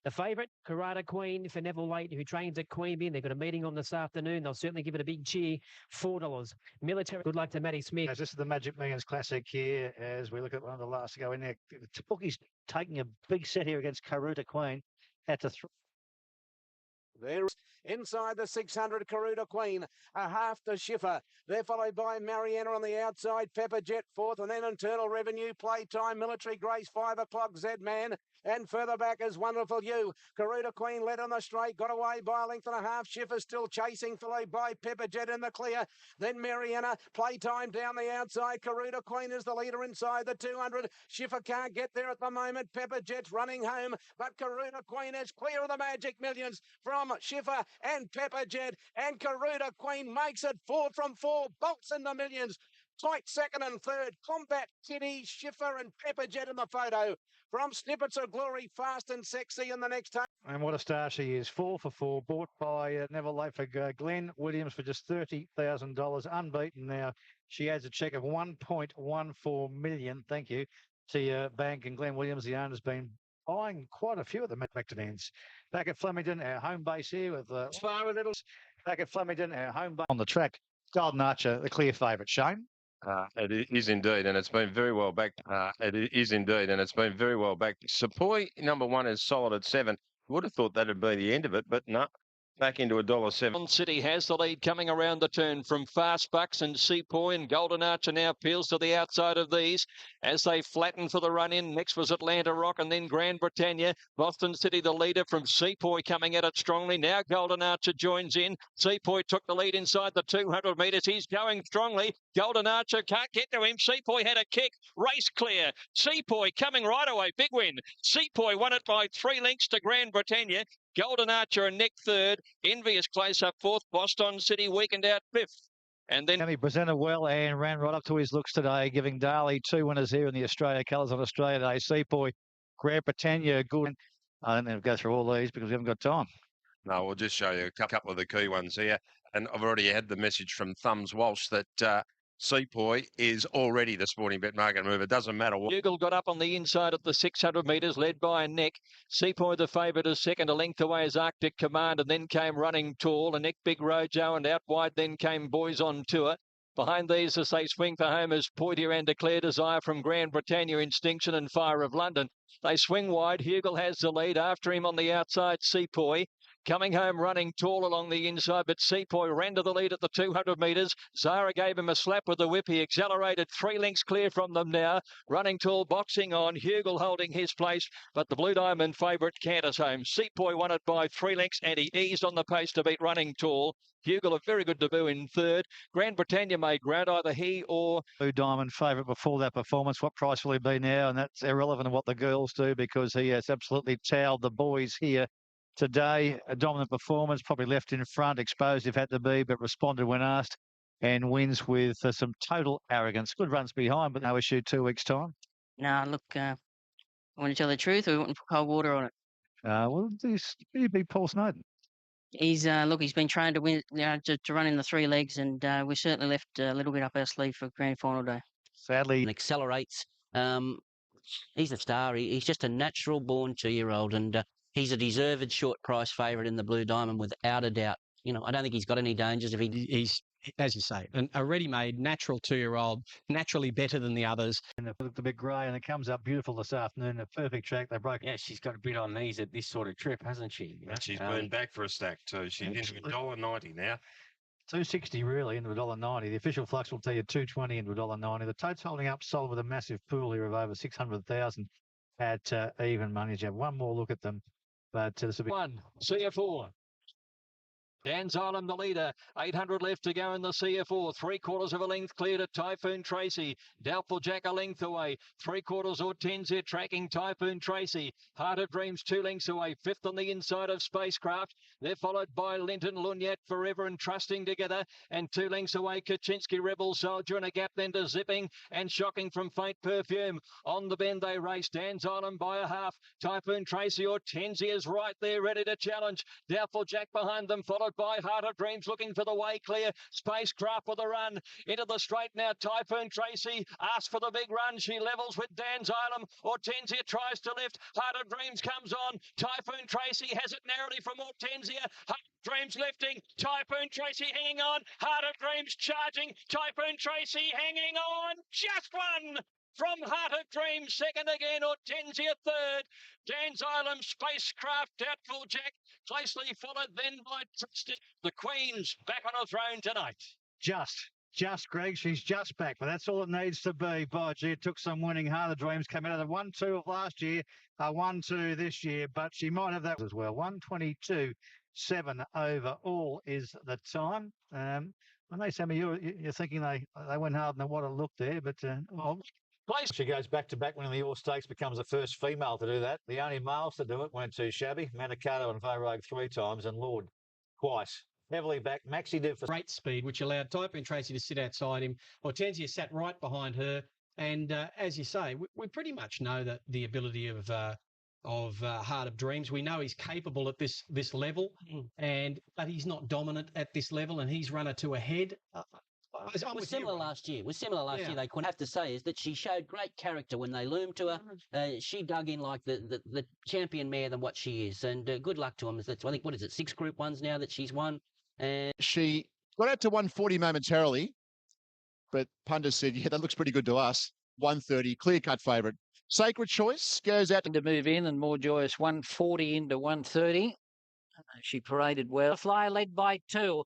The favourite, Karada Queen for Neville Late, who trains at Queanbeyan. They've got a meeting on this afternoon. They'll certainly give it a big cheer. $4. Military, good luck to Matty Smith. This is the Magic Millions Classic here as we look at one of the last to go in there. Bookie's taking a big set here against Karuta Queen. Had to throw. There inside the 600, Karuta Queen, a half to Schiffer. They're followed by Mariana on the outside, Pepper Jet fourth, and then Internal Revenue, Playtime, Military Grace, 5 o'clock, Z-Man. And further back is Wonderful You. Karuta Queen led on the straight, got away by a length and a half. Schiffer still chasing, followed by Pepper Jet in the clear. Then Mariana, Playtime down the outside. Karuta Queen is the leader inside the 200. Schiffer can't get there at the moment. Pepper Jet's running home, but Karuta Queen is clear of the Magic Millions from Schiffer and Pepper Jet. And Karuta Queen makes it 4 from 4, bolts in the millions. Tight second and third. Combat Kitty, Schiffer and Pepper Jet in the photo. From Snippets of Glory, Fast and Sexy in the next time. And what a star she is. 4 for 4. Bought by Neville Late for Glenn Williams for just $30,000. Unbeaten now. She adds a cheque of $1.14 million. Thank you to your bank. And Glenn Williams, the owner's been buying quite a few of the McDonald's. Back at Flemington, our home base here with back at Flemington, our home base on the track. Golden Archer, the clear favourite. Shane? It is indeed, and it's been very well backed. It is indeed, and it's been very well backed. Sepoy, number 1, is solid at 7. Would have thought that'd be the end of it, but no. Back into $1.07. City has the lead coming around the turn from Fast Bucks and Sepoy, and Golden Archer now peels to the outside of these as they flatten for the run in. Next was Atlanta Rock and then Grand Britannia. Boston City the leader from Sepoy coming at it strongly. Now Golden Archer joins in. Sepoy took the lead inside the 200 metres. He's going strongly. Golden Archer can't get to him. Sepoy had a kick. Race clear. Sepoy coming right away. Big win. Sepoy won it by 3 lengths to Grand Britannia. Golden Archer and Nick third. Envious close up fourth. Boston City weakened out fifth. And then he presented well and ran right up to his looks today, giving Darley 2 winners here in the Australia colours on Australia Day. Sepoy, Grand Britannia, good. I don't think we'll go through all these because we haven't got time. No, we'll just show you a couple of the key ones here. And I've already had the message from Thumbs Walsh that Sepoy is already the sporting bet market mover. Doesn't matter what. Bugle got up on the inside at the 600 metres, led by Nick. Sepoy the favourite is second, a length away as Arctic Command, and then came Running Tall, and Nick Big Rojo, and out wide then came Boys on Tour. Behind these, as they swing for home, is Poitier and Declare Desire from Grand Britannia, Instinction and Fire of London. They swing wide. Hugel has the lead. After him on the outside, Sepoy. Coming home, Running Tall along the inside, but Sepoy ran to the lead at the 200 metres. Zara gave him a slap with the whip. He accelerated 3 lengths clear from them now. Running Tall boxing on, Hugel holding his place, but the Blue Diamond favourite can't us home. Sepoy won it by 3 lengths, and he eased on the pace to beat Running Tall. Hugel a very good debut in third. Grand Britannia made ground, either he or Blue Diamond favourite before that performance. What price will he be now? And that's irrelevant to what the girls do because he has absolutely towed the boys here today. A dominant performance, probably left in front, exposed if had to be, but responded when asked and wins with some total arrogance. Good runs behind, but no issue 2 weeks' time. Nah, look, I want to tell the truth. We want to put cold water on it. Well, this be Paul Snowden. He's he's been trained to win, to run in the 3 legs, and we certainly left a little bit up our sleeve for grand final day. Sadly, and accelerates. He's a star. He's just a natural born 2-year-old, and he's a deserved short price favourite in the Blue Diamond without a doubt. You know, I don't think he's got any dangers if he's, as you say, a ready-made natural 2-year-old, naturally better than the others. And it looked a bit grey, and it comes up beautiful this afternoon. A perfect track. They broke. Yeah, she's got a bit on knees at this sort of trip, hasn't she? And she's been back for a stack too. She's into $1.90 now. $2.60 really into $1.90. The official flux will tell you $2.20 into $1.90. The tote's holding up solid with a massive pool here of over 600,000 at even money. You have one more look at them, but this will be one CF4. Dan's Island, the leader. 800 left to go in the CF4. 3/4 of a length cleared at Typhoon Tracy. Doubtful Jack a length away. 3/4 or 10s here tracking Typhoon Tracy. Heart of Dreams 2 lengths away. 5th on the inside of Spacecraft. They're followed by Linton, Lunyat, Forever and Trusting together. And 2 lengths away, Kaczynski, Rebel Soldier, and a gap then to Zipping and Shocking from Faint Perfume. On the bend they race. Dan's Island by a half. Typhoon Tracy or 10s is right there, ready to challenge. Doubtful Jack behind them, followed by Heart of Dreams, looking for the way clear. Spacecraft with a run into the straight now. Typhoon Tracy asks for the big run. She levels with Dan Xylem. Hortensia tries to lift. Heart of Dreams comes on. Typhoon Tracy has it narrowly from Hortensia. Heart of Dreams lifting. Typhoon Tracy hanging on. Heart of Dreams charging. Typhoon Tracy hanging on. Just one from Heart of Dreams. Second again. Hortensia third. Dan Xylem, Spacecraft, Doubtful Jack. Closely followed then by Trusted. The Queen's back on her throne tonight. Just, Greg, she's just back, but that's all it needs to be. By gee, it took some winning. Heart of Dreams came out of the 1-2 of last year, 1-2 this year, but she might have that as well. 122.7 overall is the time. I know some of you you're thinking they went hard in the water look there, but she goes back to back winning the All Stakes, becomes the first female to do that. The only males to do it weren't too shabby. Manicato and Vogue 3 times, and Lord twice. Heavily back. Maxi did for Great speed, which allowed Typhoon Tracy to sit outside him. Hortensia sat right behind her. And as you say, we pretty much know that the ability of Heart of Dreams. We know he's capable at this level, but he's not dominant at this level, and he's run her to a head. It was similar last year. They couldn't have to say is that she showed great character when they loomed to her. She dug in like the champion mare than what she is. And good luck to him. I think, what is it, 6 Group 1s now that she's won? She got out to 140 momentarily, but Punter said, yeah, that looks pretty good to us. 130, clear-cut favourite. Sacred Choice goes out to move in, and More Joyous 140 into 130. She paraded well. The fly led by 2.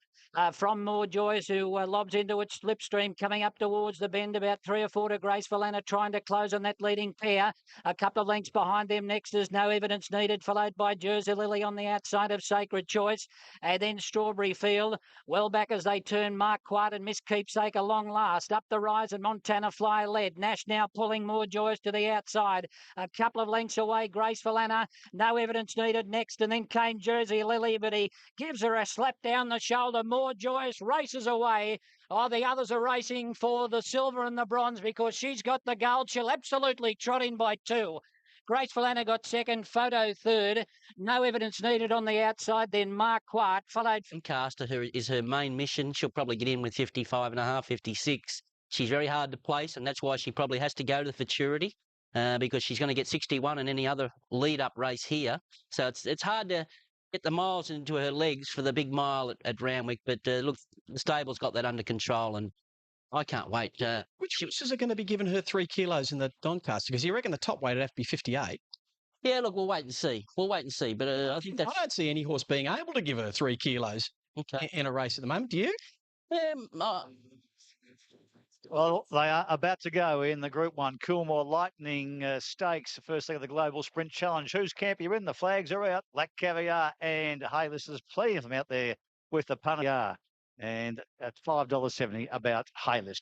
From More Joyous, who lobs into its slipstream, coming up towards the bend, about 3 or 4 to Graceful Anna, trying to close on that leading pair. A couple of lengths behind them next is No Evidence Needed, followed by Jersey Lily on the outside of Sacred Choice. And then Strawberry Field, well back as they turn. Mark Quart and Miss Keepsake a long last. Up the rise and Montana Fly led. Nash now pulling More Joyous to the outside. A couple of lengths away, Graceful Anna. No Evidence Needed next, and then came Jersey Lily, but he gives her a slap down the shoulder. More Joyous races away. Oh, the others are racing for the silver and the bronze because she's got the gold. She'll absolutely trot in by 2. Graceful Anna got second, Photo third. No Evidence Needed on the outside. Then Mark Quart followed. Caster is her main mission. She'll probably get in with 55.5, 56. She's very hard to place, and that's why she probably has to go to the futurity because she's going to get 61 in any other lead-up race here. So it's hard to get the miles into her legs for the big mile at Randwick, but look, the stable's got that under control, and I can't wait. Which horses are going to be giving her 3 kilos in the Doncaster? Because you reckon the top weight would have to be 58. Yeah, look, we'll wait and see. But I think that's... I don't see any horse being able to give her 3 kilos in a race at the moment. Do you? Well, they are about to go in the Group 1 Coolmore Lightning Stakes, the first leg of the Global Sprint Challenge. Whose camp you're in? The flags are out. Black Caviar and Hayless. There's plenty of them out there with the punter. And at $5.70 about Hayless.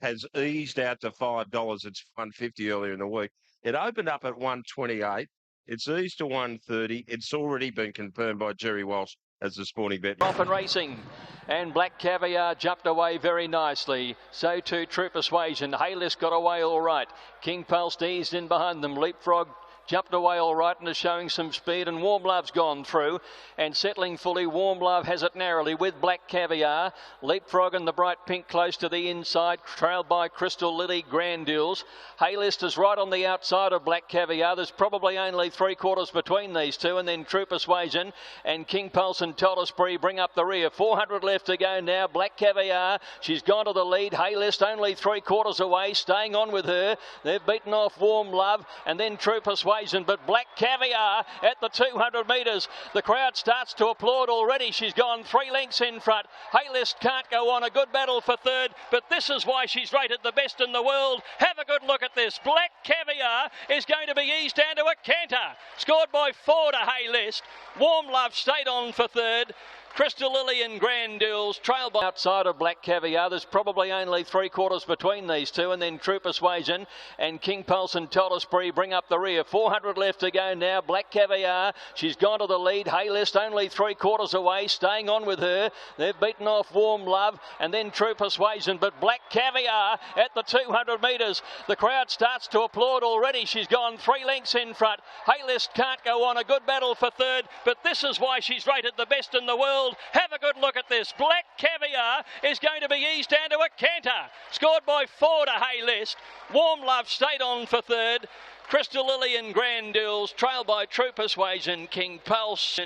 Has eased out to $5. It's $1.50 earlier in the week. It opened up at $1.28. It's eased to $1.30. It's already been confirmed by Jerry Walsh as the sporting bet. Off and racing, and Black Caviar jumped away very nicely. So too True Persuasion. Hayless got away all right. King Pulse eased in behind them. Leapfrog jumped away all right and is showing some speed, and Warm Love's gone through and settling fully. Warm Love has it narrowly with Black Caviar. Leapfrog and the Bright Pink close to the inside, trailed by Crystal Lily, Grandules. Haylist is right on the outside of Black Caviar. There's probably only 3/4 between these two, and then True Persuasion and King Pulse and Toddesbury bring up the rear. 400 left to go now. Black Caviar, she's gone to the lead. Haylist only 3/4 away, staying on with her. They've beaten off Warm Love and then True Persuasion, but Black Caviar at the 200 metres. The crowd starts to applaud already. She's gone 3 lengths in front. Haylist can't go on. A good battle for third, but this is why she's rated the best in the world. Have a good look at this. Black Caviar is going to be eased down to a canter. Scored by 4 to Haylist. Warm Love stayed on for third. Crystal Lily and Grandules trailed by outside of Black Caviar. There's probably only 3/4 between these two, and then True Persuasion and King Pulse and Toddesbury bring up the rear. 400 left to go now. Black Caviar, she's gone to the lead. Haylist only 3/4 away, staying on with her. They've beaten off Warm Love and then True Persuasion, but Black Caviar at the 200 metres. The crowd starts to applaud already. She's gone 3 lengths in front. Haylist can't go on. A good battle for third, but this is why she's rated the best in the world. field. Have a good look at this. Black Caviar is going to be eased down to a canter. Scored by 4 to Haylist. Warm Love stayed on for third. Crystal Lily and Grand Duels, trailed by True Persuasion, King Pulse,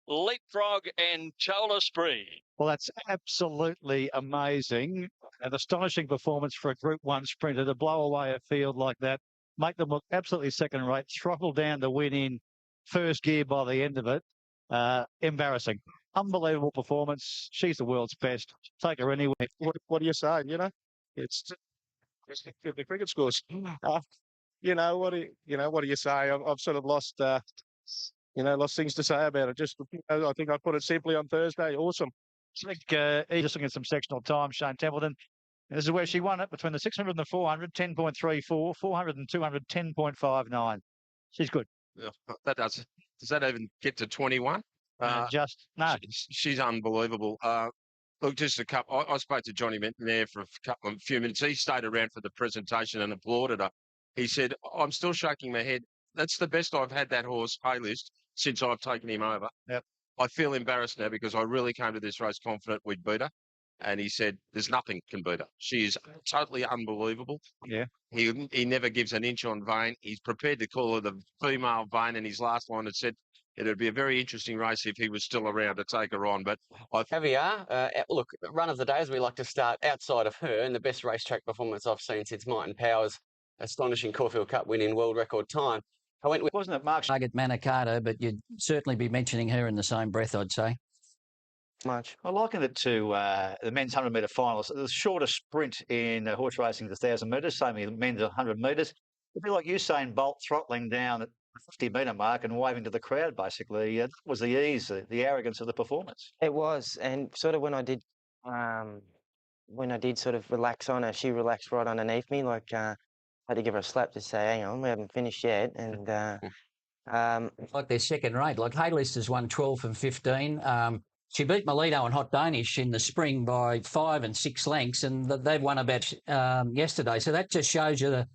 Leapfrog and Chola Spree. Well, that's absolutely amazing. An astonishing performance for a Group 1 sprinter to blow away a field like that, make them look absolutely second rate, throttle down to win in first gear by the end of it. Embarrassing. Unbelievable performance. She's the world's best. Take her anywhere. What do you say? You know, it's the cricket scores. You know what do you say? I've sort of lost things to say about it. Just I think I put it simply on Thursday. Awesome. I think just looking at some sectional time, Shane Templeton. This is where she won it between the 600 and the 400, 10.34, 400 and 200, 10.59. She's good. That does that even get to 21? No. She's unbelievable. Look, just a couple. I spoke to Johnny Minton there for a few minutes. He stayed around for the presentation and applauded her. He said, "I'm still shaking my head. That's the best I've had that horse, Haylist, since I've taken him over. Yep. I feel embarrassed now because I really came to this race confident we'd beat her." And he said, "There's nothing can beat her. She is totally unbelievable." Yeah. He never gives an inch on Vane. He's prepared to call her the female Vane. In his last line, had said it'd be a very interesting race if he was still around to take her on. But Caviar, look, run of the day, as we like to start outside of her, and the best racetrack performance I've seen since Martin Power's astonishing Caulfield Cup win in world record time. I went with... Wasn't it Mark Target Manicato, but you'd certainly be mentioning her in the same breath, I'd say. Much. I liken it to the men's 100-metre finals. The shortest sprint in horse racing is 1,000 metres, same in men's 100 metres. It'd be like Usain Bolt throttling down at the 50-metre mark and waving to the crowd, basically. That was the ease, the arrogance of the performance. It was, and sort of when I did sort of relax on her, she relaxed right underneath me, like I had to give her a slap to say, "Hang on, we haven't finished yet." And like their second rate, like Haylist has won 12 from 15. She beat Melito and Hot Danish in the spring by 5 and 6 lengths, and they've won a bet yesterday. So that just shows you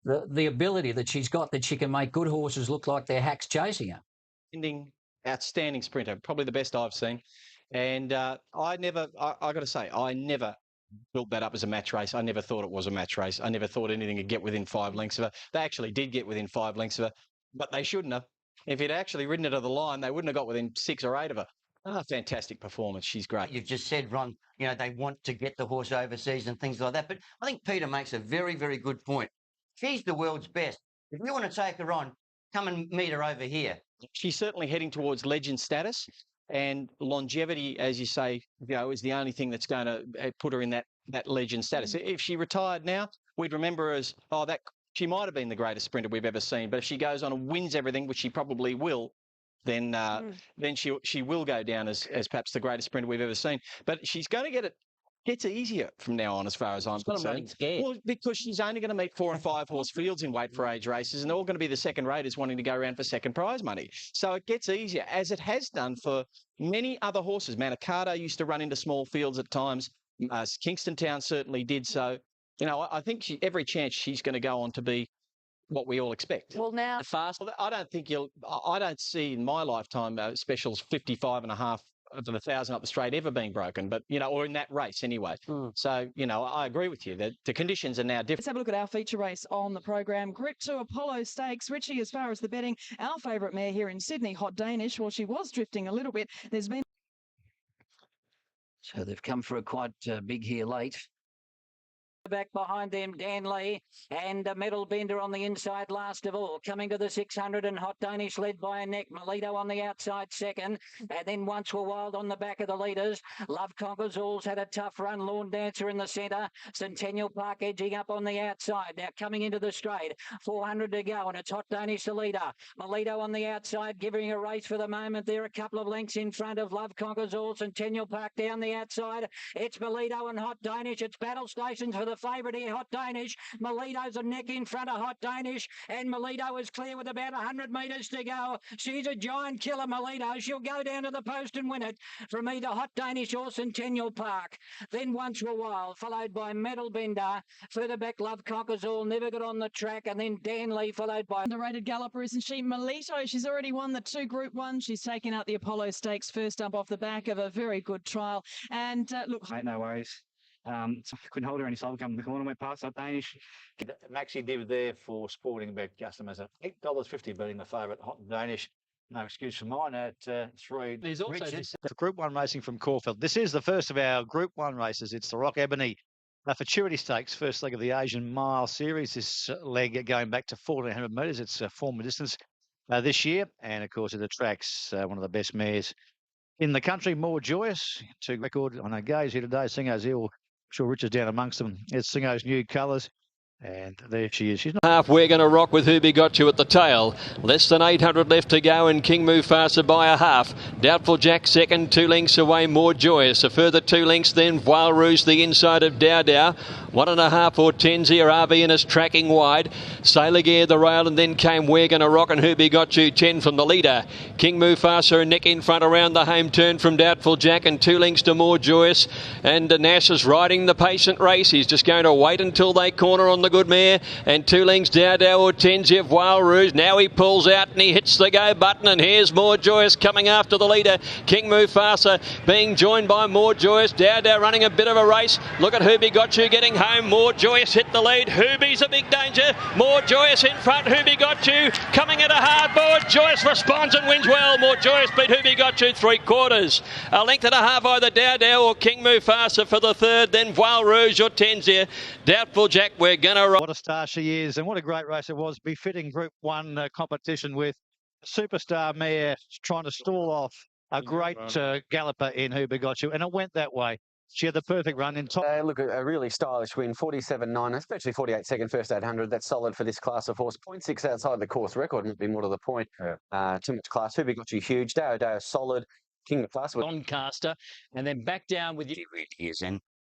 the ability that she's got, that she can make good horses look like they're hacks chasing her. Outstanding sprinter, probably the best I've seen. And I got to say, I never built that up as a match race. I never thought it was a match race. I never thought anything could get within 5 lengths of her. They actually did get within 5 lengths of her, but they shouldn't have. If he'd actually ridden it to the line, they wouldn't have got within 6 or 8 of her. Fantastic performance. She's great. You've just said, Ron, they want to get the horse overseas and things like that. But I think Peter makes a very, very good point. She's the world's best. If you want to take her on, come and meet her over here. She's certainly heading towards legend status, and longevity, as you say, is the only thing that's going to put her in that legend status. If she retired now, we'd remember her as, she might have been the greatest sprinter we've ever seen. But if she goes on and wins everything, which she probably will, then she will go down as perhaps the greatest sprinter we've ever seen. But she's going to get it. Gets easier from now on, as far as I'm concerned. Well, because she's only going to meet 4 and 5 horse fields in weight for age races, and they're all going to be the second raters wanting to go around for second prize money. So it gets easier, as it has done for many other horses. Manicato used to run into small fields at times. Kingston Town certainly did so. I think every chance she's going to go on to be what we all expect. Well, now fast. I don't see in my lifetime specials 55.5 to the 1,000 up the straight ever being broken, but or in that race anyway. So I agree with you that the conditions are now different. Let's have a look at our feature race on the program. Group 2 Apollo Stakes. Richie, as far as the betting, our favourite mare here in Sydney, Hot Danish. Well, she was drifting a little bit. There's been. So they've come for a quite big here late. Back behind them, Dan Lee and a Metal Bender on the inside last of all. Coming to the 600 and Hot Danish led by a neck. Melito on the outside second. And then Once Were Wild on the back of the leaders. Love Conquers All's had a tough run. Lawn Dancer in the centre. Centennial Park edging up on the outside. Now coming into the straight. 400 to go and it's Hot Danish the leader. Melito on the outside giving a race for the moment. They're a couple of lengths in front of Love Conquers All. Centennial Park down the outside. It's Melito and Hot Danish. It's battle stations for the the favourite here, Hot Danish. Melito's a neck in front of Hot Danish, and Melito is clear with about 100 metres to go. She's a giant killer, Melito. She'll go down to the post and win it from either Hot Danish or Centennial Park. Then Once Were Wild, followed by Metal Bender. Further back, Love Cockazall never got on the track, and then Dan Lee, followed by Underrated galloper, isn't she? Melito, she's already won the 2 Group 1. She's taken out the Apollo Stakes first up off the back of a very good trial. And look, Mate, no worries. Couldn't hold her any slower coming the corner, went past that Danish. Maxi div there for sporting bet customers at $8.50 beating the favourite Hot Danish. No excuse for mine at 3. There's also Richard. this- For Group 1 racing from Caulfield. This is the first of our Group 1 races. It's the Rock Ebony Futurity Stakes, first leg of the Asian Mile Series. This leg going back to 1,400 metres. It's a former distance this year. And, of course, it attracts one of the best mares in the country, More Joyous, to record. I know Gay's here today. Singo's here. I'm sure Richard's down amongst them. It's Singo's new colours. And there she is. She's not Half, we're going to rock with Who Be Got You at the tail. Less than 800 left to go, and King Mufasa by a half. Doubtful Jack second, 2 lengths away, More Joyous. A further 2 lengths then, Voile Rouge the inside of Dow Dow. 1.5 Hortensia, RV is tracking wide. Sailor Gear the rail, and then came We're Gonna Rock and Who Be Got You, 10 from the leader. King Mufasa a neck in front around the home turn from Doubtful Jack, and 2 lengths to More Joyous. And Nash is riding the patient race. He's just going to wait until they corner on the good mare, and 2 lengths Dow Dow Hortensia, Voile Rouge. Now he pulls out and he hits the go button, and here's More Joyous coming after the leader. King Mufasa being joined by More Joyous. Dow Dow running a bit of a race. Look at Who Be Got You getting home. More Joyous hit the lead. Hooby's a big danger. More Joyous in front. Who Be Got You coming at a hard board. Joyous responds and wins well. More Joyous beat Who Be Got You 3/4. A length and a half either Dow Dow or King Mufasa for the third. Then Voile Rouge, Hortensia. Doubtful Jack, We're Gonna Rock. What a star she is, and what a great race it was. Befitting Group 1 competition with a superstar mare trying to stall off a great galloper in Who Be Got You, and it went that way. She had the perfect run in top. Look, a really stylish win, 47.9, especially 48 second, first 800. That's solid for this class of horse. 0.6 outside the course record, might be more to the point. Too much class. Who Be Got You huge. Dow Dow solid. King of class. Doncaster, and then back down with you. He really is.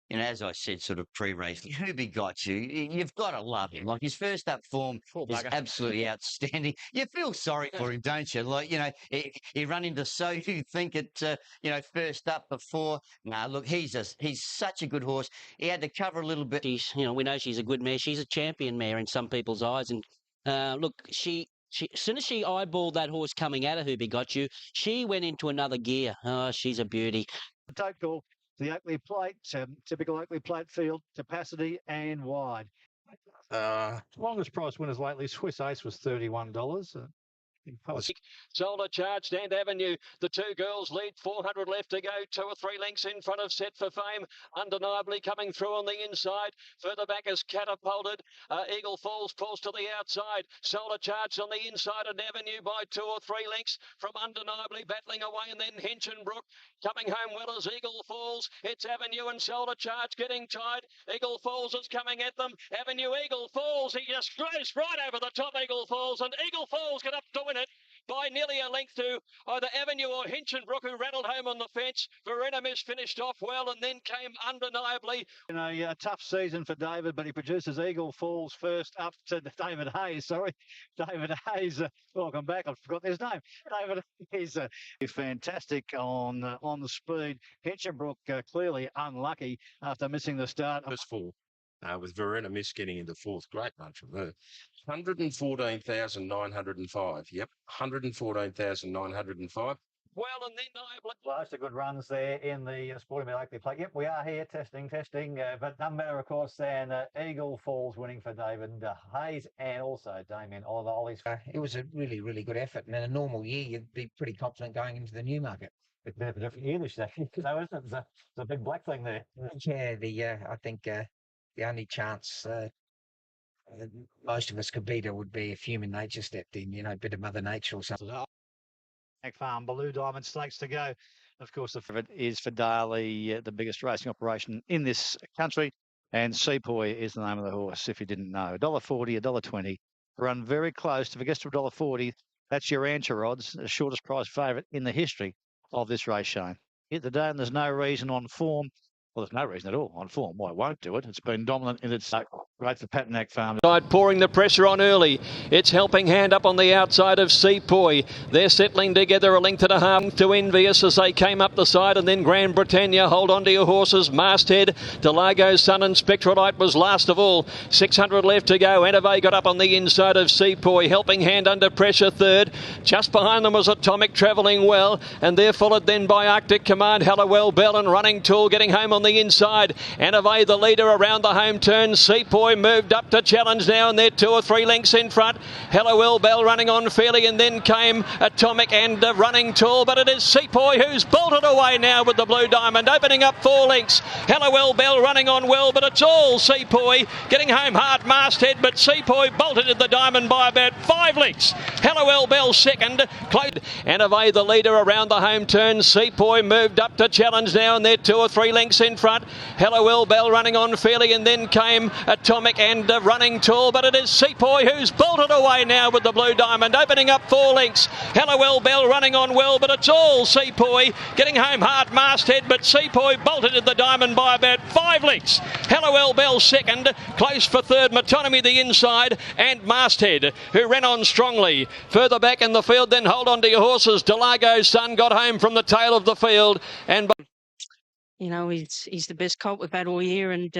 And as I said, sort of pre-race, Who Be Got You, you've got to love him. Like, his first up form is absolutely outstanding. You feel sorry for him, don't you? Like, he ran into So You Think at, first up before. No, look, he's such a good horse. He had to cover a little bit. We know she's a good mare. She's a champion mare in some people's eyes. And look, as soon as she eyeballed that horse coming out of Who Be Got You, she went into another gear. Oh, she's a beauty. Don't call the Oakley Plate, typical Oakley Plate field, capacity and wide. Longest price winners lately, Swiss Ace was $31. Solar Charge, Stand Avenue. The 2 girls lead, 400 left to go. 2 or 3 lengths in front of Set for Fame. Undeniably coming through on the inside. Further back is Catapulted. Eagle Falls pulls to the outside. Solar Charge on the inside and Avenue by 2 or 3 lengths from Undeniably battling away, and then Hinchinbrook coming home well as Eagle Falls. It's Avenue and Solar Charge getting tied. Eagle Falls is coming at them. Avenue, Eagle Falls. He just goes right over the top, Eagle Falls, and Eagle Falls get up to win it by nearly a length to either Avenue or Hinchinbrook, who rattled home on the fence. Verenamis finished off well, and then came Undeniably. A tough season for David, but he produces Eagle Falls first up to David Hayes. Sorry, David Hayes. Welcome back. I forgot his name. David Hayes. Fantastic on the speed. Hinchinbrook clearly unlucky after missing the start. First 4. With Verenamis getting into 4th. Great run from her. 114,905. Yep, 114,905. Well, and then Lots of good runs there in the Sporting Bet Oakley Plate. Yep, we are here testing, but none better, of course, than Eagle Falls winning for David Hayes and also Damien Oliver's. It was a really, really good effort, and in a normal year, you'd be pretty confident going into the Newmarket. It's a bit of a different year this year, though, isn't it? There's a big black thing there. Yeah, I think the only chance most of us could beat it would be if human nature stepped in, a bit of Mother Nature or something. Farm, Blue Diamond Stakes to go. Of course, the favourite is for Darley, the biggest racing operation in this country. And Sepoy is the name of the horse, if you didn't know. $1.40, $1.20. Run very close. If it gets to $1.40, that's your answer odds, the shortest price favourite in the history of this race, Shane. Hit the day, and there's no reason on form Well, there's no reason at all on form why it won't do it. It's been dominant in its great for Patinack Farm. Pouring the pressure on early. It's Helping Hand up on the outside of Sepoy. They're settling together a length and a half to Envious as they came up the side, and then Grand Britannia. Hold on to your horses. Masthead, Delago's Sun and Spectralite was last of all. 600 left to go. Anave got up on the inside of Sepoy. Helping Hand under pressure third. Just behind them was Atomic travelling well, and they're followed then by Arctic Command, Hallowell Bell and Running Tool getting home on the inside. Anave the leader around the home turn. Sepoy moved up to challenge now, and they're 2 or 3 lengths in front. Hallowell Bell running on fairly, and then came Atomic and Running Tool, but it is Sepoy who's bolted away now with the Blue Diamond, opening up 4 lengths. Hallowell Bell running on well, but it's all Sepoy getting home hard. Masthead, but Sepoy bolted at the Diamond by about 5 lengths. Hallowell Bell second, close. Anave the leader around the home turn. Sepoy moved up to challenge now, and they're 2 or 3 lengths in front. Hallowell Bell running on fairly, and then came Atomic and Running Tool, but it is Sepoy who's bolted away now with the Blue Diamond, opening up 4 lengths. Hallowell Bell running on well, but it's all Sepoy getting home hard. Masthead, but Sepoy bolted at the Diamond by about 5 lengths. Hallowell Bell second, close for third. Metonymy the inside, and Masthead, who ran on strongly. Further back in the field, then Hold On to Your Horses. Delago's Sun got home from the tail of the field, and You know, he's the best colt we've had all year, and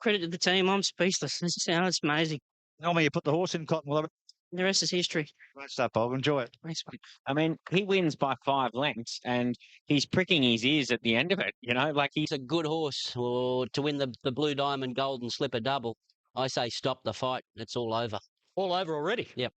credit to the team. I'm speechless. It's amazing. Normally you put the horse in, Cotton. Will The rest is history. Great stuff, Bob. Enjoy it. Thanks, mate. I mean, he wins by 5 lengths, and he's pricking his ears at the end of it. You know, like He's a good horse to win the Blue Diamond Golden Slipper double. I say stop the fight. It's all over. all over already. Yep.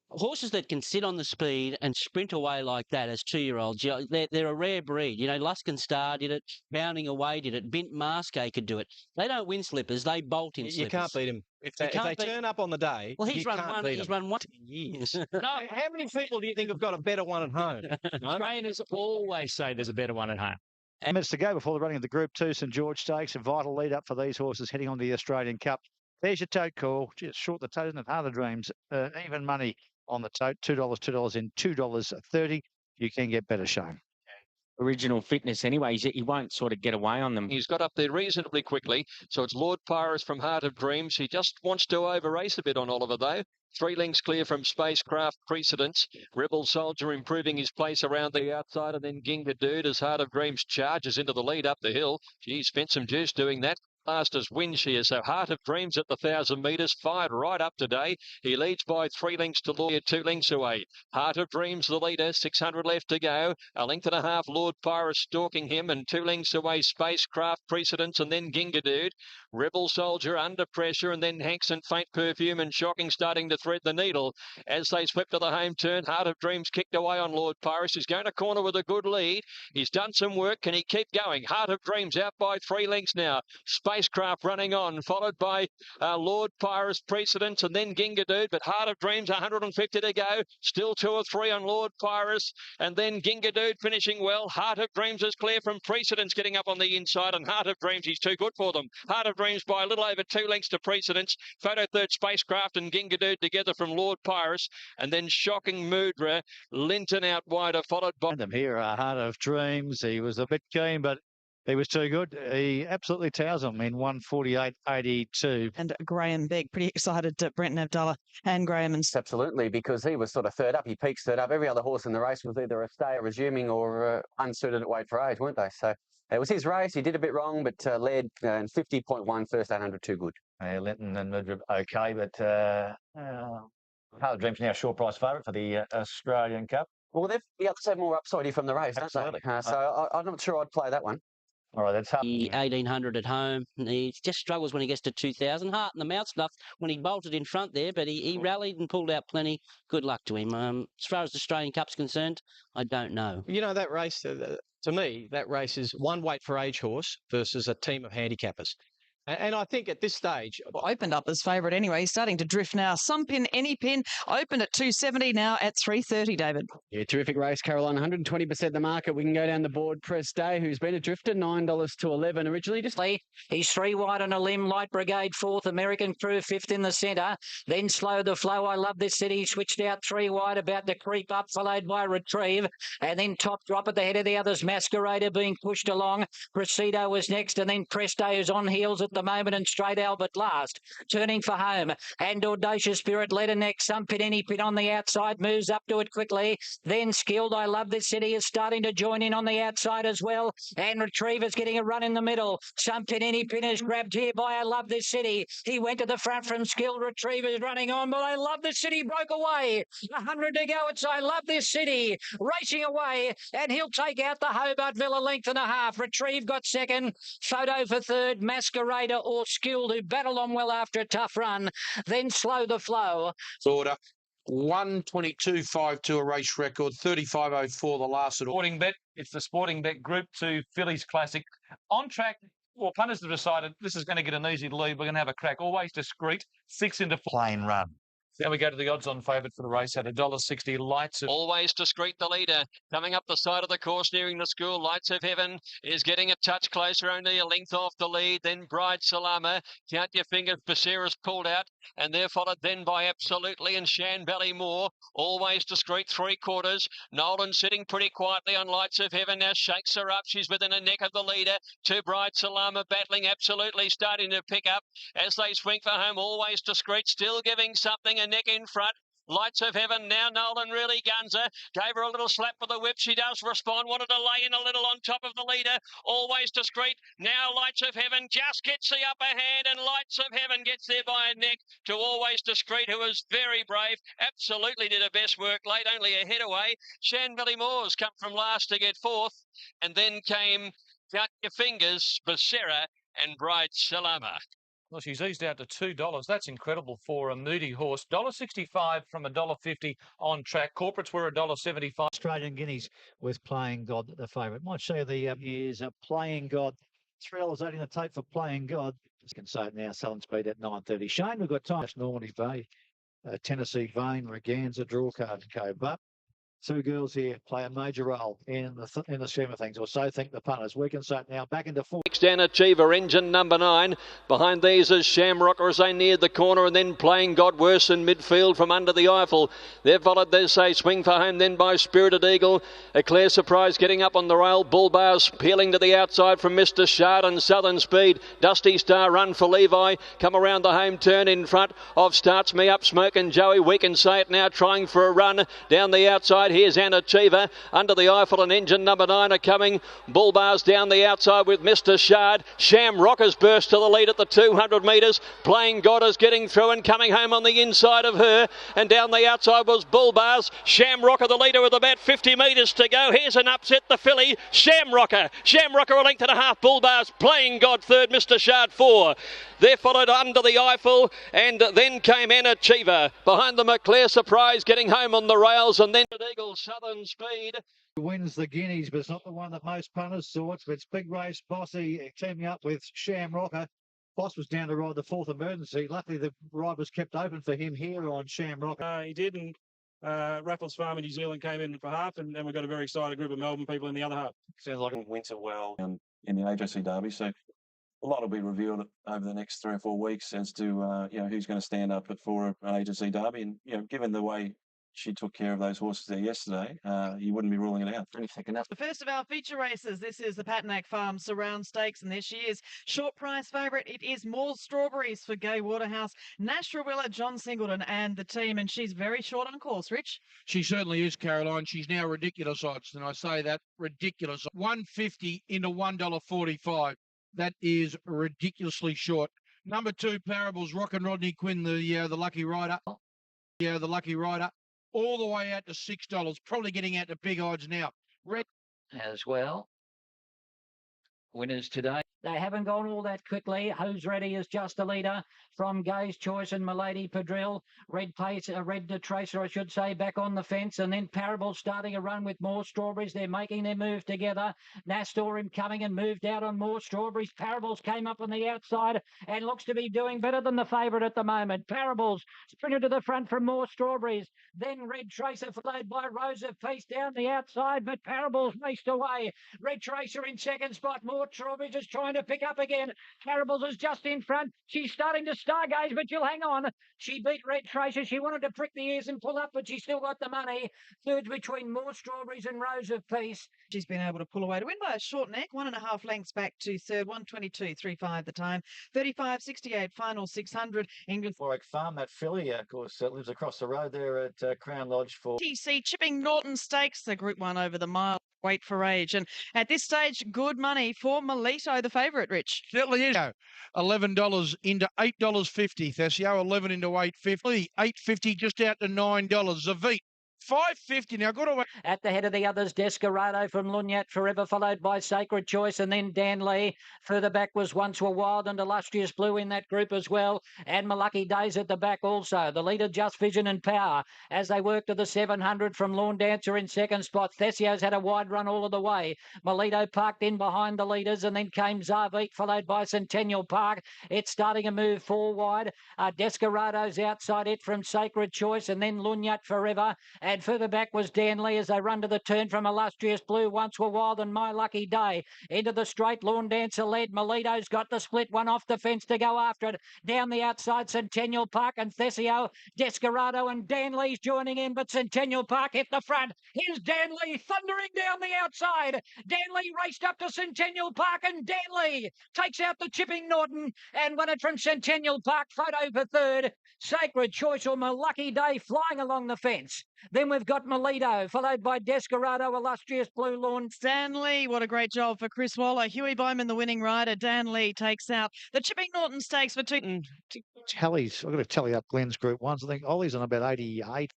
Horses that can sit on the speed and sprint away like that as 2-year-olds, they're a rare breed. You know, Luskin Star did it, Bounding Away did it, Bint Masque could do it. They don't win slippers, they bolt in slippers. You can't beat him. If they turn up on the day, well, he's you run can't one. beat He's him. run one in years. No, how many people do you think have got a better one at home? Trainers always say there's a better one at home. Minutes to go before the running of the Group 2 St George Stakes. A vital lead up for these horses heading on to the Australian Cup. There's your tote call. Just short the tote, isn't it? Heart of Dreams. Even money on the tote. $2 in $2.30. You can get better, Shane. original fitness anyway. He won't sort of get away on them. He's got up there reasonably quickly. So it's Lord Pyrus from Heart of Dreams. He just wants to over-race a bit on Oliver, though. 3 lengths clear from Spacecraft Precedence. Rebel Soldier improving his place around the outside, and then Ginga Dude as Heart of Dreams charges into the lead up the hill. Geez, spent some juice doing that. Last as wins here, so Heart of Dreams at the 1,000 metres, fired right up today. He leads by 3 lengths to Lawyer, 2 lengths away. Heart of Dreams the leader, 600 left to go. 1.5 lengths Lord Pyrus stalking him, and 2 lengths away Spacecraft Precedence, and then Ginga Dude. Rebel Soldier under pressure, and then Hanks and Faint Perfume and Shocking starting to thread the needle. As they swept to the home turn, Heart of Dreams kicked away on Lord Pyrus. He's going to corner with a good lead. He's done some work. Can he keep going? Heart of Dreams out by 3 lengths now. Spacecraft running on, followed by Lord Pyrus Precedence, and then Ginga Dude, but Heart of Dreams 150 to go. Still 2 or 3 on Lord Pyrus, and then Ginga Dude finishing well. Heart of Dreams is clear from Precedence, getting up on the inside, and Heart of Dreams, he's too good for them. Heart of Dreams by a little over 2 lengths to Precedence. Photo third Spacecraft and Ginga Dude together from Lord Pyrus, and then Shocking Mudra. Linton out wider, followed by them here. Heart of Dreams. He was a bit keen, but he was too good. He absolutely towers them in 148.82. And Graham Begg, pretty excited to Brenton Abdallah and Graham. And Absolutely, because he was sort of third up. He peaks third up. Every other horse in the race was either a stayer resuming or unsuited at weight for age, weren't they? So it was his race. He did a bit wrong, but led in 50.1, first 800, too good. Linton and Mudra okay, but Heart of Dreams now short price favourite for the Australian Cup. Well, the others have more upside here from the race, don't Absolutely. they? So I'm not sure I'd play that one. All right, that's 1800 at home. He just struggles when he gets to 2000. Heart in the mouth stuff when he bolted in front there, but he rallied and pulled out plenty. Good luck to him. As far as the Australian Cup's concerned, I don't know. You know, that race, to me, that race is one weight for age horse versus a team of handicappers. And I think at this stage, Opened up as favourite anyway. He's starting to drift now. Some pin, any pin. Opened at 270 now at 330, David. Yeah, terrific race, Caroline. 120% the market. We can go down the board. Press Day, who's been a drifter, $9 to 11 originally. Just He's 3 wide on a limb. Light Brigade 4th. American Crew 5th in the centre. Then Slow the Flow. I Love This City. Switched out 3 wide, about to creep up, followed by Retrieve. And then Top Drop at the head of the others. Masquerader being pushed along. Presido was next. And then Presto is on heels at the moment. And Straight Albert last. Turning for home. And Audacious Spirit led a next. Some pin, any pin on the outside. Moves up to it quickly. Then Skilled, I Love This City is starting to join in on the outside as well. And Retriever's getting a run in the middle. Some pin, any pin is grabbed here by I Love This City. He went to the front from Skilled. Retriever's running on, but I Love This City broke away. 100 to go. It's I Love This City racing away. And he'll take out the Hobart Villa length and a half. Retrieve got second. Photo for third. Masquerader or Skilled, who battled on well after a tough run. Then Slow the Flow. Order 122.52 a race record, 35.04 the last at all. Sporting Bet. It's the Sporting Bet Group 2 Phillies Classic. On track, well, punters have decided this is going to get an easy lead. We're going to have a crack. Always discreet. 6 into 4. Plain run. Then we go to the odds-on favourite for the race at $1.60. Lights of... Always Discreet, the leader. Coming up the side of the course, nearing the school. Lights of Heaven is getting a touch closer, only a length off the lead. Then Bride Salama. Count Your Fingers. Becerra's pulled out. And they're followed then by Absolutely and Shan Ballymore. Always Discreet, 3/4. Nolan sitting pretty quietly on Lights of Heaven. Now shakes her up. She's within a neck of the leader. To Bride Salama battling Absolutely, starting to pick up as they swing for home. Always Discreet, still giving something a neck in front. Lights of Heaven, now Nolan really guns her. Gave her a little slap for the whip. She does respond. Wanted to lay in a little on top of the leader. Always Discreet. Now Lights of Heaven just gets the upper hand, and Lights of Heaven gets there by a neck to Always Discreet, who was very brave. Absolutely did her best work late, only a head away. Shan Ballymores come from last to get 4th. And then came Count Your Fingers, Becerra and Bride Salama. Well, she's eased out to $2. That's incredible for a moody horse. $1.65 from $1.50 on track. Corporates were $1.75. Australian Guineas with Playing God, the favourite. Might show the is Playing God. $3.80 in the tape for Playing God. You can say it now, selling speed at 9.30. Shane, we've got time. That's Normandy Bay, Tennessee Vane, Reganza, Draw Card and Co. But 2 girls here play a major role in the scheme of things, or so think the punters. We can say it now, back into 4. Next down Achiever, engine number 9. Behind these is Shamrocker as they neared the corner, and then Playing God worse in midfield from under the Eiffel. They're followed, they say, Swing for Home then by Spirited Eagle. Eclair Surprise getting up on the rail. Bull Bars peeling to the outside from Mr. Shard and Southern Speed. Dusty Star Run for Levi. Come around the home turn in front of Starts Me Up, Smoke and Joey. We can say it now, trying for a run down the outside. Here's An Achiever under the Eiffel, and engine number 9 are coming. Bull Bars down the outside with Mr. Shard. Shamrockers burst to the lead at the 200 metres. Playing God is getting through and coming home on the inside of her. And down the outside was Bull Bars. Shamrocker the leader with about 50 metres to go. Here's an upset, the filly. Shamrocker a length and a half. Bull Bars. Playing God third. Mr. Shard 4. They're followed under the Eiffel, and then came An Achiever. Behind them, Eclair Surprise getting home on the rails, and then Eagle Southern Speed. Wins the Guineas, but it's not the one that most punters saw. It's Big Race Bossy teaming up with Shamrocker. Boss was down to ride the 4th emergency. Luckily, the ride was kept open for him here on Shamrocker. He did, and Raffles Farm in New Zealand came in for half, and then we've got a very excited group of Melbourne people in the other half. Sounds like Winter well in the AJC Derby, so a lot will be revealed over the next 3 or 4 weeks as to who's going to stand up for an AJC Derby, and given the way she took care of those horses there yesterday, you wouldn't be ruling it out. The first of our feature races, this is the Patnack Farm Surround Stakes, and there she is. Short price favourite, it is Moore's Strawberries for Gay Waterhouse, Nash Rawiller, John Singleton and the team, and she's very short on course, Rich. She certainly is, Caroline. She's now ridiculous odds, and I say that, ridiculous. 150 into $1.45. That is ridiculously short. Number 2, Parables, Rock and Rodney Quinn, the lucky rider. Yeah, the lucky rider. All the way out to $6, probably getting out to big odds now. Red as well. Winners today. They haven't gone all that quickly. Who's Ready is just a leader from Gay's Choice and Milady Padrille. Red Tracer, I should say, back on the fence. And then Parable starting a run with More Strawberries. They're making their move together. Nastorim coming and moved out on More Strawberries. Parables came up on the outside and looks to be doing better than the favourite at the moment. Parables sprinted to the front from More Strawberries. Then Red Tracer followed by Rose of Peace down the outside, but Parables raced away. Red Tracer in second spot. More Strawberries is trying to pick up again. Parables is just in front. She's starting to stargaze, but she'll hang on. She beat Red Tracer. She wanted to prick the ears and pull up, but she still got the money. Third between More Strawberries and Rose of Peace. She's been able to pull away to win by a short neck, 1.5 lengths back to third, 122.35 the time, 35.68 final 600. England Warwick Farm, that filly, of course, lives across the road there at Crown Lodge for TC Chipping Norton Stakes, the Group 1 over the mile. Wait for age. And at this stage, good money for Melito, the favourite, Rich. Certainly is. $11 into $8.50. Thessio, 11 into $8.50. $8.50 just out to $9. Zavit, $5.50. Now, got away. At the head of the others, Desperado from Lunyat Forever, followed by Sacred Choice, and then Dan Lee. Further back was Once Were Wild and Illustrious Blue in that group as well. And Malucky Days at the back also. The leader, Just Vision and Power, as they work to the 700 from Lawn Dancer in second spot. Thessio's had a wide run all of the way. Melito parked in behind the leaders, and then came Zarbeat, followed by Centennial Park. It's starting to move 4 wide. Desperado's outside it from Sacred Choice, and then Lunyat Forever. And further back was Dan Lee as they run to the turn from Illustrious Blue, Once Were Wild and My Lucky Day. Into the straight, Lawn Dancer led. Melito's got the split one off the fence to go after it. Down the outside, Centennial Park and Thessio, Desperado and Dan Lee's joining in, but Centennial Park hit the front. Here's Dan Lee thundering down the outside. Dan Lee raced up to Centennial Park, and Dan Lee takes out the Chipping Norton and won it from Centennial Park. Photo for third. Sacred Choice or My Lucky Day flying along the fence. Then we've got Melito, followed by Desperado, Illustrious Blue Lawn. Stanley, what a great job for Chris Waller. Huey Bowman, the winning rider. Dan Lee takes out the Chipping Norton Stakes for two. Tallies. I've got to tally up Glenn's Group 1s. I think Ollie's on about 88.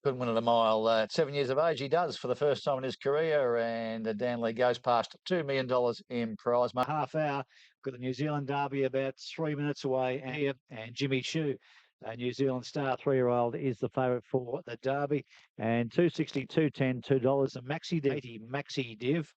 Couldn't win at a mile at 7 years of age. He does for the first time in his career, and Dan Lee goes past $2 million in prize money. Half hour. Got the New Zealand Derby about 3 minutes away, and Jimmy Choo, a New Zealand star 3-year-old, is the favourite for the Derby. And 260, 210, $2. And Maxi Div.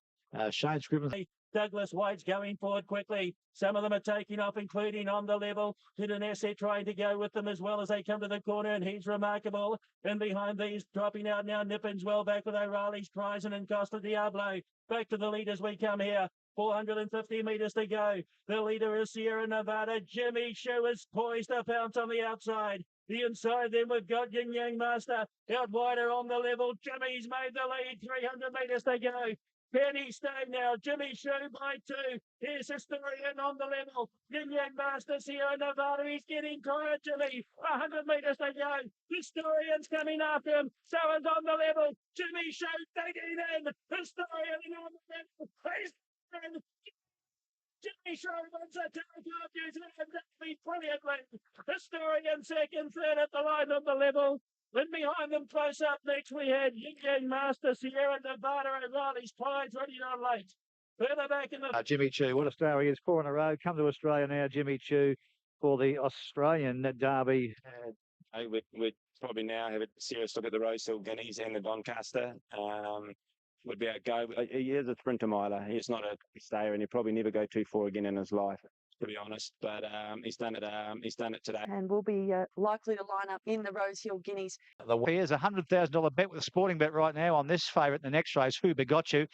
Shane Scribbins. Douglas Wade's going forward quickly. Some of them are taking off, including On the Level. Hidden trying to go with them as well as they come to the corner, and he's remarkable. And behind these, dropping out now, Nippin's well back with O'Reilly's Prize and Costa Diablo. Back to the leaders we come here. 450 metres to go. The leader is Sierra Nevada. Jimmy Choo is poised to pounce on the outside. The inside, then we've got Yin Yang Master out wider On the Level. Jimmy's made the lead. 300 metres to go. Penny Stone now. Jimmy Choo by 2. Here's Historian On the Level. Yin Yang Master, Sierra Nevada. He's getting tired, Jimmy. 100 metres to go. Historian's coming after him. So is On the Level. Jimmy Choo digging in. Historian On the Level. Jimmy Choo wins a Telegraph New Zealand Derby brilliantly. Historian second, third at the line On the Level. Then behind them, close up next, we had Yin Yang Master, Sierra Nevada, and Riley's Prize ready on late. Further back in the... Jimmy Choo, what a star he is. 4 in a row. Come to Australia now, Jimmy Choo, for the Australian Derby. We'd probably now have a serious look at the Rosehill Guineas and the Doncaster. Would be our go. He is a sprinter miler. He's not a stayer, and he'll probably never go 2-4 again in his life, to be honest. But he's done it. He's done it today. And will be likely to line up in the Rosehill Guineas. Here's a $100,000 bet with a sporting bet right now on this favourite in the next race, Who Begot You,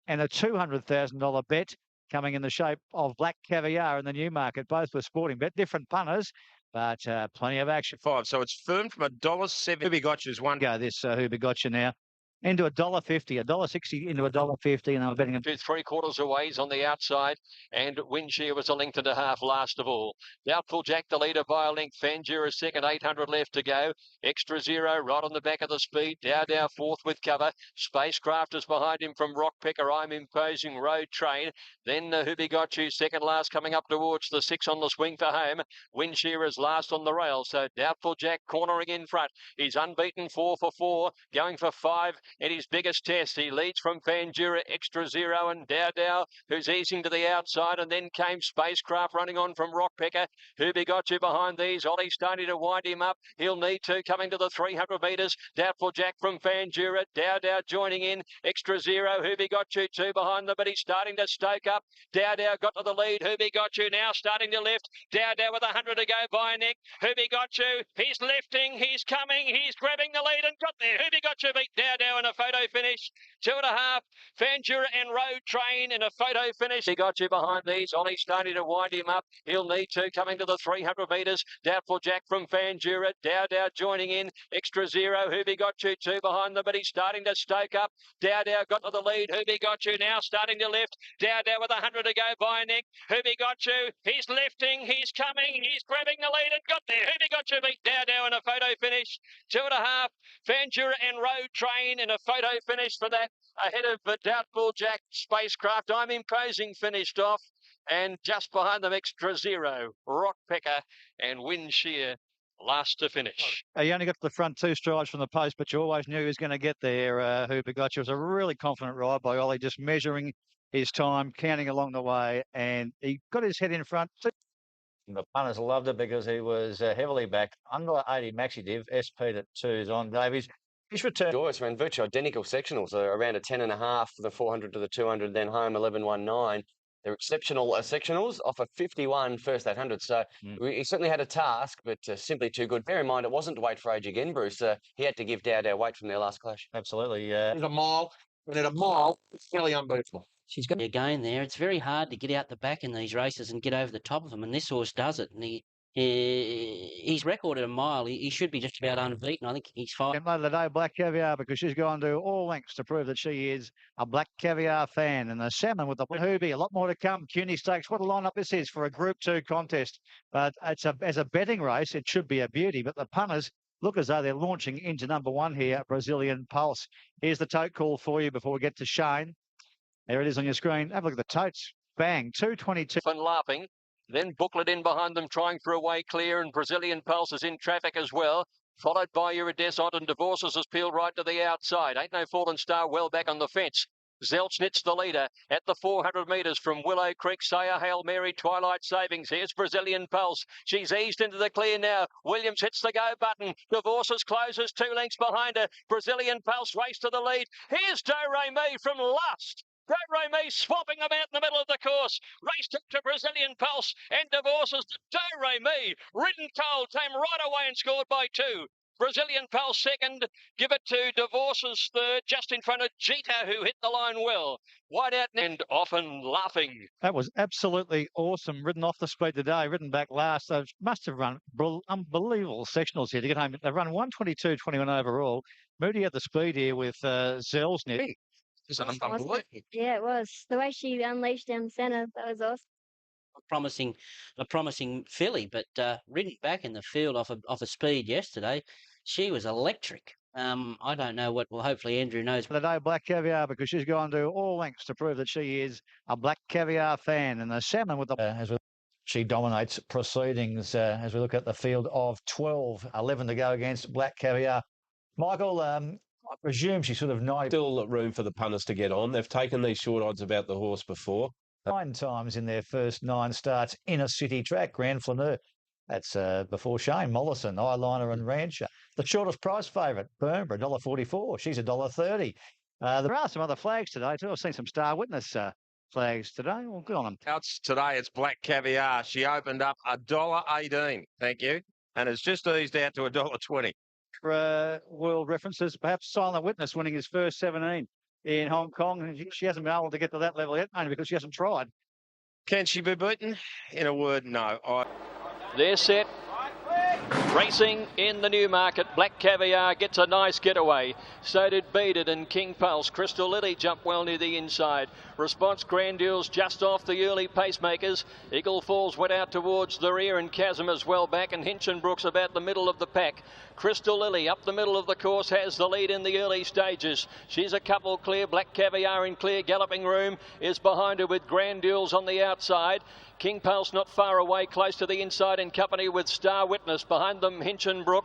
and a $200,000 bet coming in the shape of Black Caviar in the Newmarket, both with sporting bet, different punters, but plenty of action. 5, so it's firm from $1.07. Who Begot You's one. Go this Who Begot You now. Into $1.50, $1.60 into $1.50, and I'm betting him. 3/4 away, he's on the outside, and Windshear was a length and a half last of all. Doubtful Jack, the leader by a length. Fanjura second, 800 left to go. Extra Zero right on the back of the speed. Dow fourth with cover. Spacecraft is behind him from Rockpecker. I'm Imposing Road Train. Then Who Begot You second last, coming up towards the 6 on the swing for home. Windshear is last on the rail, so Doubtful Jack cornering in front. He's unbeaten 4 for 4, going for 5. in his biggest test. He leads from Fanjura, Extra Zero and Dow, who's easing to the outside, and then came Spacecraft running on from Rockpecker. Who Got You behind these? Ollie's starting to wind him up. He'll need to coming to the 300 metres. Doubtful Jack from Fanjura, Dow joining in. Extra Zero, Who Got You, two behind them, but he's starting to stoke up. Dow got to the lead. Who Got You now starting to lift. Dow with 100 to go by Nick. Who Got You? He's lifting. He's coming. He's grabbing the lead and got there. Who Got You beat Dow in a photo finish. 2.5. Fanjura and Road Train in a photo finish. He Got You behind these. Ollie's starting to wind him up. He'll need to coming to the 300 metres. Doubtful Jack from Fanjura. Dow joining in. Extra Zero. Who Got You? Two behind them, but he's starting to stoke up. Dow got to the lead. Who Got You now starting to lift. Dow with 100 to go by Nick. Who Got You? He's lifting. He's coming. He's grabbing the lead and got there. Who Got You beat Dow in a photo finish. 2.5. Fanjura and Road Train in a photo finish for that. Ahead of the Doubtful Jack Spacecraft. I'm Imposing finished off. And just behind them, Extra Zero, Rockpecker and Windshear last to finish. He only got to the front 2 strides from the post, but you always knew he was going to get there. Hooper Got You. It was a really confident ride by Ollie, just measuring his time, counting along the way, and he got his head in front. The punters loved it because he was heavily backed. Under 80 Maxi Div, SP at 2's on Davies. His return. Joyce ran virtually identical sectionals, around a 10.5 for the 400 to the 200, then home 11.19. They're exceptional sectionals off a 51 first 800. So he certainly had a task, but simply too good. Bear in mind, it wasn't to wait for age again, Bruce. He had to give Dow weight from their last clash. Absolutely. There's a mile, and at a mile, it's nearly unbeatable. She's got again there. It's very hard to get out the back in these races and get over the top of them, and this horse does it. And he's recorded a mile. He should be just about unbeaten. I think he's fine. And later today, Black Caviar, because she's gone to all lengths to prove that she is a Black Caviar fan. And the Salmon with the Hoobie, a lot more to come. CUNY Stakes, what a lineup this is for a Group 2 contest. But as a betting race, it should be a beauty. But the punters look as though they're launching into number 1 here, Brazilian Pulse. Here's the tote call for you before we get to Shane. There it is on your screen. Have a look at the totes. Bang, 222. And laughing. Then Booklet in behind them, trying for a way clear, and Brazilian Pulse is in traffic as well. Followed by Iridescent, and Divorces has peeled right to the outside. Ain't No Fallen Star well back on the fence. Zelchnitz the leader at the 400 metres from Willow Creek. Sayer, Hail Mary, Twilight Savings. Here's Brazilian Pulse. She's eased into the clear now. Williams hits the go button. Divorces closes 2 lengths behind her. Brazilian Pulse race to the lead. Here's Do Re Mi from Lust. Do Re Mi swapping about in the middle of the course. Raced up to Brazilian Pulse and Divorces to Do Re Mi. Ridden Cold came right away and scored by 2. Brazilian Pulse second. Give it to Divorces third, just in front of Jeter, who hit the line well. Wide out and Often Laughing. That was absolutely awesome. Ridden off the speed today, ridden back last. They must have run unbelievable sectionals here to get home. They've run 122.21 overall. Moody had the speed here with Zelznick. Yeah, it was. The way she unleashed down the centre, that was awesome. A promising filly, but ridden back in the field off a speed yesterday. She was electric. I don't know what. Well, hopefully Andrew knows. For the day, Black Caviar, because she's gone to all lengths to prove that she is a Black Caviar fan. And the Salmon with the she dominates proceedings as we look at the field of 12, 11 to go against Black Caviar. Michael, I presume she's sort of 90. Still room for the punters to get on. They've taken these short odds about the horse before. 9 times in their first 9 starts in a city track, Grand Flaneur. That's before Shane, Mollison, Eyeliner and Rancher. The shortest price favourite, Burnber, $1.44. She's $1.30. There are some other flags today too. I've seen some Star Witness flags today. Well, good on them. Today it's Black Caviar. She opened up $1.18. Thank you. And it's just eased out to $1.20. World references, perhaps Silent Witness winning his first 17 in Hong Kong. She hasn't been able to get to that level yet, only because she hasn't tried. Can she be beaten? In a word, no. They're set. Racing in the Newmarket. Black Caviar gets a nice getaway. So did Beaded and King Pulse. Crystal Lily jumped well near the inside. Response Grandules just off the early pacemakers. Eagle Falls went out towards the rear and Chasm as well back, and Hinchinbrook's about the middle of the pack. Crystal Lily up the middle of the course has the lead in the early stages. She's a couple clear. Black Caviar in clear galloping room is behind her with Grandules on the outside. King Pulse not far away, close to the inside in company with Star Witness. Behind behind them, Hinchinbrook.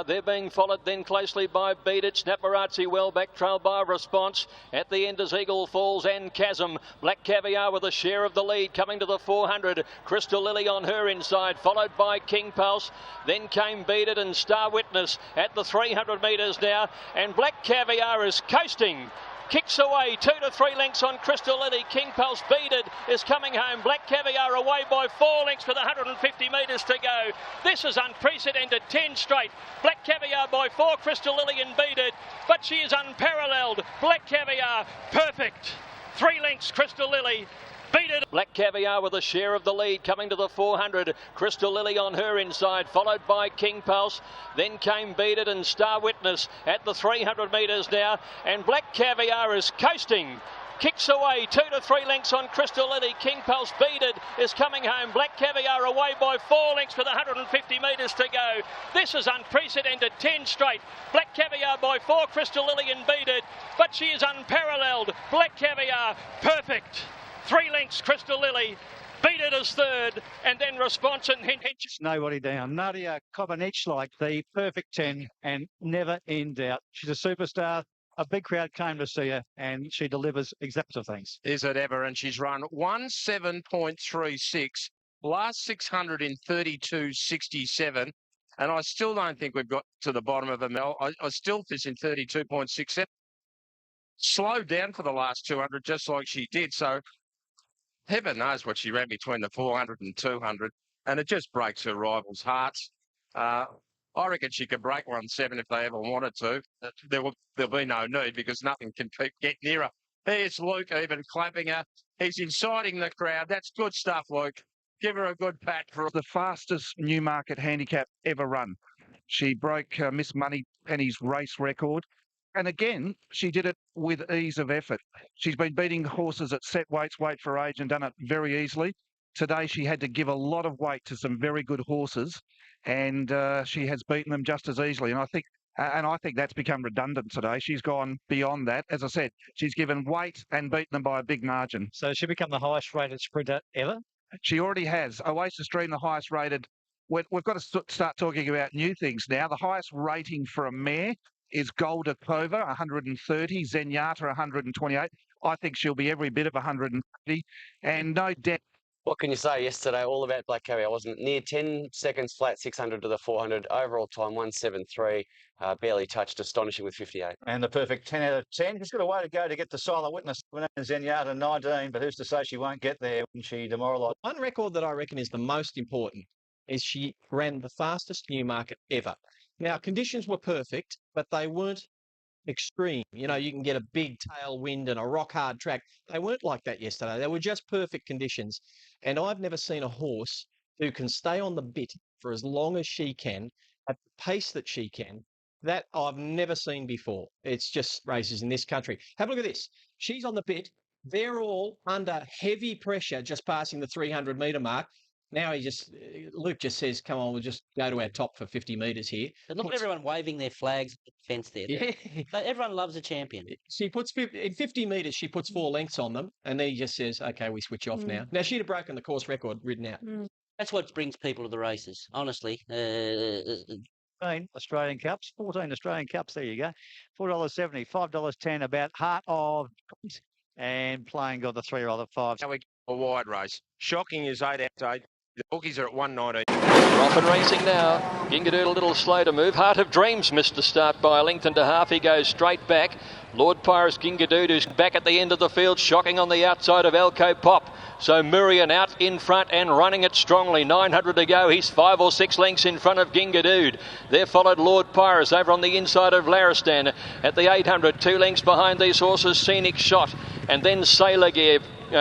They're being followed then closely by Beat It. Snaparazzi well back, trailed by Response. At the end is Eagle Falls and Chasm. Black Caviar with a share of the lead coming to the 400. Crystal Lily on her inside, followed by King Pulse. Then came Beat It and Star Witness at the 300 metres now. And Black Caviar is coasting. Kicks away 2 to 3 lengths on Crystal Lily. King Pulse Beaded is coming home. Black Caviar away by 4 lengths with 150 metres to go. This is unprecedented. 10 straight. Black Caviar by 4, Crystal Lily and Beaded. But she is unparalleled. Black Caviar, perfect. 3 lengths, Crystal Lily. Beat It. Black Caviar with a share of the lead coming to the 400. Crystal Lily on her inside, followed by King Pulse. Then came Beat It and Star Witness at the 300 metres now. And Black Caviar is coasting. Kicks away 2 to 3 lengths on Crystal Lily. King Pulse Beaded is coming home. Black Caviar away by 4 lengths with 150 metres to go. This is unprecedented. 10 straight. Black Caviar by 4, Crystal Lily and Beaded. But she is unparalleled. Black Caviar, perfect. 3 lengths, Crystal Lily. Beat It as third, and then Response and Hinch. Nobody down. Nadia Comaneci, like the perfect 10 and never in doubt. She's a superstar. A big crowd came to see her, and she delivers exact things. Is it ever? And she's run 17.36, last 600 in 32.67. And I still don't think we've got to the bottom of a Mel. I still think in 32.67. Slowed down for the last 200, just like she did. So heaven knows what she ran between the 400 and 200, and it just breaks her rivals' hearts. I reckon she could break 1.7 if they ever wanted to. There'll be no need because nothing can get near her. Here's Luke even clapping her. He's inciting the crowd. That's good stuff, Luke. Give her a good pat for the fastest Newmarket handicap ever run. She broke Miss Moneypenny's race record. And again, she did it with ease of effort. She's been beating horses at set weights, weight for age, and done it very easily. Today, she had to give a lot of weight to some very good horses, and she has beaten them just as easily. And I think that's become redundant today. She's gone beyond that. As I said, she's given weight and beaten them by a big margin. So she become the highest rated sprinter ever? She already has. Oasis Dream, the highest rated. We've got to start talking about new things now. The highest rating for a mare is Golda Clover, 130, Zenyatta, 128. I think she'll be every bit of 130, and no doubt. What can you say? Yesterday, all about Black Caviar, wasn't it? Near 10 seconds flat, 600 to the 400. Overall time, 173. Barely touched, astonishing with 58. And the perfect 10 out of 10. She's got a way to go to get to Silent Witness. Zenyatta 19, but who's to say she won't get there when she demoralised? One record that I reckon is the most important is she ran the fastest Newmarket ever. Now, conditions were perfect, but they weren't extreme. You know, you can get a big tailwind and a rock-hard track. They weren't like that yesterday. They were just perfect conditions. And I've never seen a horse who can stay on the bit for as long as she can, at the pace that she can, that I've never seen before. It's just races in this country. Have a look at this. She's on the bit. They're all under heavy pressure just passing the 300-metre mark. Now Luke just says, come on, we'll just go to our top for 50 metres here. But look at everyone waving their flags at the fence there. Yeah. Everyone loves a champion. She puts, in 50 metres, she puts 4 lengths on them, and then he just says, okay, we switch off now. Now, she'd have broken the course record written out. That's what brings people to the races, honestly. 14 Australian Cups, 14 Australian Cups, there you go. $4.70, $5.10 about Heart of and Playing God, the 3-year-old at 5. Now we a wide race. Shocking is 8 out to 8. The bookies are at 119. Off and racing now. Gingadood a little slow to move. Heart of Dreams missed the start by a length and a half. He goes straight back. Lord Pyrus Gingadood, who's back at the end of the field, shocking on the outside of Elko Pop. So Murian out in front and running it strongly. 900 to go. He's 5 or 6 lengths in front of Gingadood. There followed Lord Pyrus over on the inside of Laristan. At the 800, 2 lengths behind these horses, Scenic Shot. And then Sailor Gear.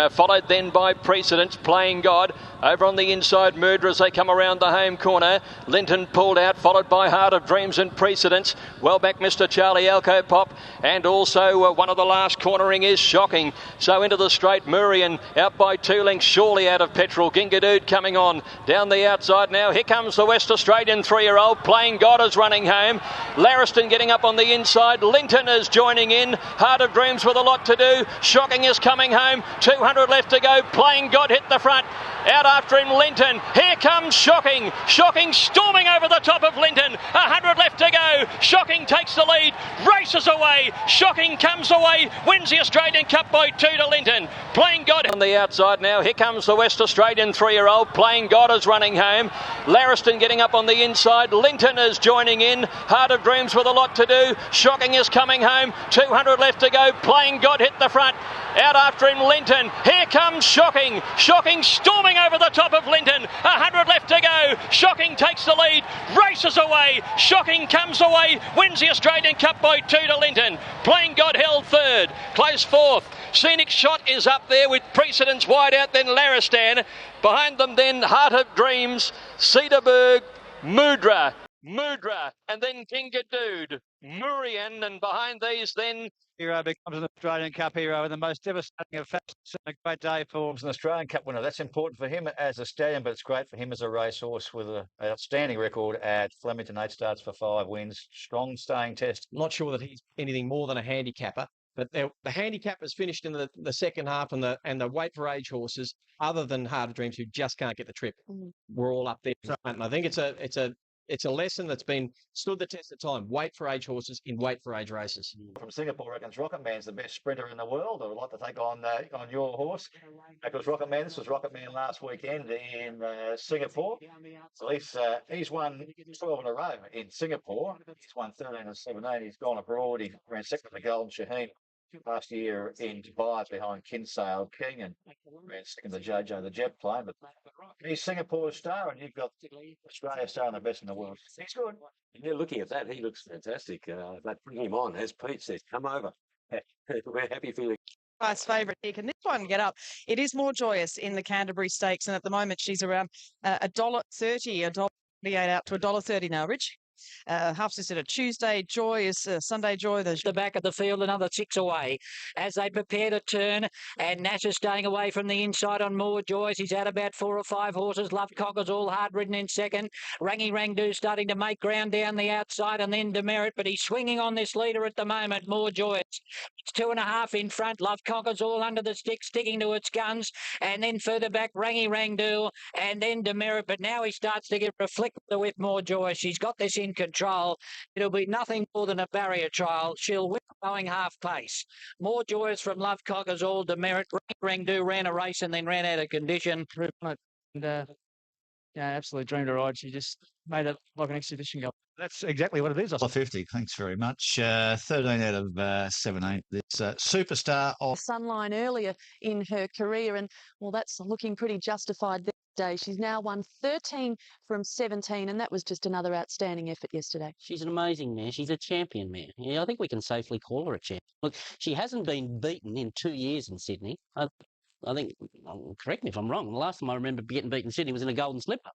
Followed then by Precedence, Playing God. Over on the inside, Murder as they come around the home corner. Linton pulled out, followed by Heart of Dreams and Precedence. Well back, Mr. Charlie Elko Pop. And also one of the last cornering is Shocking. So into the straight, Murian out by 2 lengths, surely out of petrol. Gingadood coming on down the outside now. Here comes the West Australian 3-year-old. Playing God is running home. Lariston getting up on the inside. Linton is joining in. Heart of Dreams with a lot to do. Shocking is coming home. 200 left to go. Playing God hit the front. Out after him, Linton. Here comes Shocking. Shocking storming over the top of Linton. 100 left to go. Shocking takes the lead. Races away. Shocking comes away. Wins the Australian Cup by 2 to Linton. Playing God on the outside now. Here comes the West Australian 3-year-old. Playing God is running home. Larriston getting up on the inside. Linton is joining in. Heart of Dreams with a lot to do. Shocking is coming home. 200 left to go. Playing God hit the front. Out after him, Linton. Here comes Shocking. Shocking storming over the top of Linton. 100 left to go. Shocking takes the lead. Races away. Shocking comes away. Wins the Australian Cup by 2 to Linton. Playing God held third. Close fourth. Scenic Shot is up there with precedence wide out, then Larristan. Behind them then Heart of Dreams, Cedarburg, Mudra, and then Kingadood, Murian, and behind these then Hero becomes an Australian Cup hero and the most devastating of facts. A great day for He's an Australian Cup winner. That's important for him as a stallion, but it's great for him as a racehorse with an outstanding record at Flemington. 8 starts for 5 wins. Strong staying test. I'm not sure that he's anything more than a handicapper. But the handicappers finished in the second half, and the weight for age horses, other than Heart of Dreams, who just can't get the trip, we're all up there. And I think it's a lesson that's been stood the test of time. Weight for age horses in weight for age races. From Singapore reckons Rocket Man's the best sprinter in the world. I would like to take on your horse. Because Rocket Man, this was Rocket Man last weekend in Singapore. So he's won 12 in a row in Singapore. He's won 13 and 17. He's gone abroad. He ran second to the Golden Shaheen last year in Dubai behind Kinsale King and ran second to JJ the Jet plane. But he's Singapore's star, and you've got Australia's star and the best in the world. He's good. Yeah, looking at that, he looks fantastic. But bring him on, as Pete says, come over. We're happy for you. Price favourite here. Can this one get up? It is More Joyous in the Canterbury Stakes, and at the moment she's around $1.30, $1.28 out to $1.30 now, Rich. Half sister a Tuesday Joy is Sunday Joy. The back of the field, another 6 away as they prepare to turn. And Nash is staying away from the inside on More Joys. He's out about 4 or 5 horses. Love Cockers all hard ridden in second. Rangy Rangdu starting to make ground down the outside, and then Demerit. But he's swinging on this leader at the moment. More Joys. It's 2.5 in front. Love Cockers all under the stick, sticking to its guns. And then further back, Rangy Rangdu, and then Demerit. But now he starts to get reflected with More Joys. She's got this in control. It'll be nothing more than a barrier trial. She'll win going half pace. More Joyous from Love Cockers all Demerit. Rangdu ran a race and then ran out of condition. And absolutely dreamed to ride. She just made it like an exhibition goal. That's exactly what it is. $1.50. Thanks very much. 13 out of 17. It's a superstar of Sunline earlier in her career, and well, that's looking pretty justified this day. She's now won 13 from 17, and that was just another outstanding effort yesterday. She's an amazing mare. She's a champion mare. Yeah, I think we can safely call her a champion. Look, she hasn't been beaten in 2 years in Sydney. I think, correct me if I'm wrong, the last time I remember getting beaten in Sydney was in a Golden Slipper.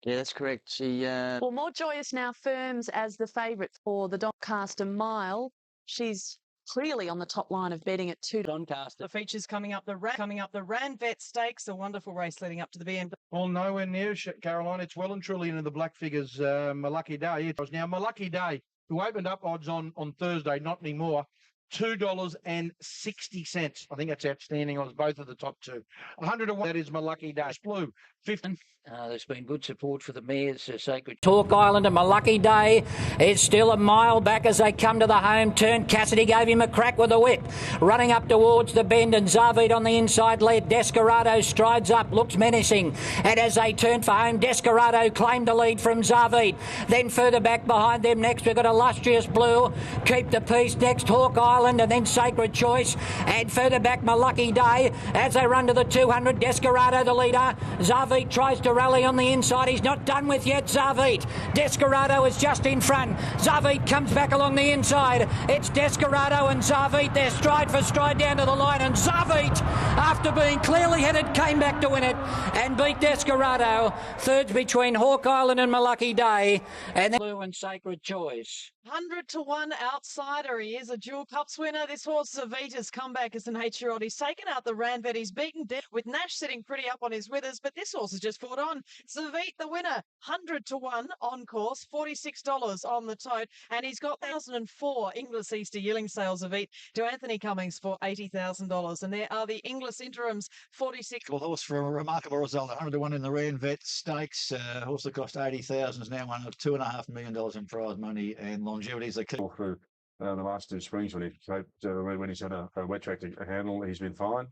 Yeah, that's correct. She Well, More Joyous now firms as the favourite for the Doncaster Mile. She's clearly on the top line of betting at 2 Doncaster. The features coming up the Ranvet Stakes, a wonderful race leading up to the BMW. Well, nowhere near Caroline. It's well and truly into the black figures. My Lucky Day. It was now My Lucky Day, who opened up odds on Thursday, not anymore. $2.60. I think that's outstanding on both of the top two. 100 to 1. That is My Lucky Day. Blue. 50. There's been good support for the mares. Sacred Talk Island and My Lucky Day is still a mile back as they come to the home turn. Cassidy gave him a crack with a whip. Running up towards the bend, and Zavid on the inside led. Desperado strides up, looks menacing. And as they turn for home, Desperado claimed the lead from Zavid. Then further back behind them next, we've got Illustrious Blue. Keep the Peace next, Hawk Island, and then Sacred Choice. And further back, My Lucky Day as they run to the 200. Desperado the leader. Zavid tries to rally on the inside. He's not done with yet, Zavid. Desperado is just in front. Zavid comes back along the inside. It's Desperado and Zavid. They're stride for stride down to the line, and Zavid, after being clearly headed, came back to win it and beat Desperado. Thirds between Hawk Island and My Lucky Day, and then Blue and Sacred Choice. 100 to 1 outsider. He is a dual cups winner. This horse, Zavita's comeback as an 8-year-old. He's taken out the Ranvet. He's beaten dead with Nash sitting pretty up on his withers, but this horse is just $4. on. Zavit, the winner, 100 to 1 on course, $46 on the tote. And he's got 1,004 Inglis Easter yearling sales Zavit to Anthony Cummings for $80,000. And there are the Inglis interims, 46. Well, horse for a remarkable result, 100 to 1 in the Reinvet Stakes. Horse that cost 80,000 is now won $2.5 million in prize money, and longevity is the key. Through the last two springs when he's had a wet track to handle, he's been fine.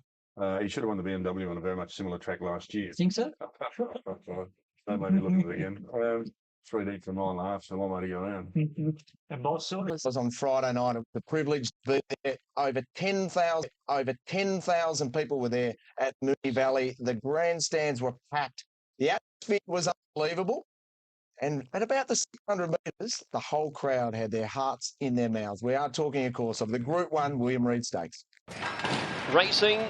He should have won the BMW on a very much similar track last year. Think so? Don't make me look at it again. 3 deep for 9.5, so a long way to go around. And boss was on Friday night. The privilege to be there. Over 10,000 people were there at Moonee Valley. The grandstands were packed. The atmosphere was unbelievable. And at about the 600 metres, the whole crowd had their hearts in their mouths. We are talking, of course, of the Group 1 William Reid Stakes. Racing.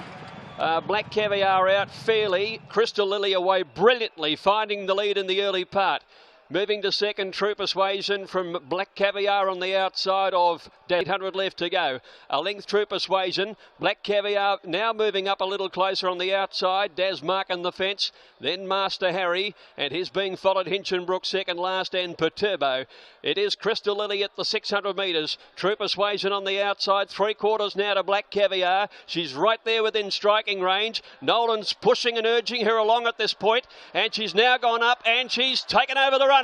Black Caviar out fairly. Crystal Lily away brilliantly, finding the lead in the early part. Moving to second, True Persuasion from Black Caviar on the outside of 800 left to go. A length, True Persuasion. Black Caviar now moving up a little closer on the outside. Daz marking the fence. Then Master Harry, and he's being followed Hinchinbrook second last, and Perturbo. It is Crystal Lily at the 600 metres. True Persuasion on the outside. 3/4 now to Black Caviar. She's right there within striking range. Nolan's pushing and urging her along at this point, and she's now gone up, and she's taken over the run.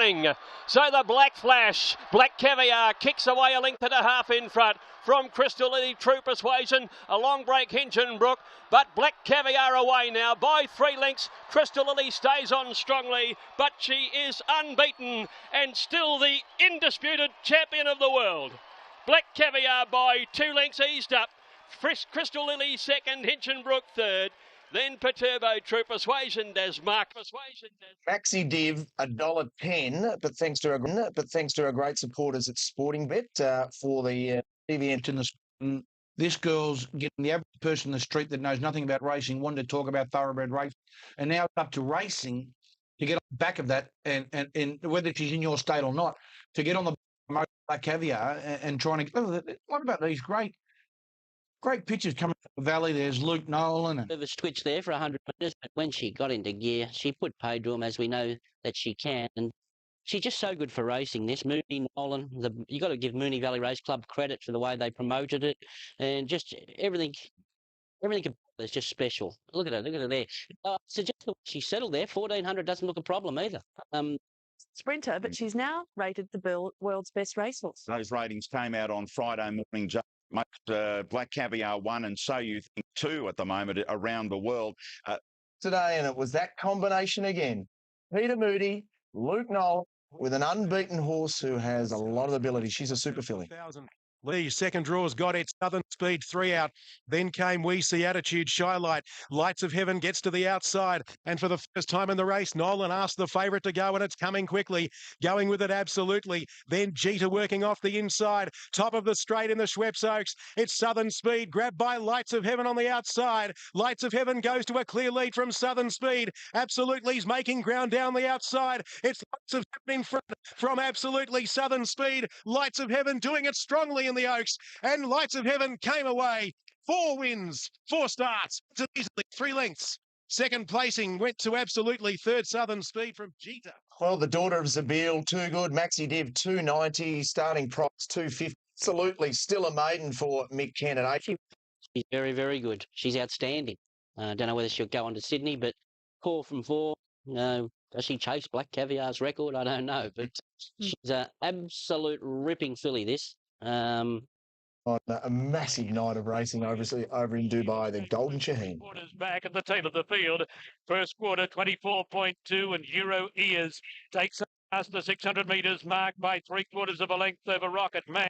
So the Black Flash, Black Caviar kicks away a length and a half in front from Crystal Lily, True Persuasion, a long break Hinchinbrook, but Black Caviar away now by 3 lengths. Crystal Lily stays on strongly, but she is unbeaten and still the indisputed champion of the world. Black Caviar by 2 lengths eased up. Crystal Lily second, Hinchinbrook third. Then Perturbo, True Persuasion, Daz Mark Persuasion. Maxi Div, $1.10, but thanks to our great supporters at Sporting Bet for the event. This girl's getting the average person in the street that knows nothing about racing, wanted to talk about thoroughbred race, and now it's up to racing to get on the back of that, and whether she's in your state or not, to get on the Black Caviar and trying to. What about these great pictures coming from the valley? There's Luke Nolan. Bit of a switch there for 100 metres, but when she got into gear, she put paid to him, as we know that she can. And she's just so good for racing. This Moonee Nolan, you got to give Moonee Valley Race Club credit for the way they promoted it, and just everything is just special. Look at her there. She settled there. 1,400 doesn't look a problem either. Sprinter, but she's now rated the world's best racehorse. Those ratings came out on Friday morning. Black Caviar 1 and So You Think 2 at the moment around the world. Today, and it was that combination again. Peter Moody, Luke Nolan, with an unbeaten horse who has a lot of ability. She's a super filly. Lee, second draw's got it. Southern Speed, 3 out. Then came We See Attitude, Shylight. Lights of Heaven gets to the outside. And for the first time in the race, Nolan asked the favourite to go, and it's coming quickly. Going with it absolutely. Then Jeter working off the inside. Top of the straight in the Schweppes Oaks. It's Southern Speed, grabbed by Lights of Heaven on the outside. Lights of Heaven goes to a clear lead from Southern Speed. Absolutely's making ground down the outside. It's Lights of Heaven in front from Absolutely Southern Speed. Lights of Heaven doing it strongly in the Oaks, and Lights of Heaven came away. 4 wins, 4 starts, easily 3 lengths. Second placing went to Absolutely. Third, Southern Speed from Jeter. Well, the daughter of Zabeel, too good. Maxi Div, 290. Starting price, 250. Absolutely still a maiden for Mick Kennett. She's very, very good. She's outstanding. I don't know whether she'll go on to Sydney, but 4 from 4. Does she chase Black Caviar's record? I don't know, but she's an absolute ripping filly, this. On a massive night of racing over in Dubai, the Golden Shaheen. Quarters back at the tail of the field. First quarter, 24.2, and Euro Ears takes past the 600 metres mark by 3/4 of a length over Rocket Man.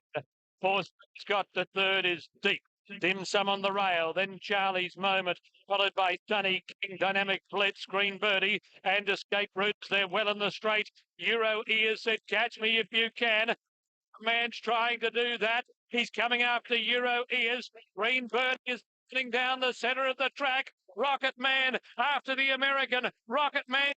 Fourth, Scott, the third is Deep. Dim Sum on the rail, then Charlie's Moment, followed by Sunny King, Dynamic Blitz, Green Birdie, and Escape Routes. They're well in the straight. Euro Ears said, catch me if you can. Man's trying to do that. He's coming after Euro Ears. Green Birdie is sitting down the centre of the track. Rocket Man after the American. Rocket Man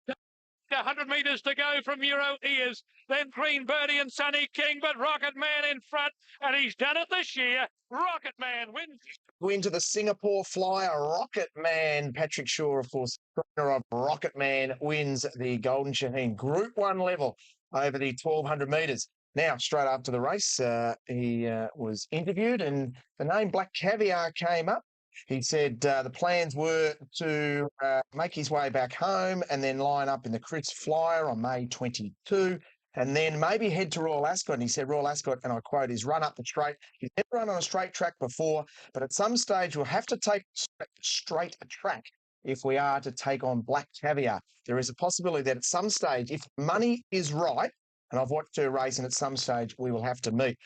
100 metres to go from Euro Ears. Then Green Birdie and Sunny King, but Rocket Man in front, and he's done it this year. Rocket Man wins. win to the Singapore Flyer Rocket Man. Patrick Shaw, of course, trainer of Rocket Man, wins the Golden Shaheen Group 1 level over the 1,200 metres. Now, straight after the race, he was interviewed and the name Black Caviar came up. He said the plans were to make his way back home and then line up in the Chris Flyer on May 22 and then maybe head to Royal Ascot. And he said Royal Ascot, and I quote, is run up the straight. He's never run on a straight track before, but at some stage we'll have to take straight a track if we are to take on Black Caviar. There is a possibility that at some stage, if money is right, and I've watched her race, and at some stage we will have to meet.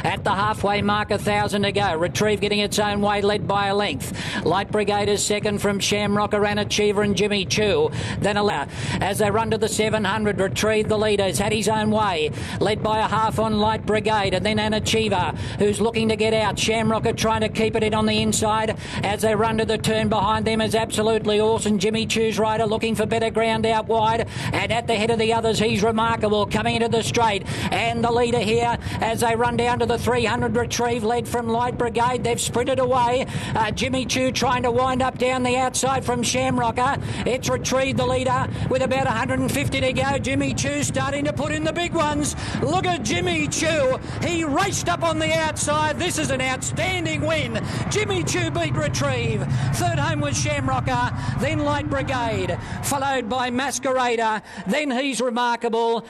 At the halfway mark, 1,000 to go. Retrieve getting its own way, led by a length. Light Brigade is second from Shamrock, An Achiever and Jimmy Choo. Then as they run to the 700, Retrieve the leader. He's had his own way, led by a half on Light Brigade, and then An Achiever, who's looking to get out. Shamrock are trying to keep it in on the inside. As they run to the turn behind them is Absolutely Awesome. Jimmy Choo's rider looking for better ground out wide. And at the head of the others, He's Remarkable, coming into the straight. And the leader here as they run down to the 300, Retrieve led from Light Brigade. They've sprinted away. Jimmy Choo trying to wind up down the outside from Shamrocker. It's Retrieve the leader with about 150 to go. Jimmy Choo starting to put in the big ones. Look at Jimmy Choo. He raced up on the outside. This is an outstanding win. Jimmy Choo beat Retrieve. Third home was Shamrocker, then Light Brigade, followed by Masquerader, then He's Remarkable.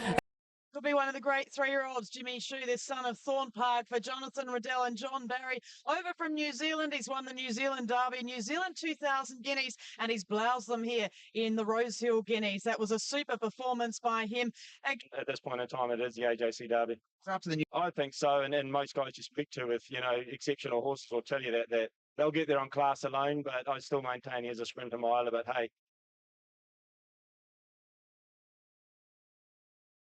Could be one of the great 3-year-olds, Jimmy Choo, this son of Thorn Park for Jonathan Riddell and John Barry. Over from New Zealand, he's won the New Zealand Derby, New Zealand 2,000 guineas, and he's bloused them here in the Rosehill Guineas. That was a super performance by him. At this point in time, it is the AJC Derby. I think so, and most guys you speak to with, exceptional horses will tell you that they'll get there on class alone, but I still maintain he is a sprinter miler, but hey.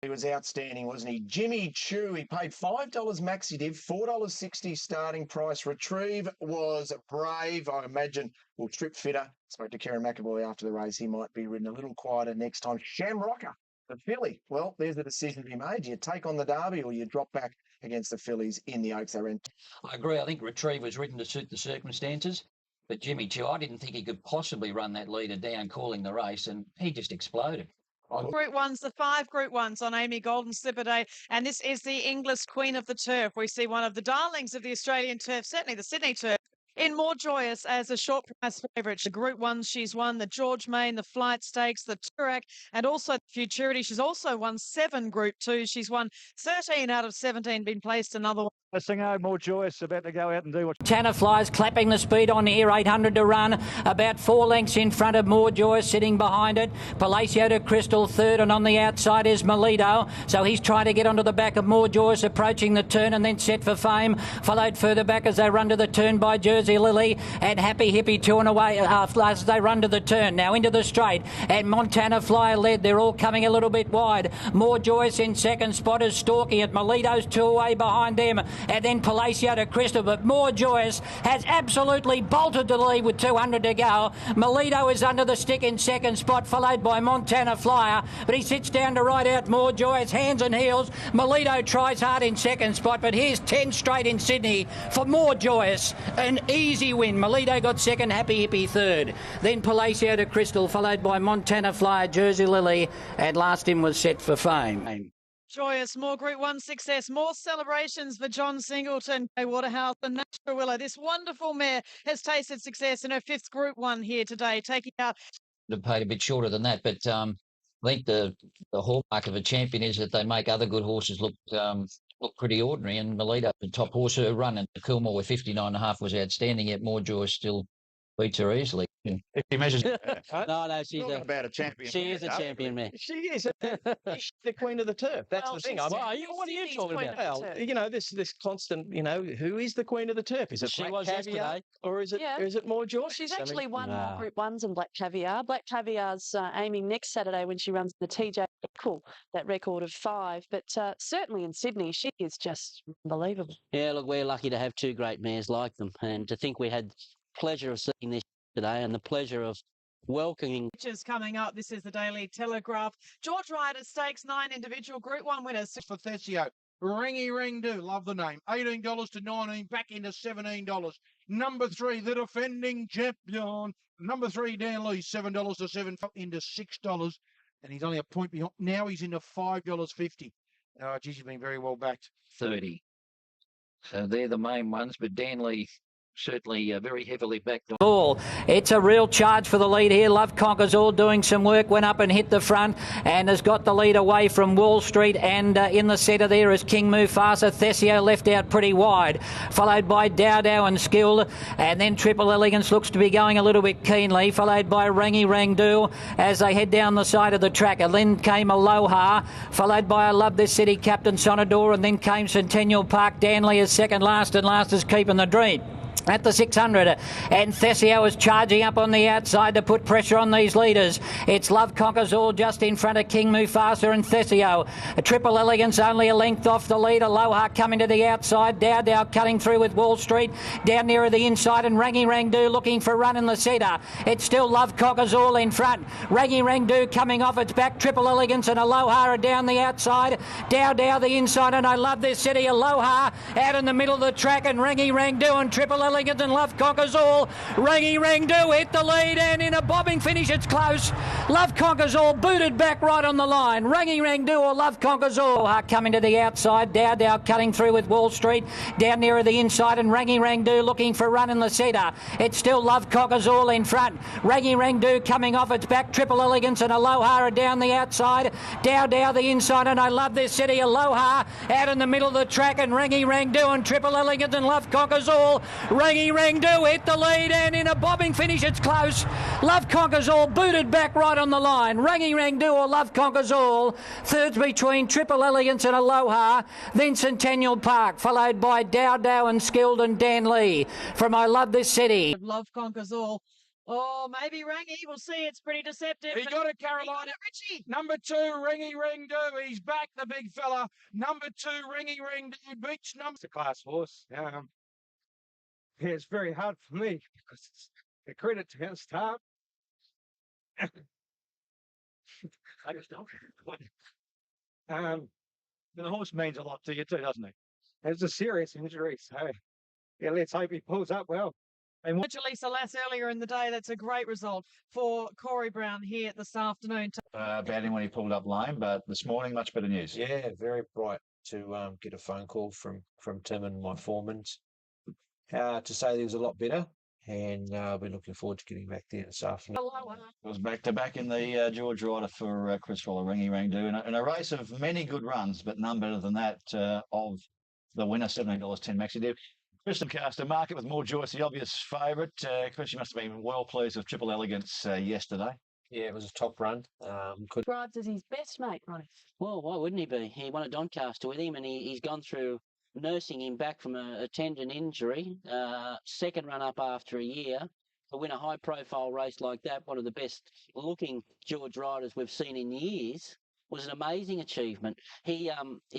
He was outstanding, wasn't he? Jimmy Choo, he paid $5 maxi div, $4.60 starting price. Retrieve was brave. I imagine will trip fitter. Spoke to Karen McAvoy after the race. He might be ridden a little quieter next time. Shamrocker, the filly. Well, there's the decision to be made. You take on the Derby or you drop back against the fillies in the Oaks. I agree. I think Retrieve was ridden to suit the circumstances. But Jimmy Choo, I didn't think he could possibly run that leader down calling the race, and he just exploded. Group 1s, the 5 Group 1s on Amy Golden Slipper Day. And this is the English Queen of the Turf. We see one of the darlings of the Australian turf, certainly the Sydney turf, in More Joyous as a short price favourite. The Group 1s, she's won the George Main, the Flight Stakes, the Turak, and also the Futurity. She's also won 7 Group 2s. She's won 13 out of 17, been placed another one. Singo, More Joyous, about to go out and do what... Tanner Flies clapping the speed on here, 800 to run, about 4 lengths in front of More Joyous, sitting behind it. Palacio de Crystal third, and on the outside is Melito. So he's trying to get onto the back of More Joyous, approaching the turn and then Set for Fame. Followed further back as they run to the turn by Jersey Lily and Happy Hippie 2 and away as they run to the turn. Now into the straight, and Montana Flyer led. They're all coming a little bit wide. More Joyous in second spot is Stalky at Melito's 2 away behind them. And then Palacio de Crystal, but More Joyous has absolutely bolted to the lead with 200 to go. Melito is under the stick in second spot, followed by Montana Flyer, but he sits down to ride out More Joyous, hands and heels. Melito tries hard in second spot, but here's 10 straight in Sydney for More Joyous. An easy win. Melito got second, Happy Hippie third. Then Palacio de Crystal, followed by Montana Flyer, Jersey Lily, and last in was Set for Fame. Joyous, more Group 1 success, more celebrations for John Singleton, Waterhouse and Naturilla. This wonderful mare has tasted success in her 5th Group 1 here today, taking out... Have paid a bit shorter than that, but I think the hallmark of a champion is that they make other good horses look pretty ordinary, and Melito, the top horse her run, and Coolmore with 59.5 was outstanding, yet More Joyous still beats her easily. If he measures... No, she's about a champion. She is a champion, man. She is. She's the queen of the turf. That's the thing. What are you talking about? Well, this constant, who is the queen of the turf? Is it She Black was Caviar yesterday. or is it More Joyous? She's actually won more Group 1s than Black Caviar. Black Caviar's aiming next Saturday when she runs the TJ Equal, that record of 5. But certainly in Sydney, she is just unbelievable. Yeah, look, we're lucky to have 2 great mares like them, and to think we had pleasure of seeing this today and the pleasure of welcoming. Pictures coming up. This is the Daily Telegraph. George Ryder Stakes 9 individual Group 1 winners. For Thessio. Ringy Ring Do, love the name. $18 to 19, back into $17. Number 3, the defending champion. Number 3, Dan Lee, $7 to 7, into $6. And he's only a point beyond. Now he's into $5.50. Oh, geez, he's been very well backed. 30. So they're the main ones, but Dan Lee certainly very heavily backed. Ball. It's a real charge for the lead here. Love Conquers All doing some work, went up and hit the front and has got the lead away from Wall Street, and in the centre there is King Mufasa. Thessio left out pretty wide, followed by Dowdow and Skilled, and then Triple Elegance looks to be going a little bit keenly, followed by Rangi Rangdu as they head down the side of the track. And then came Aloha, followed by I Love This City, Captain Sonador, and then came Centennial Park. Danley is second last, and last is Keeping the Dream at the 600, and Thessio is charging up on the outside to put pressure on these leaders. It's Love Conquers All just in front of King Mufasa and Thessio. A Triple Elegance only a length off the lead. Aloha coming to the outside. Dowdow cutting through with Wall Street down nearer the inside, and Rangi Rangdu looking for a run in the centre. It's still Love Conquers All in front. Rangi Rangdu coming off its back. Triple Elegance and Aloha are down the outside. Dowdow the inside, and I Love This City. Aloha out in the middle of the track, and Rangi Rangdu and Triple Elegance and Love Conquers All. Rangi Rangdu hit the lead, and in a bobbing finish it's close. Love Conquers All booted back right on the line. Rangi Rangdu or Love Conquers All coming to the outside. Dowdow cutting through with Wall Street down nearer the inside, and Rangi Rangdu looking for a run in the centre. It's still Love Conquers All in front. Rangi Rangdu coming off its back. Triple Elegance and Aloha are down the outside. Dowdow the inside, and I Love This City. Aloha out in the middle of the track, and Rangi Rangdu and Triple Elegance and Love Conquers All. Rangi Rangdu hit the lead, and in a bobbing finish it's close. Love Conquers All booted back right on the line. Rangi Rangdu or Love Conquers All. Thirds between Triple Elegance and Aloha, then Centennial Park, followed by Dowdow and Skilled and Dan Lee from I Love This City. Love Conquers All. Oh, maybe Rangi. We'll see. It's pretty deceptive. He got it, Carolina. Richie. Number 2, Ringy Rangdu. He's back, the big fella. Number 2, Ringy Rangdu beats number. It's a class horse. Yeah, it's very hard for me because it's a credit to his time. I just don't. The horse means a lot to you too, doesn't he? It's a serious injury, so yeah, let's hope he pulls up well. And Lisa Lass earlier in the day. That's a great result for Corey Brown here this afternoon. Bad when he pulled up lame, but this morning much better news. Yeah, very bright to get a phone call from Tim and my foremans to say he was a lot better, and I'll be looking forward to getting back there this afternoon. It was back to back in the George Ryder for Chris Fuller, Ringy Rangdu, in a race of many good runs, but none better than that of the winner, $17.10 Maxi Div. Kristen Caster, market with More Joyce, the obvious favourite. Chris, you must have been well pleased with Triple Elegance yesterday. Yeah, it was a top run. Described as his best mate, Ronnie. Well, why wouldn't he be? He won a Doncaster with him, and he's gone through nursing him back from a tendon injury, second run up after a year. To win a high profile race like that, one of the best looking George Riders we've seen in years, was an amazing achievement. He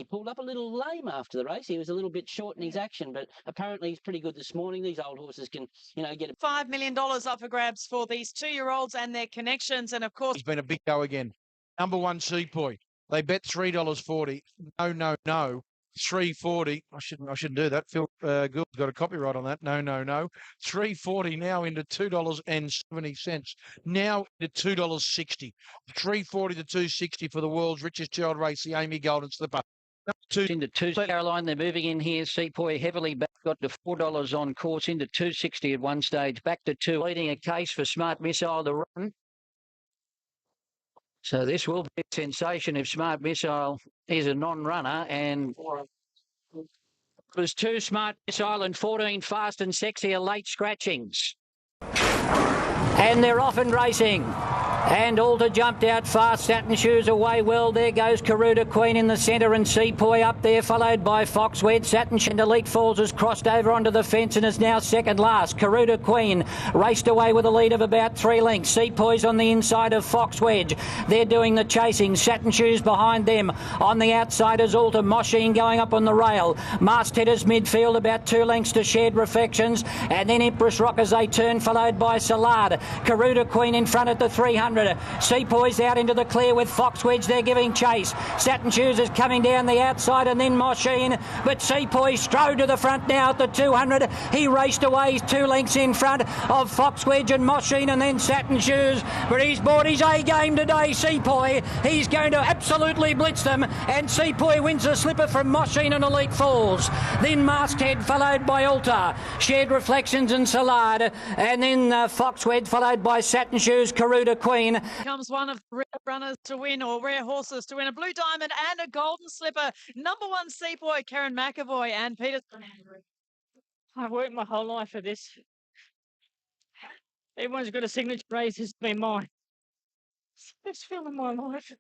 pulled up a little lame after the race. He was a little bit short in his action, but apparently he's pretty good this morning. These old horses can, get $5 million up for grabs for these 2-year-olds and their connections. And of course, It's been a big go again. Number 1, Seapoy. They bet $3.40. No. $3.40. I shouldn't do that. Phil Gould's got a copyright on that. No. $3.40 now into $2.70. Now into $2.60. $3.40 to $2.60 for the world's richest child race, the Amy Golden Slipper. Into 2, Caroline. They're moving in here. Seapoy heavily back, got to $4 on course, into $2.60 at one stage, back to 2, leading a case for Smart Missile to run. So this will be a sensation if Smart Missile is a non-runner, and it was 2 Smart Missile and 14 Fast and Sexy are late scratchings. And they're off and racing. And Alta jumped out fast. Satin Shoes away well. There goes Karuta Queen in the centre and Sepoy up there, followed by Foxwed. Satin and Elite Falls has crossed over onto the fence and is now second last. Karuta Queen raced away with a lead of about 3 lengths. Sepoy's on the inside of Foxwedge. They're doing the chasing. Satin Shoes behind them. On the outside is Alta. Mosheen going up on the rail. Mastheaders midfield about 2 lengths to Shared Reflections. And then Empress Rock as they turn, followed by Salard. Karuta Queen in front at the 300. Sepoy's out into the clear with Foxwedge. They're giving chase. Satin Shoes is coming down the outside and then Mosheen. But Sepoy strode to the front now at the 200. He raced away. He's 2 lengths in front of Foxwedge and Mosheen and then Satin Shoes. But he's bought his A game today, Sepoy. He's going to absolutely blitz them. And Sepoy wins the slipper from Mosheen and Elite Falls. Then Masthead followed by Alta. Shared Reflections and Salard. And then Foxwedge followed by Satin Shoes, Karuta Queen. Comes one of the rare runners to win, or rare horses to win, a Blue Diamond and a Golden Slipper. Number 1 Sepoy, Karen McAvoy and Peter. I've worked my whole life for this. Everyone's got a signature race. It's been mine. Best film in my life.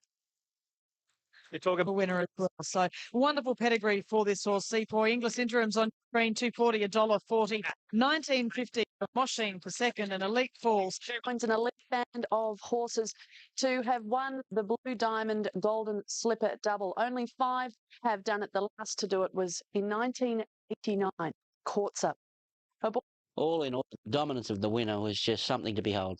You're talking about a winner as well. So wonderful pedigree for this horse, Sepoy. English Interims on screen, $2.40, $1.40, $19.50. Mosheen for second and Elite Falls. Joins an elite band of horses to have won the Blue Diamond Golden Slipper double. Only 5 have done it. The last to do it was in 1989. Courtser. All in all, the dominance of the winner was just something to behold.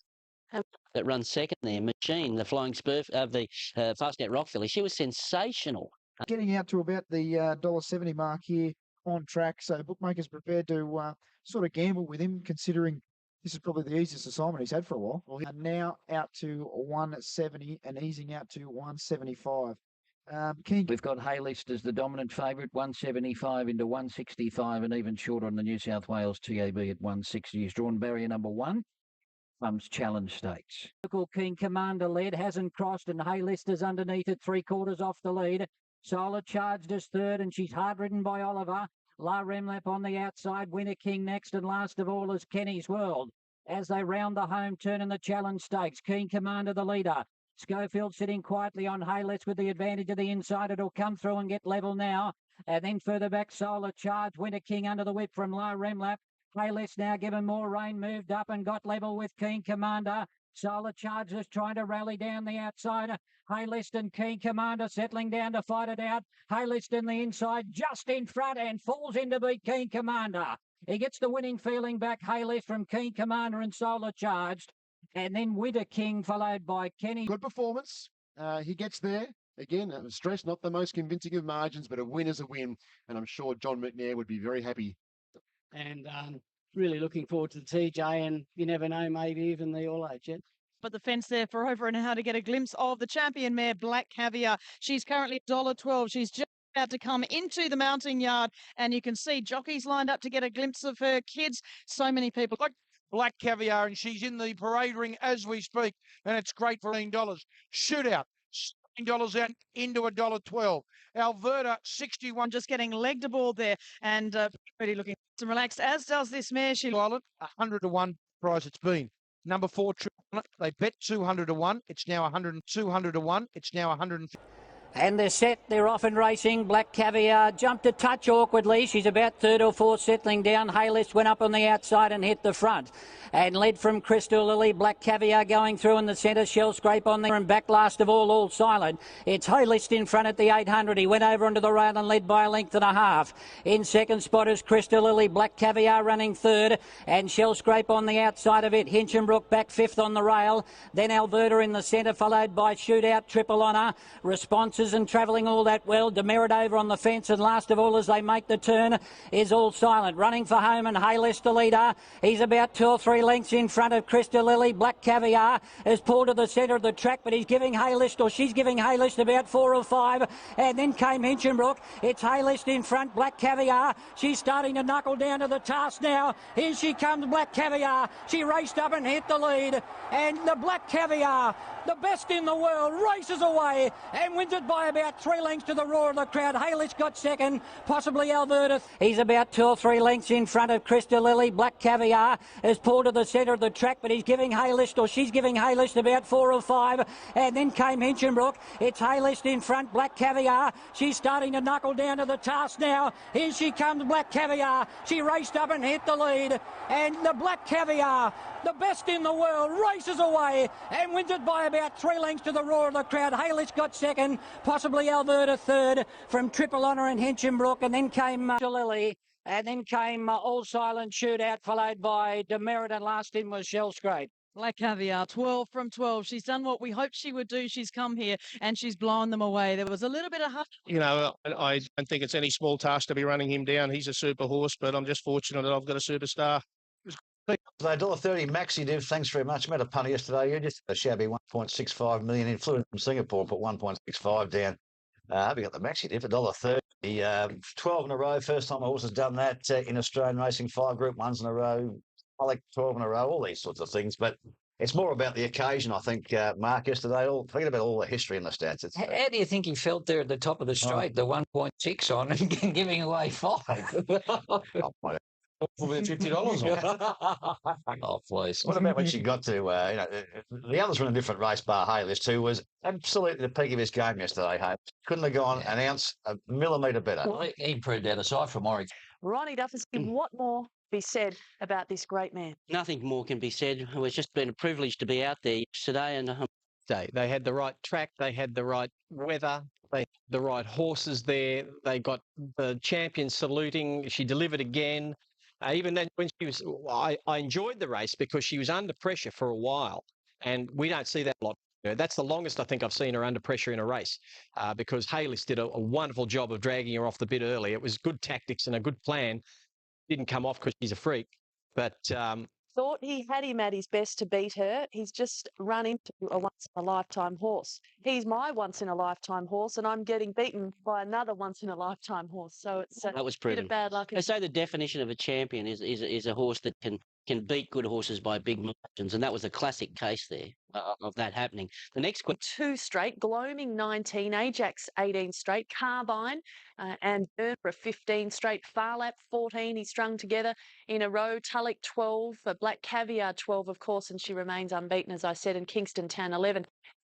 That runs second there, Machine, the flying spur of the Fastnet Rock filly. She was sensational. Getting out to about the $1.70 mark here on track, so bookmakers prepared to sort of gamble with him, considering this is probably the easiest assignment he's had for a while. Now out to 170 and easing out to 175. We've got Haylist as the dominant favourite, 175 into 165, and even shorter on the New South Wales TAB at 160. He's drawn barrier number 1. Mum's Challenge Stakes. King Commander led, hasn't crossed, and Haylist is underneath it, 3/4 off the lead. Solar Charged is third, and she's hard ridden by Oliver. La Remlap on the outside, Winner King next, and last of all is Kenny's World. As they round the home turn in the Challenge Stakes, King Commander the leader. Schofield sitting quietly on Haylist with the advantage of the inside. It'll come through and get level now. And then further back, Solar Charge, Winner King under the whip from La Remlap. Haylist now given more rain, moved up and got level with King Commander. Solar Charge is trying to rally down the outside. Haylist and King Commander settling down to fight it out. Haylist in the inside, just in front, and falls in to beat King Commander. He gets the winning feeling back, Haylist from King Commander and Solar Charged. And then Winter King followed by Kenny. Good performance. He gets there. Again, stress, not the most convincing of margins, but a win is a win. And I'm sure John McNair would be very happy. And really looking forward to the TJ, and you never know, maybe even the All Age yet. But the fence there for over an hour to get a glimpse of the champion mare, Black Caviar. She's currently $1.12. She's just about to come into the mounting yard, and you can see jockeys lined up to get a glimpse of her kids. So many people. Black Caviar, and she's in the parade ring as we speak, and it's great for $18. Shootout. $16 out into $1.12. Alberta 61. Just getting legged aboard there and pretty looking and relaxed, as does this mare. She Island, 100 to 1 price it's been. Number 4, they bet 200 to 1. It's now 100 200 to 1. It's now 150. And they're set, they're off and racing. Black Caviar jumped a touch awkwardly. She's about 3rd or 4th settling down. Haylist went up on the outside and hit the front. And led from Crystal Lily. Black Caviar going through in the centre. Shell Scrape on there, and back last of all silent. It's Haylist in front at the 800. He went over onto the rail and led by a length and a half. In second spot is Crystal Lily. Black Caviar running 3rd. And Shell Scrape on the outside of it. Hinchinbrook back 5th on the rail. Then Alberta in the centre, followed by Shootout, Triple Honour. Responses and travelling all that well. Demerit over on the fence, and last of all as they make the turn is All Silent. Running for home, and Haylist the leader. He's about 2 or 3 lengths in front of Crystal Lily. Black Caviar is pulled to the centre of the track, but he's giving Haylist, or she's giving Haylist about 4 or 5. And then came Hinchinbrook. It's Haylist in front, Black Caviar. She's starting to knuckle down to the task now. Here she comes, Black Caviar. She raced up and hit the lead. And the Black Caviar, the best in the world, races away and wins it by by about 3 lengths to the roar of the crowd. Haylish got second, possibly Alberta. He's about 2 or 3 lengths in front of Crystal Lily. Black Caviar is pulled to the centre of the track, but he's giving Haylish, or she's giving Haylish about 4 or 5. And then came Hinchinbrook. It's Haylish in front, Black Caviar. She's starting to knuckle down to the task now. Here she comes, Black Caviar. She raced up and hit the lead. And the Black Caviar, the best in the world, races away and wins it by about 3 lengths to the roar of the crowd. Haylish got second, possibly Alberta third from Triple Honour and Hinchinbrook, and then came Lily, and then came All Silent Shootout, followed by Demerit, and last in was Shell Scrape. Black Caviar, 12 from 12. She's done what we hoped she would do. She's come here and she's blown them away. There was a little bit of huff. You know, I don't think it's any small task to be running him down. He's a super horse, but I'm just fortunate that I've got a superstar. So $1.30 Maxi Div, thanks very much. Met a punter yesterday. You just a shabby 1.65 million in. Flew in from Singapore and put 1.65 down. We got the Maxi Div, $1.30. 12 in a row. First time a horse has done that in Australian racing. 5 Group 1s in a row. I like 12 in a row, all these sorts of things. But it's more about the occasion, I think, Mark, yesterday. Forget about all the history and the stats. It's, How do you think he felt there at the top of the straight, the 1.6 on and giving away 5? With $50 Oh, please. What about when she got to, the others were in a different race, bar Haylish too, was absolutely the peak of his game yesterday, Haylish. Couldn't have gone an ounce, a millimetre better. Well, he improved out aside from Oryx. Ronnie Duffersky, what more be said about this great man? Nothing more can be said. It's just been a privilege to be out there today, and They had the right track, they had the right weather, they had the right horses there. They got the champion saluting. She delivered again. Even then, when she was, I enjoyed the race because she was under pressure for a while, and we don't see that a lot. That's the longest I think I've seen her under pressure in a race, because Haylish did a wonderful job of dragging her off the bit early. It was good tactics and a good plan. Didn't come off because she's a freak, but Thought he had him at his best to beat her. He's just run into a once-in-a-lifetime horse. He's my once-in-a-lifetime horse, and I'm getting beaten by another once-in-a-lifetime horse. So it's that was a bit proven. of bad luck. They say the definition of a champion is a horse that can beat good horses by big margins, and that was a classic case there of that happening. The next question. 2 straight, Gloaming 19, Ajax 18 straight, Carbine and Burnborough 15 straight, Farlap 14 he strung together in a row, Tulloch 12, Black Caviar 12 of course, and she remains unbeaten as I said, and Kingston Town 11.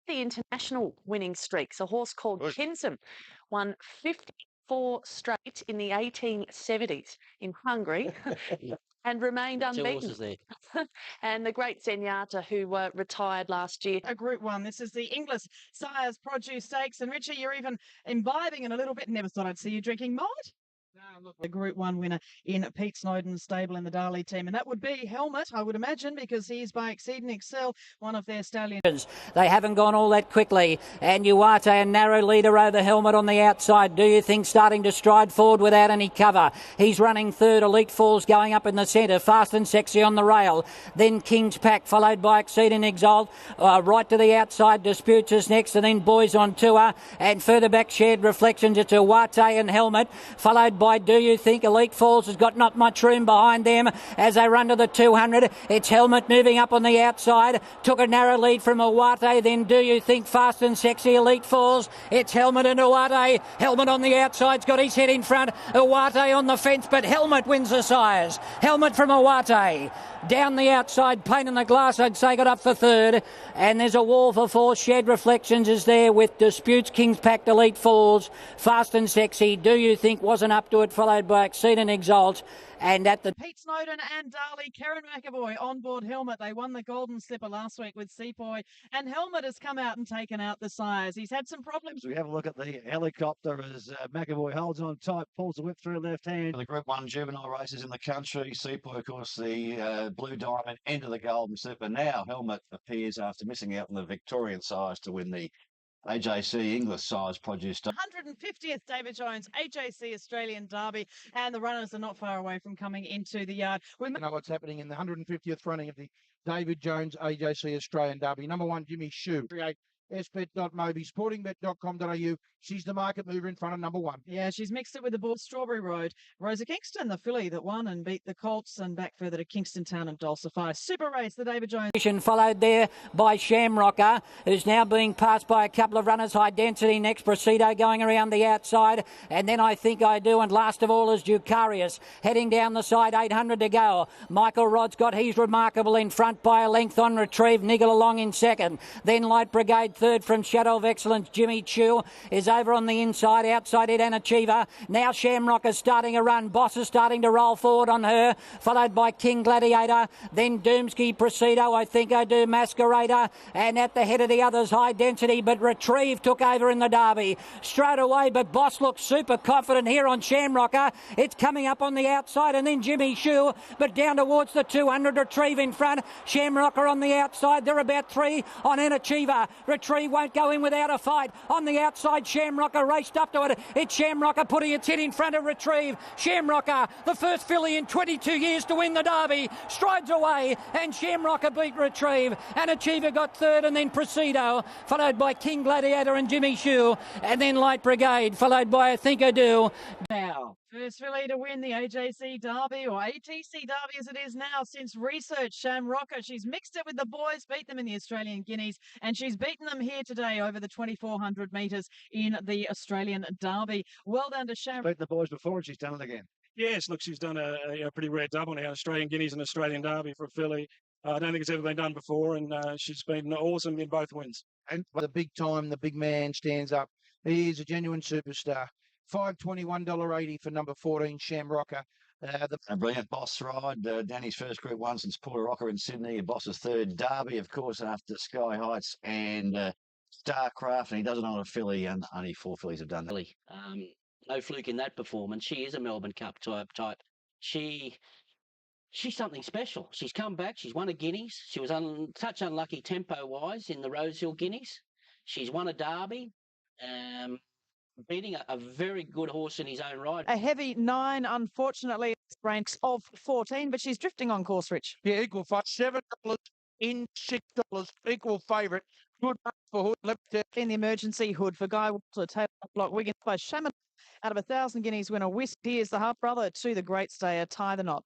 The international winning streaks, a horse called Kinsum won 54 straight in the 1870s in Hungary. And remained unbeaten. And the great Zenyatta, who retired last year. A Group 1. This is the Inglis Sires Produce Stakes. And Richie, you're even imbibing in a little bit. Never thought I'd see you drinking malt. The Group 1 winner in Pete Snowden's stable in the Darley team. And that would be Helmet, I would imagine, because he's by Exceed and Excel, one of their stallions. They haven't gone all that quickly. And Uarte, a narrow leader over Helmet on the outside. Do you think starting to stride forward without any cover? He's running third. Elite Falls going up in the centre. Fast and Sexy on the rail. Then King's Pack, followed by Exceed and Exalt. Right to the outside, Disputes is next. And then Boys on Tour. And further back, Shared Reflections. It's Uarte and Helmet, followed by Do You Think. Elite Falls has got not much room behind them as they run to the 200. It's Helmet moving up on the outside. Took a narrow lead from Uarte. Then Do You Think, Fast and Sexy, Elite Falls. It's Helmet and Uarte. Helmet on the outside's got his head in front. Uarte on the fence, but Helmet wins the sires. Helmet from Uarte. Down the outside, Pain in the Glass, I'd say, got up for third. And there's a wall for 4. Shed Reflections is there with Disputes, King's Pack, Elite Falls, Fast and Sexy. Do You Think wasn't up to it, followed by Exceed and Exalt. And at the Pete Snowden and Darley, Karen McAvoy on board Helmet. They won the Golden Slipper last week with Sepoy, and Helmet has come out and taken out the sires. He's had some problems. We have a look at the helicopter as McAvoy holds on tight, pulls the whip through left hand. The Group 1 juvenile races in the country. Sepoy, of course, the Blue Diamond into the Golden Slipper. Now Helmet appears after missing out on the Victorian sires to win the AJC English Sires Produce. 150th David Jones AJC Australian Derby, and the runners are not far away from coming into the yard. We know what's happening in the 150th running of the David Jones AJC Australian Derby. Number 1, Jimmy Shue. sbet.mobysportingbet.com.au. She's the market mover in front of number 1. Yeah, she's mixed it with the ball Strawberry Road. Rosa Kingston, the filly that won and beat the Colts, and back further to Kingston Town and Dulcify. Super race, the David Jones. Followed there by Shamrocker, who's now being passed by a couple of runners. High Density next, Presido going around the outside, and then I Think I Do, and last of all is Ducarius heading down the side. 800 to go. Michael Rod's got He's Remarkable in front by a length on Retrieve. Niggle along in second, then Light Brigade third from Shadow of Excellence. Jimmy Chew is over on the inside. Outside it, an Achiever. Now Shamrock is starting a run. Boss is starting to roll forward on her, followed by King Gladiator, then Doomsky, Presido, I Think I Do, Masquerader, and at the head of the others, High Density, but Retrieve took over in the Derby straight away, but Boss looks super confident here on Shamrocker. It's coming up on the outside, and then Jimmy Shue, but down towards the 200, Retrieve in front, Shamrocker on the outside. They're about 3 on an Achiever. Retrieve won't go in without a fight. On the outside, Shamrocker raced up to it. It's Shamrocker putting its head in front of Retrieve. Shamrocker, the first filly in 22 years to win the Derby, strides away, and Shamrocker beat Retrieve. And Achiever got third, and then Presido, followed by King Gladiator and Jimmy Shue, and then Light Brigade, followed by I Think I Do. Now, first filly to win the AJC Derby, or ATC Derby as it is now, since research, Shamrocker. She's mixed it with the boys, beat them in the Australian Guineas, and she's beaten them here today over the 2,400 metres in the Australian Derby. Well done to Shamrocker. Beat the boys before, and she's done it again. Yes, look, she's done a pretty rare double now, Australian Guineas and Australian Derby for a filly. I don't think it's ever been done before, and she's been awesome in both wins. And by the big time, the big man stands up. He is a genuine superstar. $521.80 for number 14, Shamrocker. A brilliant Boss ride. Danny's first Group 1 since Port Rocker in Sydney. Boss's third Derby, of course, after Sky Heights and Starcraft. And he does it on a filly, and only 4 fillies have done that. No fluke in that performance. She is a Melbourne Cup type. She's something special. She's come back. She's won a Guineas. She was such unlucky tempo-wise in the Rosehill Guineas. She's won a Derby. Beating a very good horse in his own right. A heavy 9, unfortunately, ranks of 14, but she's drifting on course, Rich. Yeah, equal fight. $7 in $6. Equal favourite. Good for Hood. Left in the emergency Hood for Guy Walter. Taylor Block Wiggins by Shaman. Out of 1,000 guineas winner, Whisk. He is the half brother to the great stayer, Tie the Knot.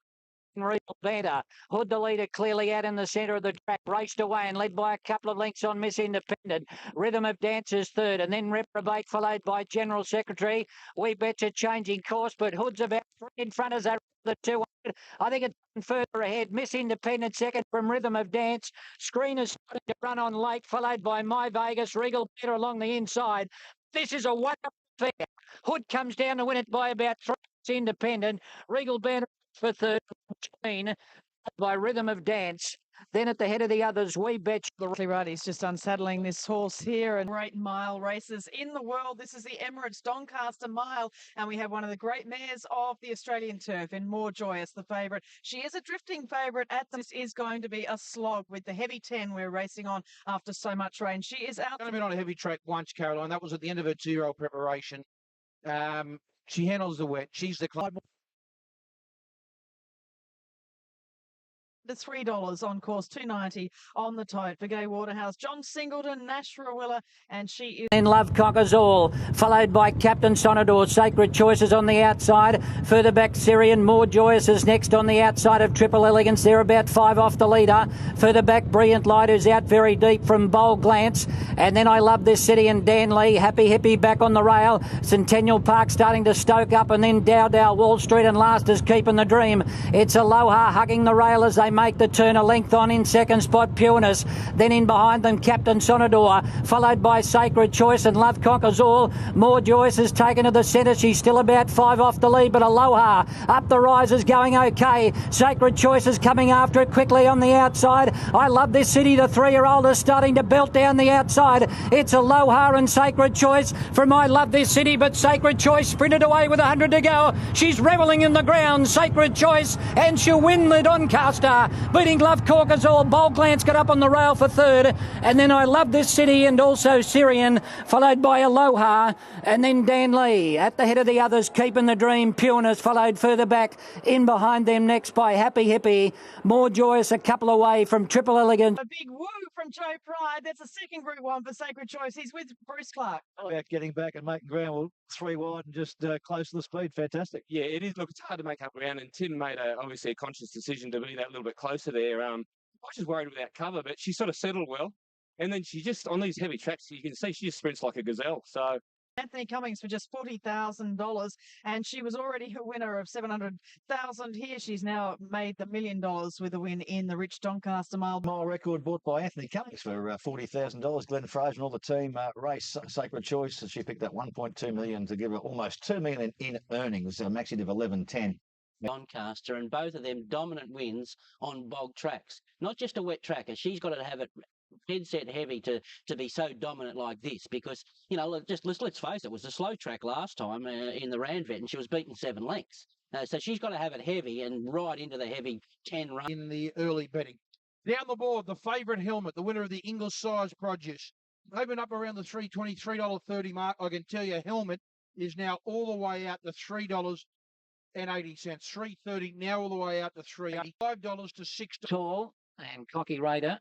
Real Banter. Hood the leader clearly out in the centre of the track, raced away and led by a couple of lengths on Miss Independent. Rhythm of Dance is third, and then Reprobate followed by General Secretary. We Betcha changing course, but Hood's about 3 in front as the 200. I think it's further ahead. Miss Independent second from Rhythm of Dance. Screen is starting to run on late, followed by My Vegas. Regal Banter along the inside. This is a wonderful fair. Hood comes down to win it by about 3. Independent. Regal Banter for third, by Rhythm of Dance. Then at the head of the others, We Bet. Right, he's just unsaddling this horse here. And great mile races in the world. This is the Emirates Doncaster Mile, and we have one of the great mares of the Australian turf in More Joyous, the favourite. She is a drifting favourite at this is going to be a slog with the heavy 10 we're racing on after so much rain. She is out. Only been on a heavy track once, Caroline. That was at the end of her 2-year-old preparation. She handles the wet. She's the club. The $3 on course, $2.90 on the tote for Gay Waterhouse. John Singleton, Nash Rawilla, and she is in Love Conquers All, followed by Captain Sonador. Sacred Choices on the outside. Further back, Syrian. More Joyous is next on the outside of Triple Elegance. They're about 5 off the leader. Further back, Brilliant Light, who's out very deep from Bold Glance. And then I Love This City and Dan Lee. Happy Hippie back on the rail. Centennial Park starting to stoke up, and then Dow Wall Street, and last is Keeping the Dream. It's Aloha hugging the rail as they make the turn. A length on in second spot, Pureness. Then in behind them, Captain Sonador, followed by Sacred Choice and Love Conquers All. More Joyce is taken to the centre. She's still about 5 off the lead, but Aloha up the rise is going okay. Sacred Choice is coming after it quickly on the outside. I Love This City, the 3-year-old, is starting to belt down the outside. It's Aloha and Sacred Choice from I Love This City, but Sacred Choice sprinted away with 100 to go. She's revelling in the ground, Sacred Choice, and she'll win the Doncaster, beating Love Conquers All. Bold Glance got up on the rail for third, and then I Love This City and also Syrian, followed by Aloha, and then Dan Lee. At the head of the others, Keeping the Dream, Pureness, followed further back in behind them next by Happy Hippie. More Joyous a couple away from Triple Elegant. A big woo from from Joe Pride. That's a second Group 1 for Sacred Choice. He's with Bruce Clark. About getting back and making ground. Well, 3 wide and just close to the speed. Fantastic. Yeah, it is. Look, it's hard to make up ground, and Tim made obviously a conscious decision to be that little bit closer there. I was just worried without cover, but she sort of settled well. And then she just, on these heavy tracks, you can see she just sprints like a gazelle. So Anthony Cummings for just $40,000, and she was already a winner of $700,000 here. She's now made the $1 million with a win in the Rich Doncaster Mile record bought by Anthony Cummings for $40,000. Glenn Fraser and all the team race Sacred Choice, and she picked up $1.2 million to give her almost $2 million in earnings. Maxi of 11.10. Doncaster, and both of them dominant wins on bog tracks, not just a wet track. And she's got to have it dead set heavy to be so dominant like this, because just let's face it, it was a slow track last time in the Randvet, and she was beaten 7 lengths. So she's got to have it heavy and right into the heavy 10 run in the early betting. Down the board, the favourite Helmet, the winner of the English Size Produce, opened up around the $3.30 mark. I can tell you, Helmet is now all the way out to $3.80. $3.30 now all the way out to $3.80. $5 to $6. Tall and Cocky Raider.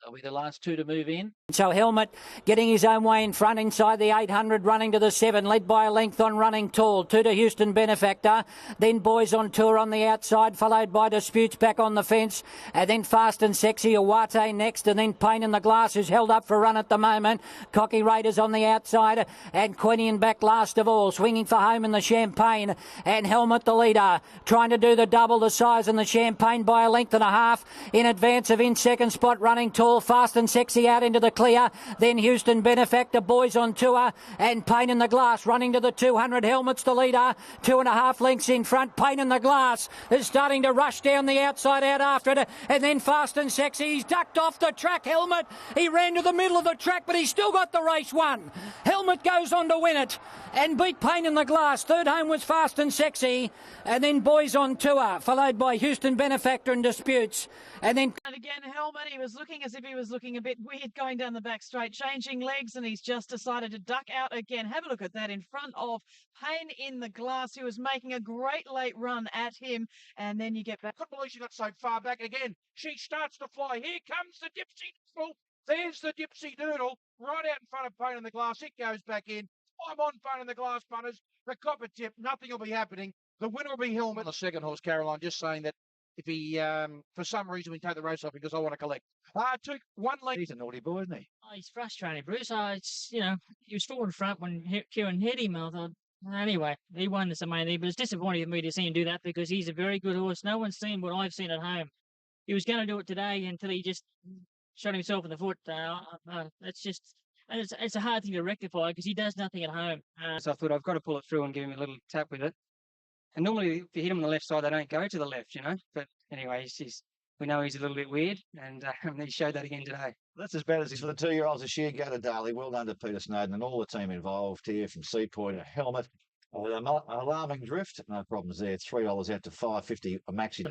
They'll be the last 2 to move in. So Helmet getting his own way in front inside the 800, running to the 7, led by a length on Running Tall. 2 to Houston Benefactor. Then Boys on Tour on the outside, followed by Disputes back on the fence. And then Fast and Sexy, Awate next. And then Pain in the Glass, who's held up for a run at the moment. Cocky Raiders on the outside. And Quinian back last of all, swinging for home in the Champagne. And Helmet the leader, trying to do the double the size in the Champagne by a length and a half. In advance of in second spot, Running Tall. Fast and Sexy out into the clear. Then Houston Benefactor, Boys on Tour, and Pain in the Glass running to the 200. Helmet's the leader, 2.5 lengths in front. Pain in the Glass is starting to rush down the outside out after it, and then Fast and Sexy. He's ducked off the track. Helmet, he ran to the middle of the track, but he's still got the race won. Helmet goes on to win it and beat Pain in the Glass. Third home was Fast and Sexy, and then Boys on Tour, followed by Houston Benefactor and Disputes, and then again Helmet. He was looking as if he was looking a bit weird going down the back straight, changing legs, and he's just decided to duck out again. Have a look at that in front of Pain in the Glass, who was making a great late run at him, and then you get back. I couldn't believe she got so far back again. She starts to fly. Here comes the Dipsy Doodle. There's the Dipsy Doodle right out in front of Pain in the Glass. It goes back in. I'm on Pain in the Glass, punters. The copper tip, nothing will be happening. The winner will be Helmet. The second horse, Caroline, just saying that if he, for some reason, we take the race off because I want to collect. Took 1 length. He's a naughty boy, isn't he? Oh, he's frustrating, Bruce. He was 4 in front when Kieran hit him. I thought, anyway, he won this main, but it's disappointing for me to see him do that because he's a very good horse. No one's seen what I've seen at home. He was going to do it today until he just shot himself in the foot. It's a hard thing to rectify because he does nothing at home. So I thought I've got to pull it through and give him a little tap with it. And normally, if you hit him on the left side, they don't go to the left, But anyway, we know he's a little bit weird, and he showed that again today. That's as bad as he's for the 2-year-olds this year. Go to Daly. Well done to Peter Snowden and all the team involved here from Seapoint, a Helmet. Alarming drift, no problems there. $3 out to $5.50 a Maxi.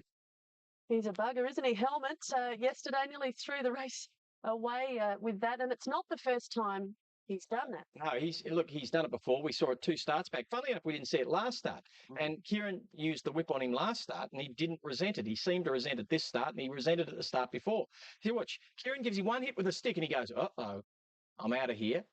He's a bugger, isn't he? Helmet yesterday nearly threw the race away with that, and it's not the first time he's done that. No, he's done it before. We saw it 2 starts back. Funnily enough, we didn't see it last start. And Kieran used the whip on him last start, and he didn't resent it. He seemed to resent it this start, and he resented it at the start before. You watch, Kieran gives him 1 hit with a stick, and he goes, "Uh-oh, I'm out of here."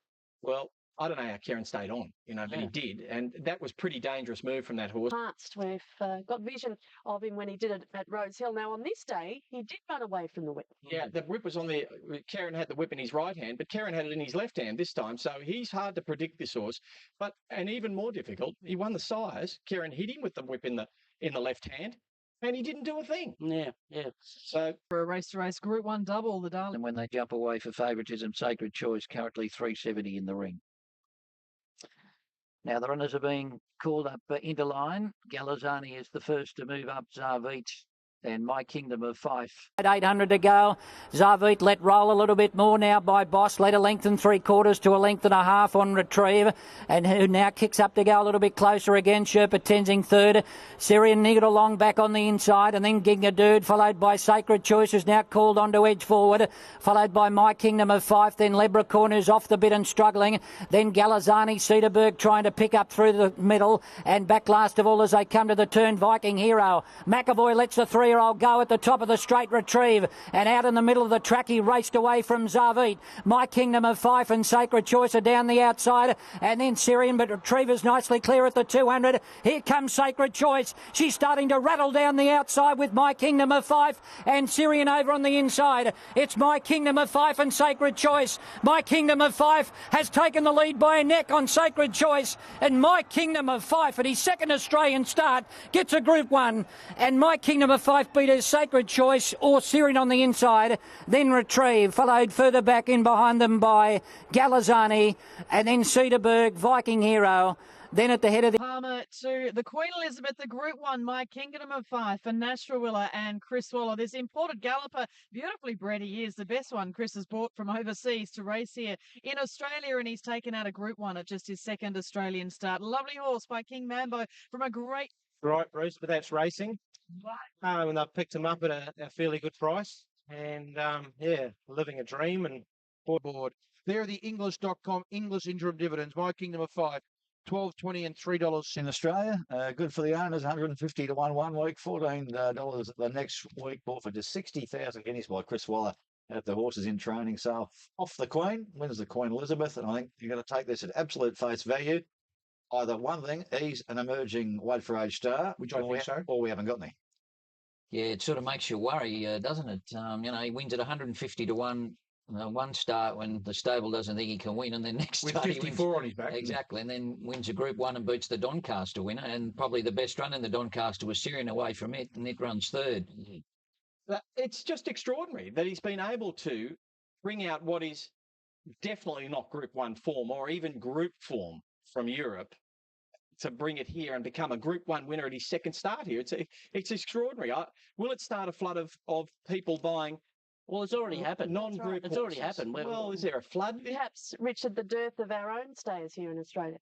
Well, I don't know how Kieran stayed on, but he did. And that was pretty dangerous move from that horse. Past, we've got vision of him when he did it at Rhodes Hill. Now, on this day, he did run away from the whip. Yeah, the whip was on the... Kieran had the whip in his right hand, but Kieran had it in his left hand this time. So he's hard to predict, this horse. And even more difficult, he won the size. Kieran hit him with the whip in the left hand, and he didn't do a thing. Yeah. So for a race-to-race Group 1 double, the Darling. And when they jump away for favouritism, Sacred Choice currently 370 in the ring. Now the runners are being called up into line. Galazzani is the first to move up. Zarvit and My Kingdom of Fife. At 800 to go. Zarvit let roll a little bit more now by Boss. Led a length and 3/4 to a length and a half on Retrieve. And who now kicks up to go a little bit closer again. Sherpa Tenzing third. Syrian Nigger along back on the inside. And then Ginga Dude, followed by Sacred Choice, who's now called on to edge forward. Followed by My Kingdom of Fife. Then Leprechaun, who's off the bit and struggling. Then Galazzani, Cedarburg trying to pick up through the middle. And back last of all as they come to the turn, Viking Hero. McAvoy lets the 3 4-year-old go at the top of the straight retrieve. And out in the middle of the track, he raced away from Zavit. My Kingdom of Fife and Sacred Choice are down the outside. And then Syrian, but Retriever's nicely clear at the 200. Here comes Sacred Choice. She's starting to rattle down the outside with My Kingdom of Fife and Syrian over on the inside. It's My Kingdom of Fife and Sacred Choice. My Kingdom of Fife has taken the lead by a neck on Sacred Choice. And My Kingdom of Fife at his second Australian start gets a Group 1. And My Kingdom of Fife beat his Sacred Choice or Syrian on the inside. Then Retrieve, followed further back in behind them by Galazzani. And then Cedarburg, Viking Hero. Then at the head of the Palmer to the Queen Elizabeth, the Group 1, My Kingdom of Fife, and Nasrawilla and Chris Waller. This imported galloper, beautifully bred he is, the best one Chris has bought from overseas to race here in Australia, and he's taken out a Group 1 at just his second Australian start. Lovely horse by King Mambo from a great... Right, Bruce, but that's racing. And they've picked him up at a fairly good price. And, yeah, living a dream and board. They're the English.com English interim dividends. My Kingdom of Fife. $12, $20 and $3 in Australia. Good for the owners, 150 to 1 week, $14 the next week. Bought for just 60,000 guineas by Chris Waller at the horses in training. So off the Queen, wins the Queen Elizabeth, and I think you're going to take this at absolute face value. Either one thing, he's an emerging weight for age star, which I think so, or we haven't got any. Yeah, it sort of makes you worry, doesn't it? He wins at 150 to 1. One start when the stable doesn't think he can win, and then next with start 54 he wins, on his back. exactly, and then wins a Group 1 and beats the Doncaster winner, and probably the best run in the Doncaster was Syrian away from it, and it runs third. It's just extraordinary that he's been able to bring out what is definitely not Group 1 form or even group form from Europe to bring it here and become a Group 1 winner at his second start here. It's extraordinary. Will it start a flood of people buying? Well, it's already happened. Non-group It's already horses? happened. Well, is there a flood? Perhaps, Richard, the dearth of our own stayers here in Australia.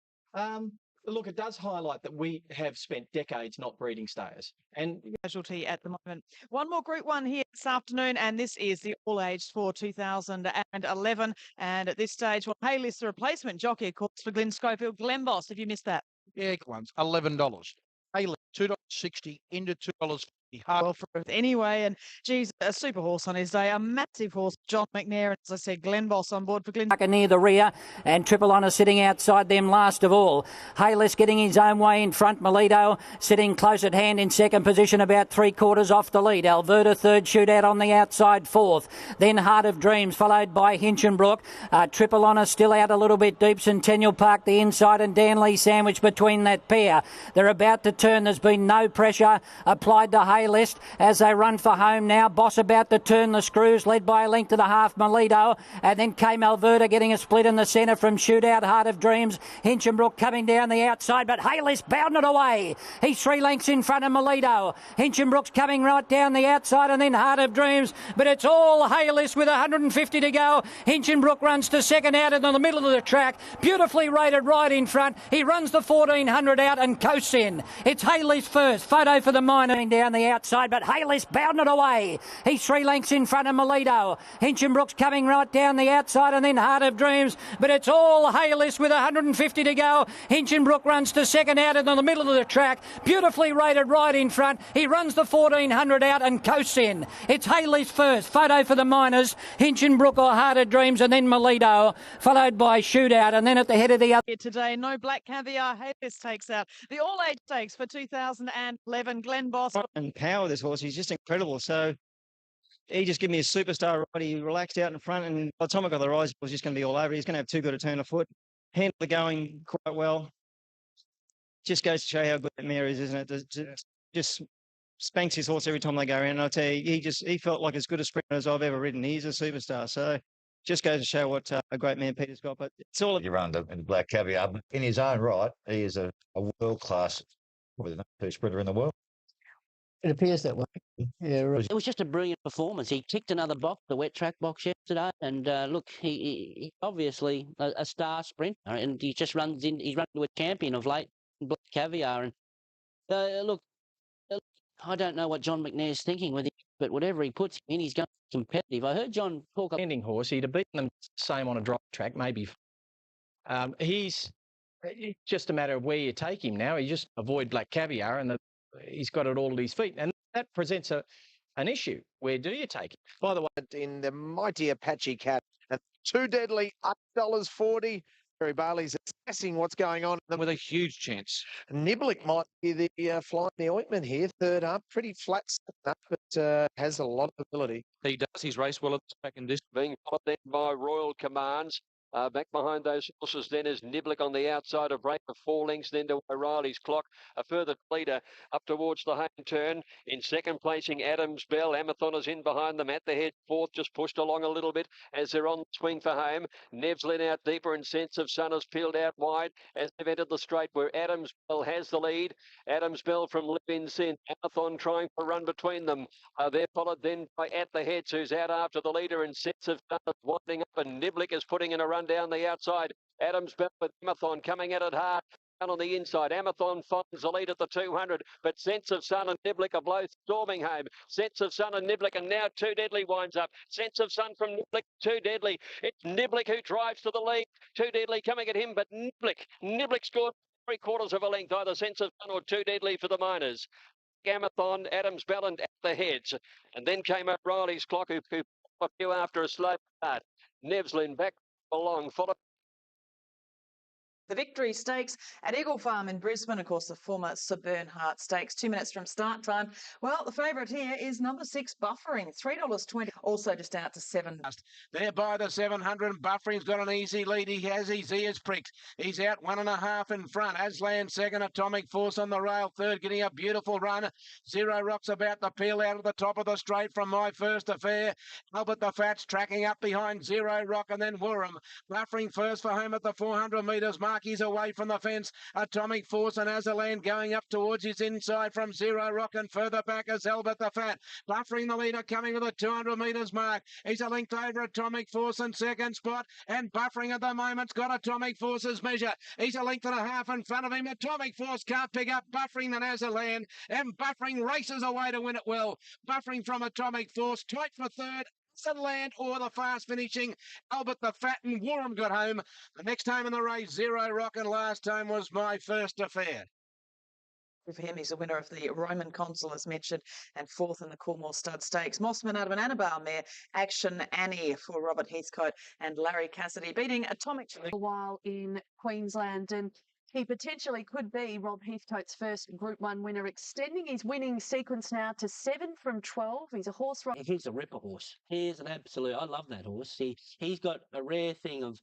Look, it does highlight that we have spent decades not breeding stayers. And casualty at the moment. One more Group 1 here this afternoon, and this is the all-aged for 2011. And at this stage, well, Payless, the replacement jockey, of course, for Glenn Schofield. Glenn Boss, have you missed that? Yeah, good ones. $11. Payless, $2.60 into $2.50. Well, for anyway, and geez, a super horse on his day, a massive horse, John McNair, and as I said, Glenn Boss on board for Glenn. Near the rear, and Triple Honour sitting outside them last of all. Hayless getting his own way in front. Melito sitting close at hand in second position, about 3/4 off the lead. Alberta third, Shootout on the outside fourth. Then Heart of Dreams followed by Hinchinbrook. Triple Honour still out a little bit deep. Centennial Park the inside, and Danley sandwiched between that pair. They're about to turn. There's been no pressure applied to Hayless as they run for home now. Boss about to turn the screws, led by a length and a half, Melito, and then came Alberta getting a split in the centre from Shootout. Heart of Dreams, Hinchinbrook coming down the outside, but Hayless bounded away. He's 3 lengths in front of Melito. Hinchinbrook's coming right down the outside, and then Heart of Dreams, but it's all Hayless with 150 to go. Hinchinbrook runs to second out in the middle of the track, beautifully rated right in front. He runs the 1400 out and coasts in. It's Hayless first. Photo for the minor down the outside, but Hayless bounded away. He's 3 lengths in front of Melito. Hinchinbrook's coming right down the outside, and then Heart of Dreams, but it's all Hayless with 150 to go. Hinchinbrook runs to second out in the middle of the track, beautifully rated right in front. He runs the 1400 out and coasts in. It's Hayless first. Photo for the minors. Hinchinbrook or Heart of Dreams, and then Melito, followed by Shootout, and then at the head of the other. Here today, no black caviar. Hayless takes out the all-age stakes for 2011. Glenn Boss. And power this horse, he's just incredible. So he just gave me a superstar ride. He relaxed out in front, and by the time I got the rise, it was just going to be all over. He's going to have too good a turn of foot. Handled the going quite well. Just goes to show how good that mare is, isn't it? Just spanks his horse every time they go around. And I'll tell you, he felt like as good a sprinter as I've ever ridden. He's a superstar. So just goes to show what a great man Peter's got. But it's all you run the black caviar. But in his own right, he is a world class, probably the number 2 sprinter in the world. It appears that way. Yeah, right. It was just a brilliant performance. He ticked another box, the wet track box yesterday, and look, he obviously a star sprinter, and he just runs in. He's run to a champion of late, Black Caviar, and look, I don't know what John McNair's thinking with him, but whatever he puts in, he's going to be competitive. I heard John talk about ending horse. He'd have beaten them same on a dry track, maybe. It's just a matter of where you take him now. You just avoid Black Caviar, and he's got it all at his feet. And that presents an issue. Where do you take it? By the way, in the Mighty Apache Cat, and Too Deadly, $8.40. Barry Bailey's assessing what's going on. With a huge chance. Niblick might be the fly in the ointment here. Third up, pretty flat up, but has a lot of ability. He does. He's raced well at the second distance, being followed then by Royal Commands. Back behind those horses then is Niblick on the outside of break of 4 lengths, then to O'Reilly's Clock. A further leader up towards the home turn. In second placing, Adams Bell. Amathon is in behind them at the head. Fourth, just pushed along a little bit as they're on the swing for home. Nev's let out deeper and Sense of Sun has peeled out wide as they've entered the straight where Adams Bell has the lead. Adams Bell from Live-In Sin. Amathon trying for a run between them. They're followed then by At the Heads, who's out after the leader, and Sense of Sun is winding up, and Niblick is putting in a run down the outside. Adams Bell with Amathon coming at it hard. Down on the inside, Amathon finds the lead at the 200, but Sense of Sun and Niblick are both storming home. Sense of Sun and Niblick, and now Too Deadly winds up. Sense of Sun from Niblick, Too Deadly. It's Niblick who drives to the lead. Too Deadly coming at him, but Niblick scored 3/4 of a length, either Sense of Sun or Too Deadly for the Miners. Amathon, Adams Bell and At the Heads. And then came O'Reilly's Clock, who a few after a slow start. Nevslin back along, followed The Victory Stakes at Eagle Farm in Brisbane, of course, the former Sir Bernhardt Stakes, 2 minutes from start time. Well, the favourite here is number 6, Buffering, $3.20, also just out to 7. There by the 700, Buffering's got an easy lead. He has his ears pricked. He's out 1.5 in front. Aslan second, Atomic Force on the rail third, getting a beautiful run. Zero Rock's about to peel out of the top of the straight from My First Affair. Albert the Fat's tracking up behind Zero Rock and then Wurrum. Buffering first for home at the 400 metres mark. He's away from the fence. Atomic Force and Azalan going up towards his inside from Zero Rock, and further back is Albert the Fat. Buffering the leader coming to the 200 metres mark. He's a length over Atomic Force in second spot, and Buffering at the moment's got Atomic Force's measure. He's a length and a half in front of him. Atomic Force can't pick up Buffering than Azalan, and Buffering races away to win it well. Buffering from Atomic Force, tight for third. Land or the fast finishing Albert the Fat, and Wurrum got home. The next time in the race, Zero Rock, and last time was My First Affair. For him, he's a winner of the Roman Consul, as mentioned, and fourth in the Coolmore Stud Stakes. Mossman out of an Annabelle mare, Action Annie for Robert Heathcote and Larry Cassidy, beating Atomic A while in Queensland, and he potentially could be Rob Heathcote's first Group 1 winner, extending his winning sequence now to 7 from 12. He's a horse rider. He's a ripper horse. He's an absolute. I love that horse. He's got a rare thing of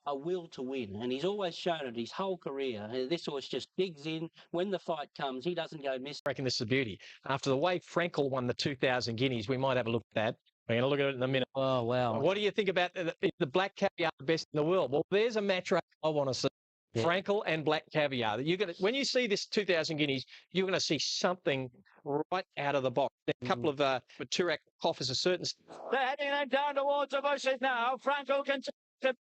a will to win, and he's always shown it his whole career. This horse just digs in when the fight comes. He doesn't go miss. I reckon this is a beauty. After the way Frankel won the 2,000 guineas, we might have a look at that. We're going to look at it in a minute. Oh wow! What do you think about the Black Caviar, the best in the world? Well, there's a match race I want to see. Yeah. Frankel and Black Caviar. When you see this 2,000 guineas, you're going to see something right out of the box. A couple of Turak offers a certain. They're heading them down towards the bushes now. Frankel can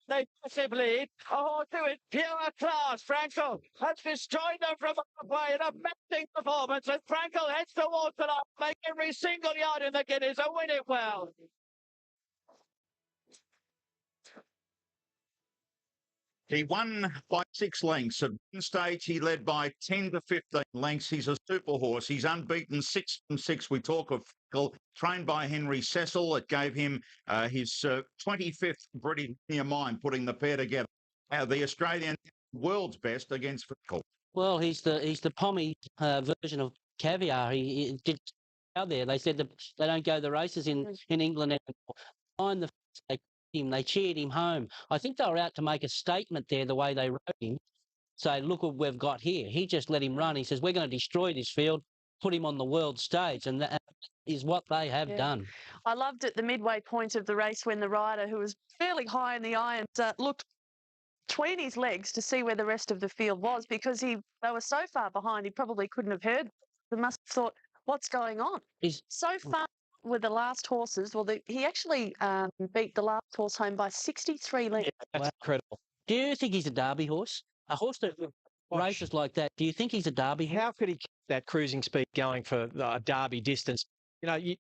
they massive lead. Oh, do it. Pure class. Frankel has destroyed them from halfway. An amazing performance. And Frankel heads towards the line. Make every single yard in the guineas and win it well. He won by 6 lengths. At one stage, he led by 10 to 15 lengths. He's a super horse. He's unbeaten 6 from 6. We talk of Frankel, trained by Henry Cecil. It gave him his 25th British Near Mind, putting the pair together. The Australian world's best against Frankel. Well, he's the Pommy version of Caviar. He did out there. They said that they don't go the races in England anymore. Behind the they cheered him home. I think they were out to make a statement there, the way they rode him. Say, look what we've got here. He just let him run. He says, we're going to destroy this field, put him on the world stage, and that is what they have done. I loved at the midway point of the race when the rider, who was fairly high in the irons, looked between his legs to see where the rest of the field was, because they were so far behind he probably couldn't have heard. They must have thought, what's going on? So far with the last horses, he actually beat the last horse home by 63 lengths. That's incredible. Do you think he's a Derby horse? A horse that races like that, do you think he's a Derby horse? How could he keep that cruising speed going for a Derby distance? I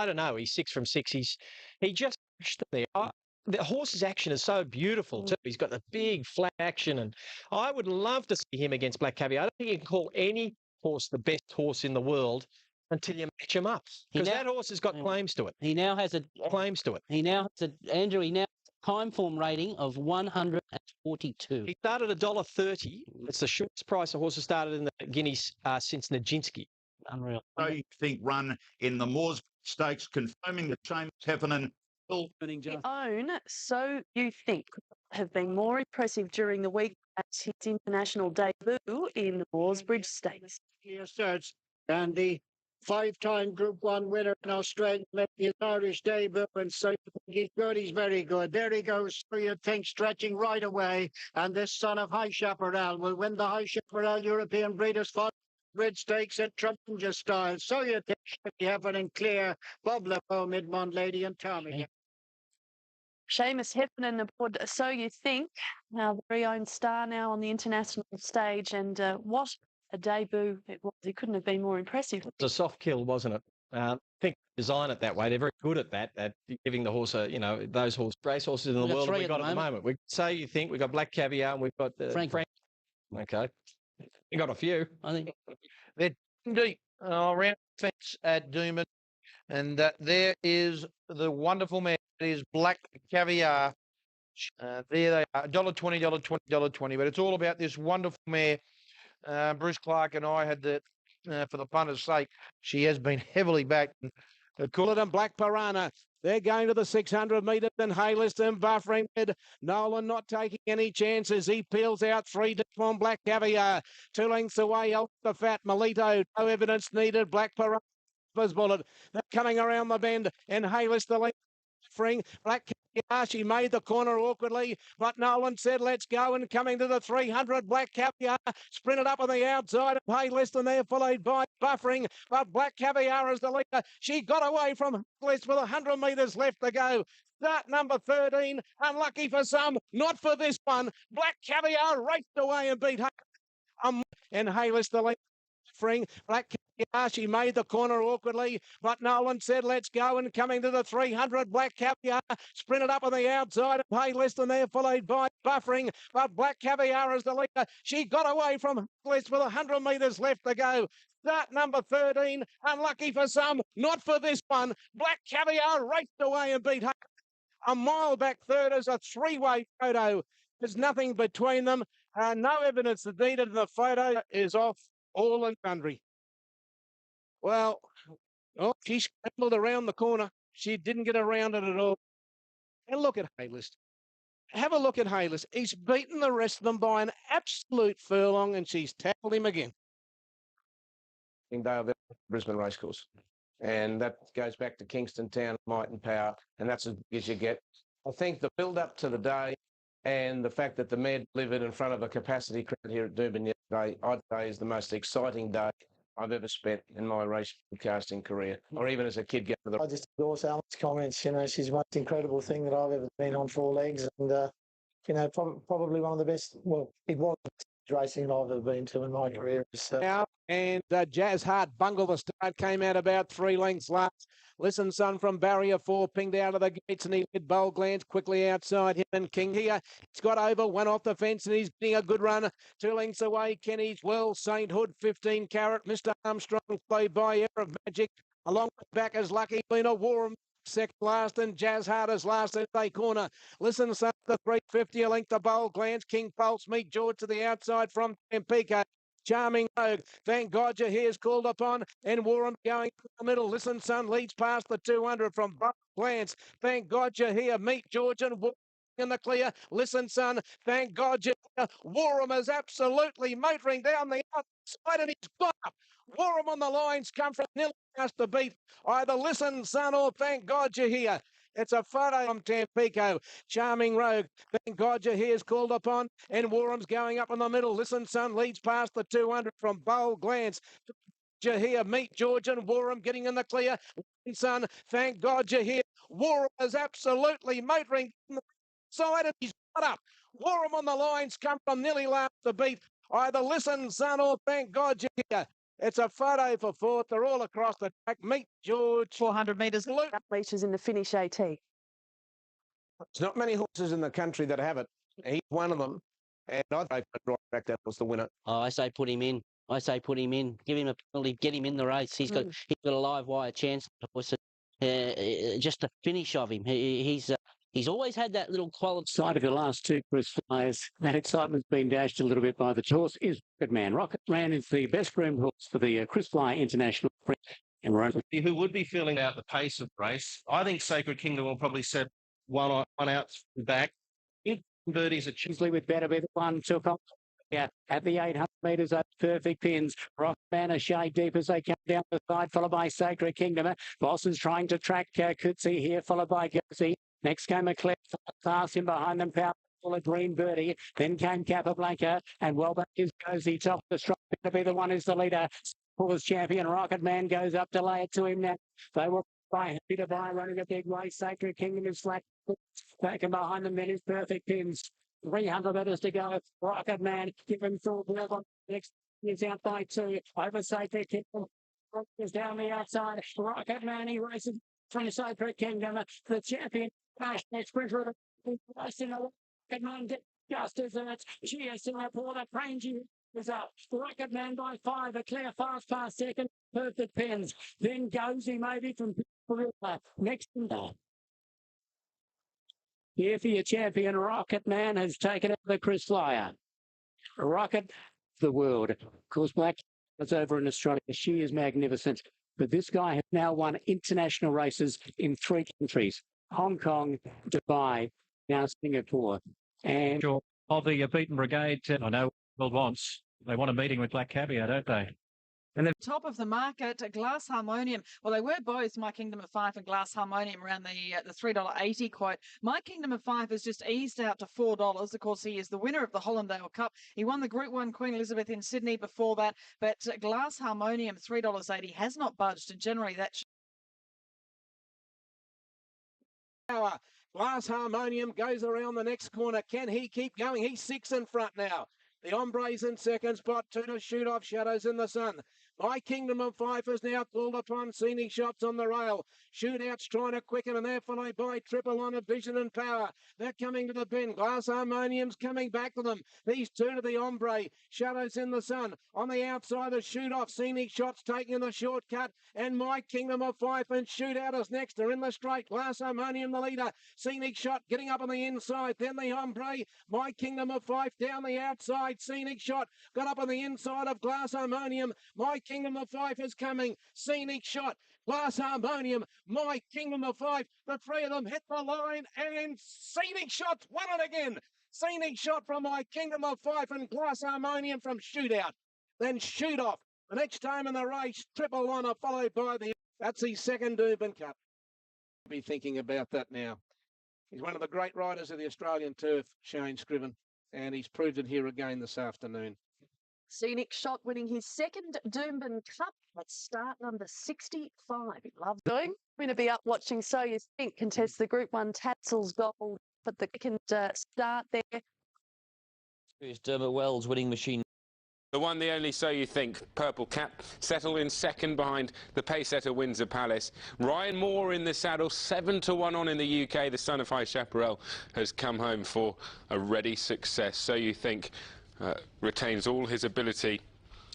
don't know. He's 6 from 6. He just pushed them there. The horse's action is so beautiful too. He's got the big flat action, and I would love to see him against Black Caviar. I don't think you can call any horse the best horse in the world until you match him up. He Because now- that horse has got claims to it. He now has a Claims to it. He now has a Andrew. He now has a time form rating of 142. He started $1.30. It's the shortest price a horse has started in the Guineas since Nijinsky. Unreal. I think run in the Moors Stakes, confirming that Seamus Heffernan will The own, So You Think, have been more impressive during the week as his international debut in the Morsbridge Stakes. Yes, that's Andy. Five-time Group 1 winner in Australia, making his Irish debut, and so he's good, he's very good. There he goes, So You Think, stretching right away, and this son of High Chaparral will win the High Chaparral European Breeders' Bridge Stakes at tremendous style. So You Think, should be happening clear. Bob Lebeau, Midmont Lady, and Tommy. Seamus Heffernan aboard So You Think, our very own star now on the international stage, and what a debut it was. He couldn't have been more impressive. It was a soft kill, wasn't it? I think design it that way. They're very good at that, at giving the horse a, those race horses in the We've got world that three we've got at the moment. We So You Think, we've got Black Caviar, and we've got Frank. Okay. You got a few. I think. They're deep around the fence at Doomben. And there is the wonderful man. It is Black Caviar. There they are, $1.20, $1.20, $1.20. But it's all about this wonderful mare. Bruce Clark and I had the, for the punter's sake, she has been heavily backed. Cooler and Black Piranha. They're going to the 600 metres and Haylist and buffering it. Nolan not taking any chances. He peels out 3 deep on Black Caviar. 2 lengths away, the fat Melito. No evidence needed. Black Piranha. Bullet. They're coming around the bend and Haylist the length. Black Caviar, she made the corner awkwardly, but Nolan said, let's go, and coming to the 300, Black Caviar sprinted up on the outside of Haylist, and they're followed by Buffering, but Black Caviar is the leader. She got away from Haylist with 100 metres left to go. Start number 13, unlucky for some, not for this one. Black Caviar raced away and beat and Haylist the leader. Black Caviar, she made the corner awkwardly, but Nolan said, let's go, and coming to the 300, Black Caviar sprinted up on the outside of Haylist, and they're followed by Buffering, but Black Caviar is the leader. She got away from Haylist with 100 metres left to go. Start number 13, unlucky for some, not for this one. Black Caviar raced away and beat Haylist. A mile back third is a 3-way photo. There's nothing between them. No evidence that needed. The photo is off all and sundry. Well, she scrambled around the corner. She didn't get around it at all. And look at Haylist. Have a look at Haylist. He's beaten the rest of them by an absolute furlong, and she's tackled him again. In Daleville, Brisbane Racecourse. And that goes back to Kingston Town, might and power, and that's as big as you get. I think the build-up to the day and the fact that the mare delivered in front of a capacity crowd here at Doomben yesterday, I'd say is the most exciting day I've ever spent in my race broadcasting career, or even as a kid getting to the... I just endorse Alan's comments. She's the most incredible thing that I've ever been on 4 legs, and probably one of the best. Well, it was the best racing I've ever been to in my career. Now, and Jazz Hart bungled the start, came out about 3 lengths last. Listen, son, from barrier 4, pinged out of the gates, and he led Bold Glance quickly outside him and King here. He's got over, went off the fence, and he's getting a good run. 2 lengths away, Kenny's Well, St. Hood, 15 Carat, Mr. Armstrong, played by Air of Magic. Along the back is Lucky Lena Warham, second last, and Jazz Hart is last as they corner. Listen, son, the 350, a length to Bold Glance, King Pulse, Meek George to the outside from Tampico. Charming Rogue, thank God you're here's called upon, and Warham going in the middle. Listen, son, leads past the 200 from Bold Glance. Thank God you're here. Meet George and Warham in the clear. Listen, son, thank God you're here. Warham is absolutely motoring down the outside, and he's got up. Warham on the lines come from nearly past the beat. Either Listen, son, or thank God you're here. It's a photo from Tampico. Charming Rogue. Thank God you're here's called upon. And Warham's going up in the middle. Listen, son, leads past the 200 from Bold Glance. You're here. Meet George and Warham getting in the clear. Listen, son, thank God you're here. Warham is absolutely motoring on the side, and he's got up. Warham on the lines come from nearly last the beat. Either Listen, son, or thank God you're here. It's a photo for 4th. They're all across the track. Meet George. 400 metres. Metres in the finish AT. There's not many horses in the country that have it. He's one of them. And I think right back that was the winner. Oh, I say put him in. I say put him in, give him a penalty, get him in the race. He's got a live wire chance. Just the finish of him. He's always had that little quality. Side of the last two Chris Flyers, that excitement's been dashed a little bit by the horse is Rocket Man. Rocket Man is the best groomed horse for the Chris Flyer International Sprint. Who would be feeling out the pace of the race? I think Sacred Kingdom will probably set one out back. Birdies are Chesley with Better Be the One took off. Yeah, at the 800 metres, up perfect pins. Rockman a shade deep as they come down the side, followed by Sacred Kingdom. Boston's trying to track Coetzee here, followed by Coetzee. Next came a clear pass in behind them, Powerful a Green Birdie. Then came Capablanca, and well back is Coetzee, top of the strike. To be the one is the leader. Paul's champion, Rocket Man goes up to lay it to him now. They will by Peter by running a big race. Sacred Kingdom is flat. Back and behind them, then is perfect pins. 300 metres to go. Rocket Man, give him full ball. Next is out by 2. Over Sacred Kingdom. Is down the outside. Rocket Man, he races from Sacred Kingdom. The champion, passionate sprinter. Racing the Rocket Man just deserts. GS Singapore, the Prangey is up. Rocket Man by 5. A clear fast past second. Perfect pins. Then Gozy maybe from next. Here for your champion, Rocket Man has taken out the Chris Flyer. Rocket, the world. Of course, Black is over in Australia. She is magnificent. But this guy has now won international races in 3 countries. Hong Kong, Dubai, now Singapore. And of the Beaten Brigade, I know what wants. They want a meeting with Black Caviar, don't they? And then top of the market, Glass Harmonium. Well, they were both My Kingdom of Five and Glass Harmonium around the $3.80 quote. My Kingdom of Five has just eased out to $4. Of course, he is the winner of the Hollandale Cup. He won the Group 1 Queen Elizabeth in Sydney before that. But Glass Harmonium, $3.80, has not budged. And generally, that Glass Harmonium goes around the next corner. Can he keep going? He's 6 in front now. The Hombres in second spot, 2 to shoot off, Shadows in the Sun. My Kingdom of Five is now called upon. Scenic Shots on the rail. Shootouts trying to quicken, and they're followed by Triple On of Vision and Power. They're coming to the bend. Glass Harmonium's coming back to them. These 2 to the Ombre. Shadows in the Sun. On the outside, the shoot off. Scenic Shots taking the shortcut. And My Kingdom of Five and Shootout is next. They're in the straight. Glass Harmonium the leader. Scenic Shot getting up on the inside. Then the Ombre. My Kingdom of Five down the outside. Scenic Shot got up on the inside of Glass Harmonium. My Kingdom of Five is coming. Scenic Shot, Glass Harmonium, My Kingdom of Five. The 3 of them hit the line, and Scenic Shot won it again. Scenic Shot from My Kingdom of Five and Glass Harmonium from Shootout. Then Shoot Off. The next time in the race, Triple On, followed by the... That's his second Durban Cup. Be thinking about that now. He's one of the great riders of the Australian turf, Shane Scriven, and he's proved it here again this afternoon. Scenic Shot winning his second Doomben Cup at start number 65. He loves doing. We're going to be up watching So You Think contest the Group 1 Tatsel's Gold at the second start there. Here's Dermot Wells winning machine. The one, the only So You Think, Purple Cap, settled in second behind the pacesetter Windsor Palace. Ryan Moore in the saddle, 7 to 1 on in the UK. The son of High Chaparral has come home for a ready success. So You Think retains all his ability.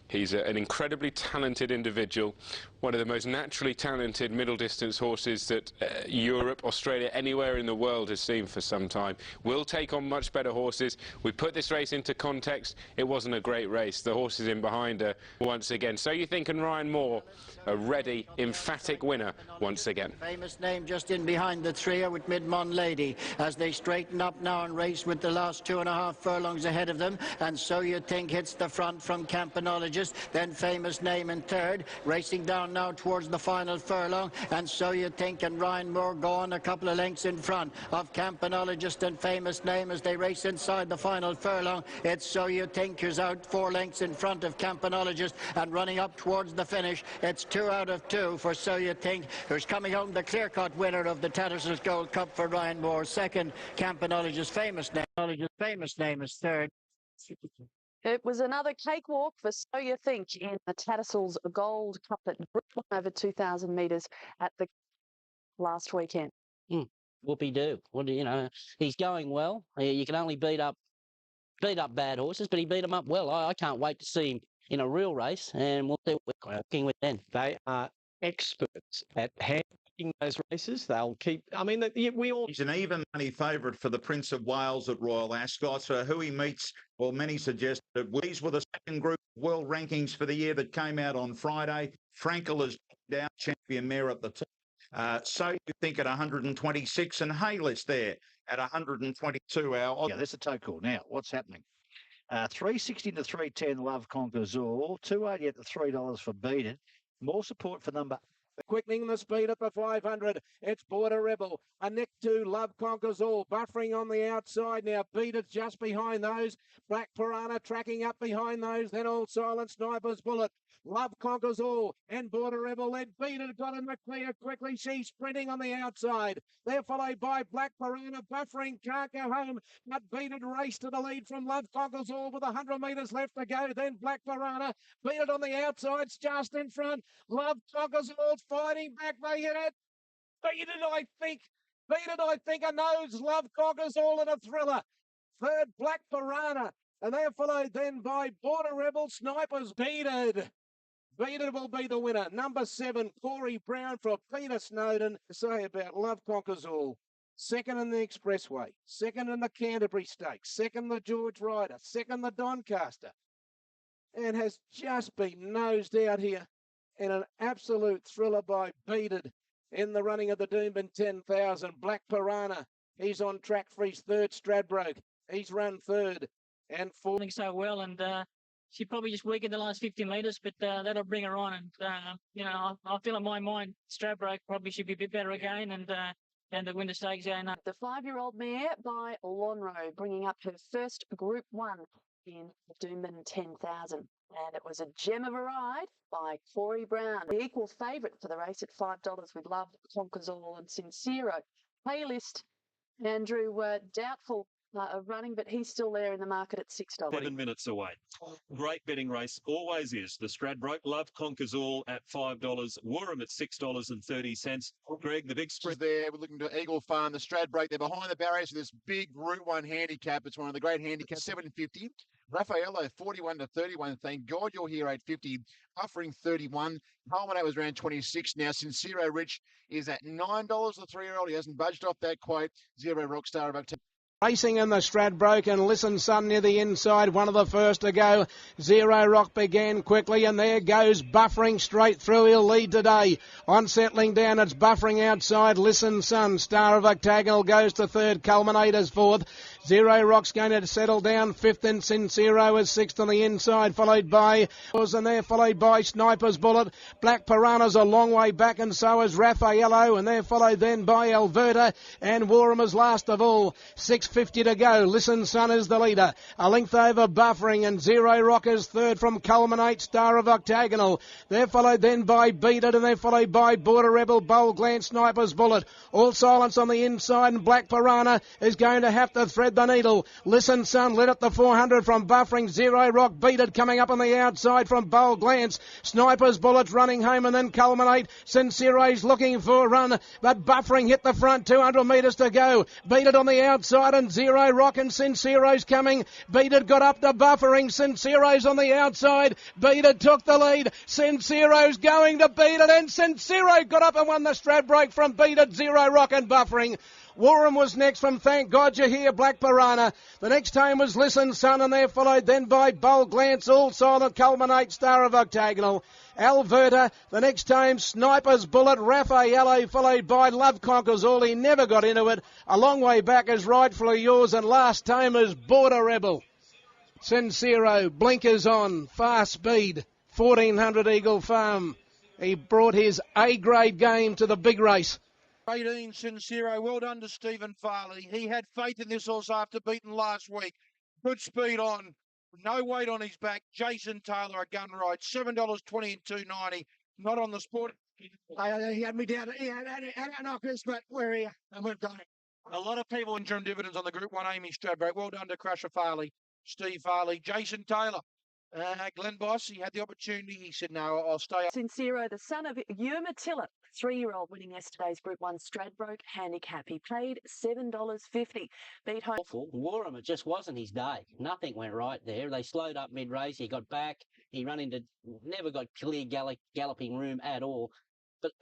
He's an incredibly talented individual, one of the most naturally talented middle distance horses that Europe, Australia, anywhere in the world has seen for some time. Will take on much better horses. We put this race into context. It wasn't a great race. The horses in behind her once again. So You Think and Ryan Moore, a ready, emphatic winner once again. Famous name just in behind the trio with Midmont Lady as they straighten up now and race with the last 2.5 furlongs ahead of them. And So You Think hits the front from Campanologist. Then Famous Name in third, racing down now towards the final furlong. And So You Think and Ryan Moore go on a couple of lengths in front of Campanologist and Famous Name as they race inside the final furlong. It's So You Think who's out 4 lengths in front of Campanologist and running up towards the finish. It's 2 out of 2 for So You Think, who's coming home the clear-cut winner of the Tattersall's Gold Cup for Ryan Moore. Second, Campanologist Famous Name is third. It was another cakewalk for So You Think in the Tattersall's Gold Cup at Group 1 over 2,000 metres at the last weekend. Whoopie-doo. What do you know? He's going well. You can only beat up bad horses, but he beat them up well. I can't wait to see him in a real race, and we'll see what we're working with then. They are experts at handling those races. They'll keep. I mean, we all. He's an even money favourite for the Prince of Wales at Royal Ascot. So who he meets, well, many suggest that these were the second group world rankings for the year that came out on Friday. Frankel is down, champion mare at the top. So you think at 126, and Haylis there at 122. Yeah, that's a toe call. Now, what's happening? 360 to 310, Love Conquers All. 280 at the $3 for Beat It. More support for number. Quickening the speed at the 500. It's Border Rebel. A neck to Love Conquers All. Buffering on the outside now. Beat It just behind those. Black Piranha tracking up behind those. Then All Silent Sniper's Bullet. Love Conquers All and Border Rebel led. Beat It got in the clear quickly. She's sprinting on the outside. They're followed by Black Piranha. Buffering, can't go home. But Beat It raced to the lead from Love Conquers All with 100 metres left to go. Then Black Piranha. Beat It on the outside's just in front. Love Conquers All fighting back. They hit it. Beat It, I think. Beat It, I think. A nose. Love Conquers All in a thriller. Third, Black Piranha. And they're followed then by Border Rebel. Snipers. Beat It. Beat It will be the winner. Number 7, Corey Brown for Peter Snowden. To say about Love Conquers All. Second in the Expressway. Second in the Canterbury Stakes. Second the George Ryder. Second the Doncaster. And has just been nosed out here in an absolute thriller by Beat It in the running of the Doomben 10,000. Black Piranha. He's on track for his third Stradbroke. He's run third. And fourth. So well, and she probably just weakened the last 15 metres, but that'll bring her on. And, you know, I feel in my mind, Stradbroke probably should be a bit better again and the Winter Stakes going up. The 5-year-old mare by Lonhro bringing up her first Group 1 in the Doomben 10,000. And it was a gem of a ride by Corey Brown. The equal favourite for the race at $5 with Love Conquers All and Sincero. Playlist, Andrew, doubtful of running, but he's still there in the market at $6. 7 minutes away. Great betting race, always is. The Stradbroke, Love Conquers All at $5. Warham at $6.30. Greg, the big sprint there. We're looking to Eagle Farm, the Stradbroke. They're behind the barriers for this big Route 1 handicap. It's one of the great handicaps, 750. Raffaello, 41 to 31. Thank God you're here, 850. Offering 31. Culminate was around 26. Now, Sincero Rich is at $9, the 3-year-old. He hasn't budged off that quote. Zero Rockstar above 10. Racing in the Stradbroke and Listen Sun near the inside, one of the first to go. Zero Rock began quickly and there goes Buffering straight through. He'll lead today. On settling down, it's Buffering outside. Listen Sun, Star of Octagonal goes to third. Culminators fourth. Zero Rock's going to settle down fifth and Sincero is sixth on the inside, followed by and they're followed by Sniper's Bullet. Black Piranha's a long way back and so is Raffaello, and they're followed then by Alberta and Warham is last of all. 6:50 to go. Listen Sun is the leader. A length over Buffering and Zero Rock is third from Culminate, Star of Octagonal. They're followed then by Beat It and they're followed by Border Rebel, Bold Glance, Sniper's Bullet. All Silence on the inside and Black Piranha is going to have to thread the needle. Listen Sun led at the 400 from Buffering. Zero Rock Beat It coming up on the outside from Bold Glance. Sniper's Bullets running home and then Culminate. Sincero's looking for a run, but Buffering hit the front, 200 metres to go. Beat It on the outside and Zero Rock and Sincero's coming. Beat It got up to Buffering. Sincero's on the outside. Beat It took the lead. Sincero's going to Beat It and Sincero got up and won the Stradbroke from Beat It, Zero Rock and Buffering. Warham was next from Thank God You're Here, Black Piranha. The next time was Listen Sun, and they're followed then by Bold Glance, All Silent, Culminate, Star of Octagonal. Alberta, the next time Sniper's Bullet, Raffaello, followed by Love Conquers All. He never got into it. A long way back is Rightfully Yours, and last time is Border Rebel. Sincero, blinkers on, fast speed, 1400 Eagle Farm. He brought his A-grade game to the big race. 18 Sincero, well done to Stephen Farley. He had faith in this horse after beating last week. Good speed on, no weight on his back. Jason Taylor, a gun ride, $7.20 and $2.90. Not on the sport. He had me down. He had knockers, but we're here and we're going. A lot of people interim dividends on the Group 1 Amy Stradbroke. Well done to Crusher Farley, Steve Farley, Jason Taylor. Glenn Boss, he had the opportunity. He said, no, I'll stay up. Sincero, the son of Umatilla, 3-year-old winning yesterday's Group 1 Stradbroke handicap. He paid $7.50. Beat home. Awful. Warham, it just wasn't his day. Nothing went right there. They slowed up mid-race. He got back. He ran into, never got clear galloping room at all. But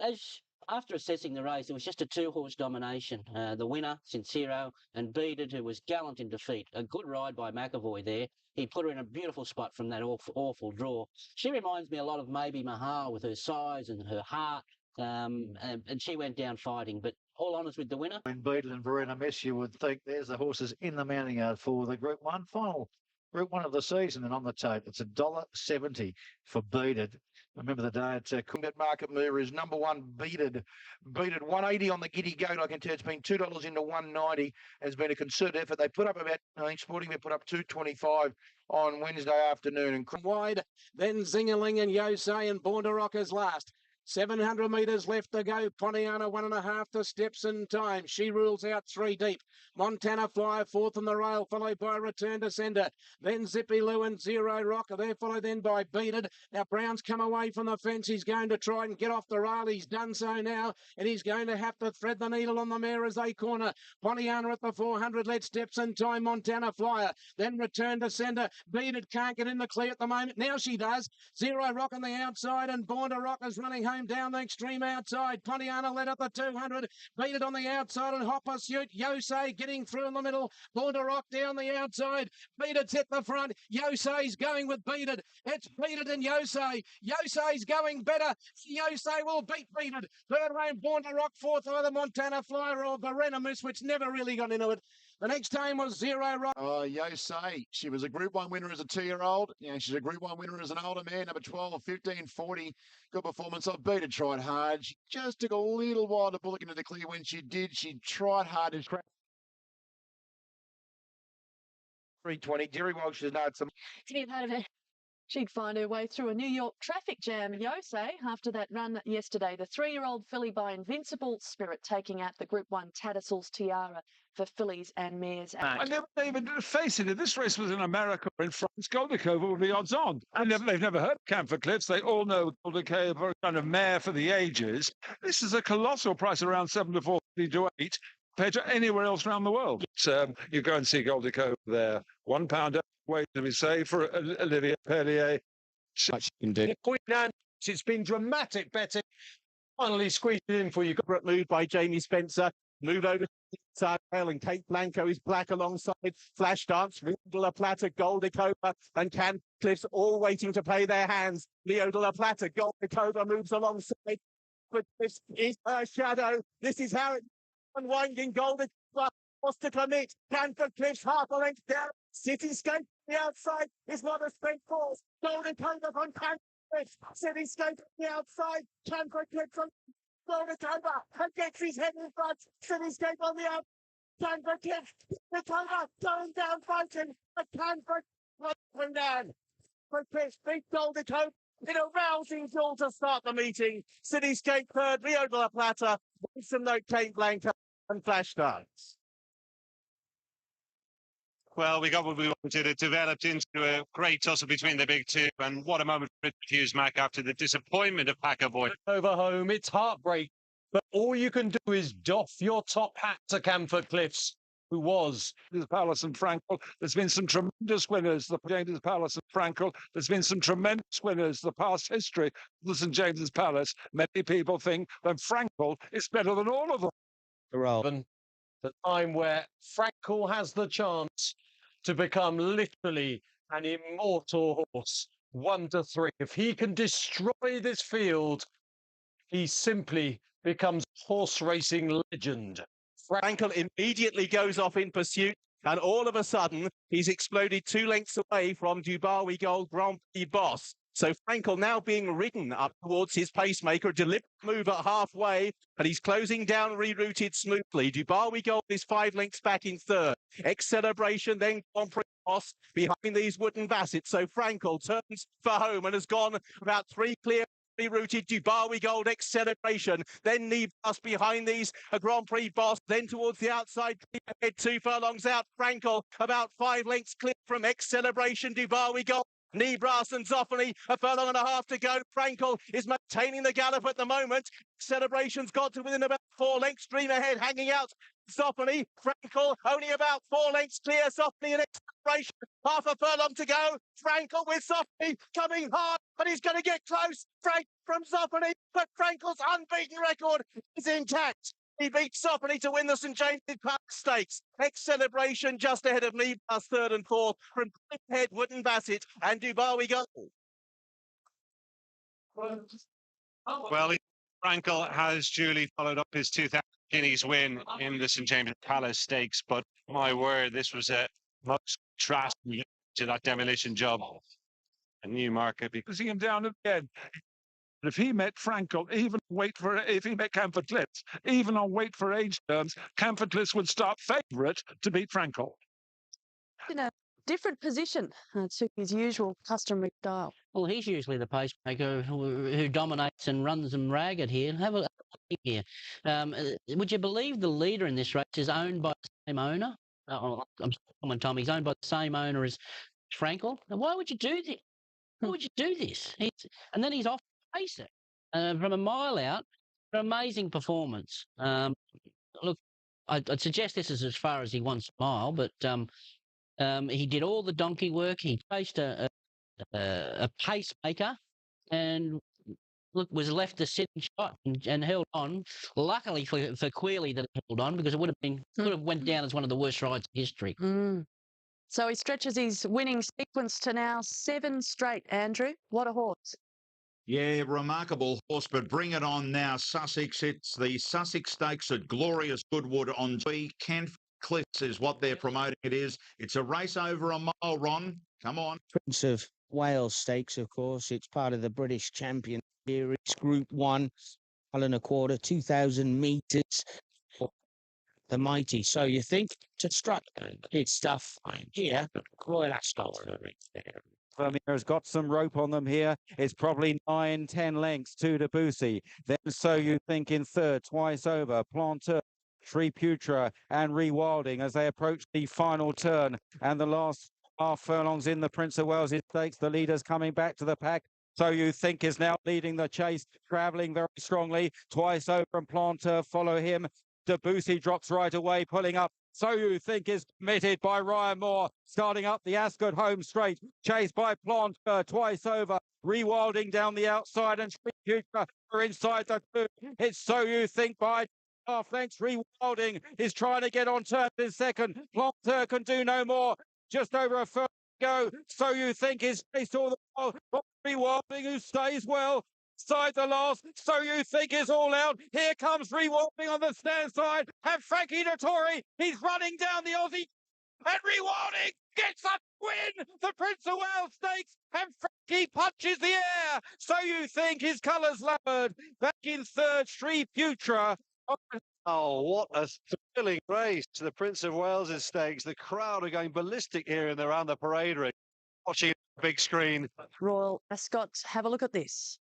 after assessing the race, it was just a 2-horse domination. The winner, Sincero, and Beaded, who was gallant in defeat. A good ride by McAvoy there. He put her in a beautiful spot from that awful draw. She reminds me a lot of maybe Mahar with her size and her heart. And she went down fighting. But all honours with the winner. When Beaded and Verena Miss, you would think there's the horses in the mounting yard for the Group 1 final. Group 1 of the season, and on the tape, it's $1.70 for Beaded. Remember the day at That market mover is number 1, Beaded. Beaded 180 on the Giddy Goat. I can tell it's been $2 into 190. Has been a concerted effort. They put up about, I think Sporting put up 225 on Wednesday afternoon. And wide, then Zingerling and Yosei and Born to Rock is last. 700 metres left to go. Pontiana 1.5 to Stepson Time. She rules out 3 deep. Montana Flyer 4th on the rail, followed by Return to Sender. Then Zippy Lou and Zero Rock. They're followed then by Beaded. Now Brown's come away from the fence. He's going to try and get off the rail. He's done so now, and he's going to have to thread the needle on the mare as they corner. Pontiana at the 400. Let Stepson Time. Montana Flyer. Then Return to Sender. Beaded can't get in the clear at the moment. Now she does. Zero Rock on the outside, and Born to Rock is running home down the extreme outside. Pontiana led up the 200. Beaded on the outside, and Hot Pursuit. Yosei getting through in the middle. Born to Rock down the outside. Beaded's hit the front. Yosei's going with Beaded. It's Beaded and Yosei. Yosei's going better. Yosei will beat Beaded. Third home, Born to Rock. Fourth, either Montana Flyer or Berenimus, which never really got into it. The next time was Zero Rock. Oh, Yosei. She was a Group 1 winner as a 2-year-old. Yeah, she's a Group 1 winner as an older man, number 12, 1540. Good performance. I've Beaded tried hard. She just took a little while to bullock into the clear. When she did, she tried hard to crack. 320. Jerry Walsh has known some. To be a part of it. She'd find her way through a New York traffic jam, Yosei, after that run yesterday. The 3-year-old filly by Invincible Spirit taking out the Group 1 Tattersalls Tiara for fillies and mares. I never even face it. If this race was in America or in France, Goldacova would be odds on. They've never heard of Camphor Cliffs. They all know Goldacova, kind of mare for the ages. This is a colossal price, around 7 to 4, 50 to 8. Compared to anywhere else around the world. You go and see Goldacova there. £1 weight, let me say, for Olivia Perrier. It's been dramatic betting. Finally squeezed it in for you. Great move by Jamie Spencer. Move over to the inside rail, and Kate Blanco is black alongside. Flash Dance, Leo de la Plata, Goldacova, and Can Cliffs all waiting to play their hands. Leo de la Plata, Goldacova moves alongside. But this is her shadow. This is how it unwinding. Goldacova wants to commit. Canford Cliffs half a length down. Cityscape on the outside is not a straight course. Goldacova on Canford Cliffs. Cityscape on the outside. Canford Cliffs on Goldacova and gets his head in front. Cityscape on the outside. Canford Cliffs. Goldacova going down fighting. But Canford from down. For Cliffs beat Goldacova in a rousing duel to start the meeting. Cityscape third. Rio de la Plata. Some note Kate Blanco and Flash Dance. Well, we got what we wanted. It developed into a great tussle between the big two, and what a moment for Richard Hughes, Mac, after the disappointment of Packerboy. Over home, it's heartbreak, but all you can do is doff your top hat to Camphor Cliffs, who was Palace and Frankel. There's been some tremendous winners. The James Palace and Frankel. There's been some tremendous winners. The past history of the St James's Palace. Many people think that Frankel is better than all of them. Rather the time where Frankel has the chance to become literally an immortal horse. 1 to 3. If he can destroy this field, he simply becomes horse racing legend. Frankel immediately goes off in pursuit, and all of a sudden, he's exploded 2 lengths away from Dubawi Gold Grand Prix Boss. So Frankel now being ridden up towards his pacemaker, deliberate move at halfway, and he's closing down, rerouted smoothly. Dubawi Gold is 5 lengths back in third. X-Celebration, then Grand Prix Boss behind these wooden bassets. So Frankel turns for home and has gone about 3 clear. Rerouted Dubawi Gold, X-Celebration, then Nibas behind these, a Grand Prix Boss, then towards the outside, head 2 furlongs out, Frankel about 5 lengths clear from X-Celebration, Dubawi Gold, Nebras and Zoffany, a furlong and a half to go. Frankel is maintaining the gallop at the moment. Celebration's got to within about 4 lengths. Stream ahead, hanging out. Zoffany, Frankel, only about 4 lengths clear. Zoffany and Celebration, half a furlong to go. Frankel with Zoffany coming hard, but he's going to get close. Frank from Zoffany, but Frankel's unbeaten record is intact. He beat Zoffany to win the St James's Park Stakes. Celebration just ahead of Nebras, 3rd and 4th. From Head, Wooden Bassett and Dubai we go. Well, Frankel has duly followed up his 2,000 guineas win in the St James's Palace Stakes, but my word, this was a most drastic to that demolition job. A new marker because See him down again. But if he met Frankel, if he met Camford Cliffs, even on weight for age terms, Camford Cliffs would start favourite to beat Frankel. In a different position to his usual customary style. Well, he's usually the pacemaker who dominates and runs them ragged here. Have a look here. Would you believe the leader in this race is owned by the same owner? I'm sorry, Tom. He's owned by the same owner as Frankel. Now, why would you do this? Why would you do this? And then he's off the pacer from a mile out. An amazing performance. Look, I'd suggest this is as far as he wants a mile, but he did all the donkey work. He faced a pacemaker and look, was left a sitting shot and held on. Luckily for Quealy that it held on, because it would have went down as one of the worst rides in history. So he stretches his winning sequence to now 7 straight, Andrew. What a horse. Yeah, remarkable horse, but bring it on now, Sussex. It's the Sussex Stakes at Glorious Goodwood on G. Camford Cliffs is what they're promoting it is. It's a race over a mile, Ron. Come on. Prince of Wales Stakes, of course. It's part of the British Champion Series, Group 1, 1.25, 2,000 metres. The mighty. So you think to strut it's stuff here. Well, that's not Vermeer's got some rope on them here. It's probably 9-10 lengths to Debussy. Then So You Think in third, twice over. Planteur, Sri Putra and Rewilding as they approach the final turn. And the last half furlongs in the Prince of Wales Stakes. The leaders coming back to the pack. So You Think is now leading the chase, travelling very strongly. Twice Over and Planteur follow him. Debussy drops right away, pulling up. So You Think is committed by Ryan Moore, starting up the Ascot home straight, chased by Planteur, Twice Over, Rewilding down the outside, and Sweet Future are inside the two. It's So You Think by half lengths. Rewilding is trying to get on turns in second. Planteur can do no more. Just over a first go. So You Think is chased all the while. Rewilding, who stays well. Side the last, So You Think is all out. Here comes Rewilding on the stand side. And Frankie Dettori, he's running down the Aussie. And Rewilding gets a win. The Prince of Wales Stakes. And Frankie punches the air. So You Think his colours laboured. Back in third, Sri Putra. Oh, what a thrilling race to the Prince of Wales Stakes. The crowd are going ballistic here and around the parade ring, watching the big screen. Royal Ascot, have a look at this.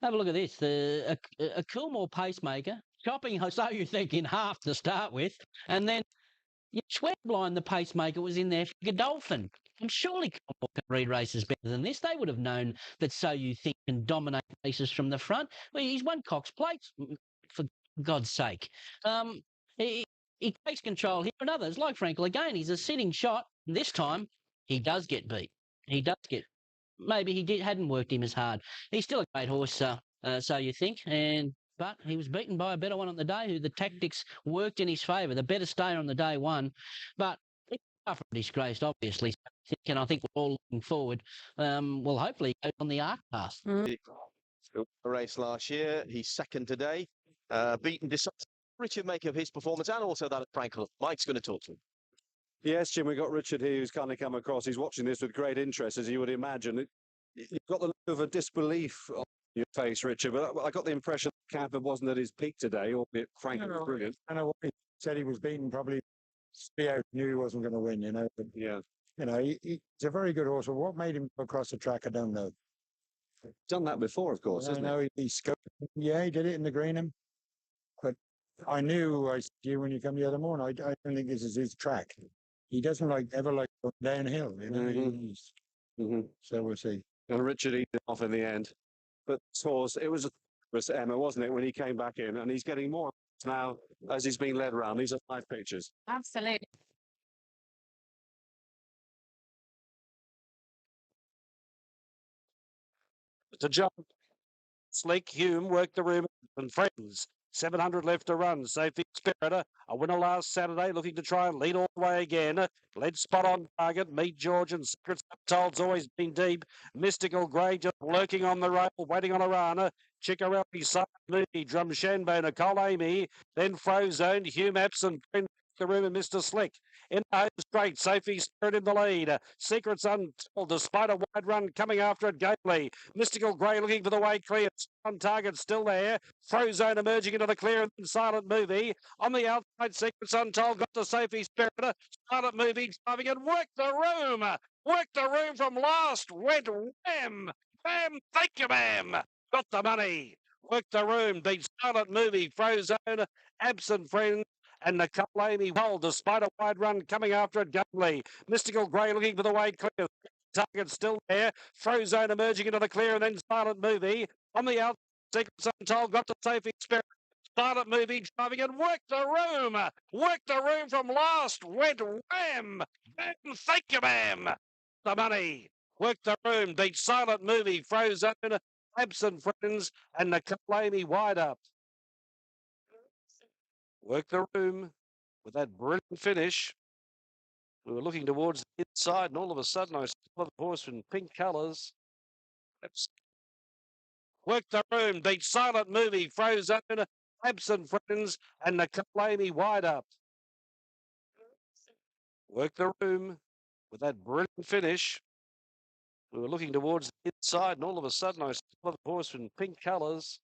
Have a look at this. A Coolmore pacemaker, chopping So You Think in half to start with, and then you swear blind the pacemaker was in there for Godolphin. And surely Coolmore can read races better than this. They would have known that So You Think can dominate races from the front. Well, he's won Cox Plates, for God's sake. He takes control here and others, like Frankel again. He's a sitting shot. This time, he does get beat. He does get. Maybe he hadn't worked him as hard. He's still a great horse, So You Think, but he was beaten by a better one on the day who the tactics worked in his favour. The better stayer on the day won, but it's far from disgraced, obviously. And I think we're all looking forward. Well, hopefully, he goes on the arc pass. The race last year, he's second today, beaten decisively. Richard make of his performance and also that of Frankel. Mike's going to talk to him. Yes, Jim, we've got Richard here who's kind of come across. He's watching this with great interest, as you would imagine. You've got the look of a disbelief on your face, Richard, but I got the impression that Camford wasn't at his peak today, albeit Frankel was brilliant. I know what he said. He was beaten, probably Theo knew he wasn't going to win, you know. But, yeah. You know, he's a very good horse, but what made him go across the track, I don't know. Done that before, of course, hasn't he? No, he scoped. Yeah, he did it in the Greenham. But I knew, I said to you when you come the other morning, I don't think this is his track. he doesn't ever like going downhill. You know, so we'll see. And Richard eaten off in the end. But this horse, it was Emma, wasn't it, when he came back in? And he's getting more now as he's being led around. These are live pictures. Absolutely. To jump. Slick Hume worked the room and friends. 700 left to run. Safety Spirit, a winner last Saturday, looking to try and lead all the way again. Led spot on target. Meet George and Secrets Untold's always been deep. Mystical Grey just lurking on the rail, waiting on a run. Chickarelli, Silent Movie, Drum Shanbo, Nicole Amy, then Frozone, Hume Epson, the room and Mr. Slick. In the home straight, Sophie Spirit in the lead. Secrets Untold, despite a wide run coming after it, Gately. Mystical Grey looking for the way clear. On target, still there. Frozone emerging into the clear and then Silent Movie. On the outside, Secrets Untold got to Sophie Spirit. Silent Movie driving and worked the room. Worked the room from last. Went wham. Bam, thank you, ma'am. Got the money. Worked the room. Beat Silent Movie, Frozone, Absent Friends. And Nicole Amy well, despite a wide run coming after it, Gately. Mystical Grey looking for the way clear. Target still there. Frozone emerging into the clear and then Silent Movie. On the outside, Secrets Untold got to Sophie Spirit. Silent Movie driving and worked the room. Worked the room from last. Went wham. Bam, thank you, ma'am. The money. Worked the room. Beat Silent Movie, Frozone, Absent Friends, and Nicole Amy wide up. Worked the room with that brilliant finish. We were looking towards the inside, and all of a sudden I saw the horse in pink colours. Worked the room, beat Silent Movie, Frozone, Absent Friends, and Nicole Amy wide up. Worked the room with that brilliant finish. We were looking towards the inside, and all of a sudden I saw the horse in pink colours.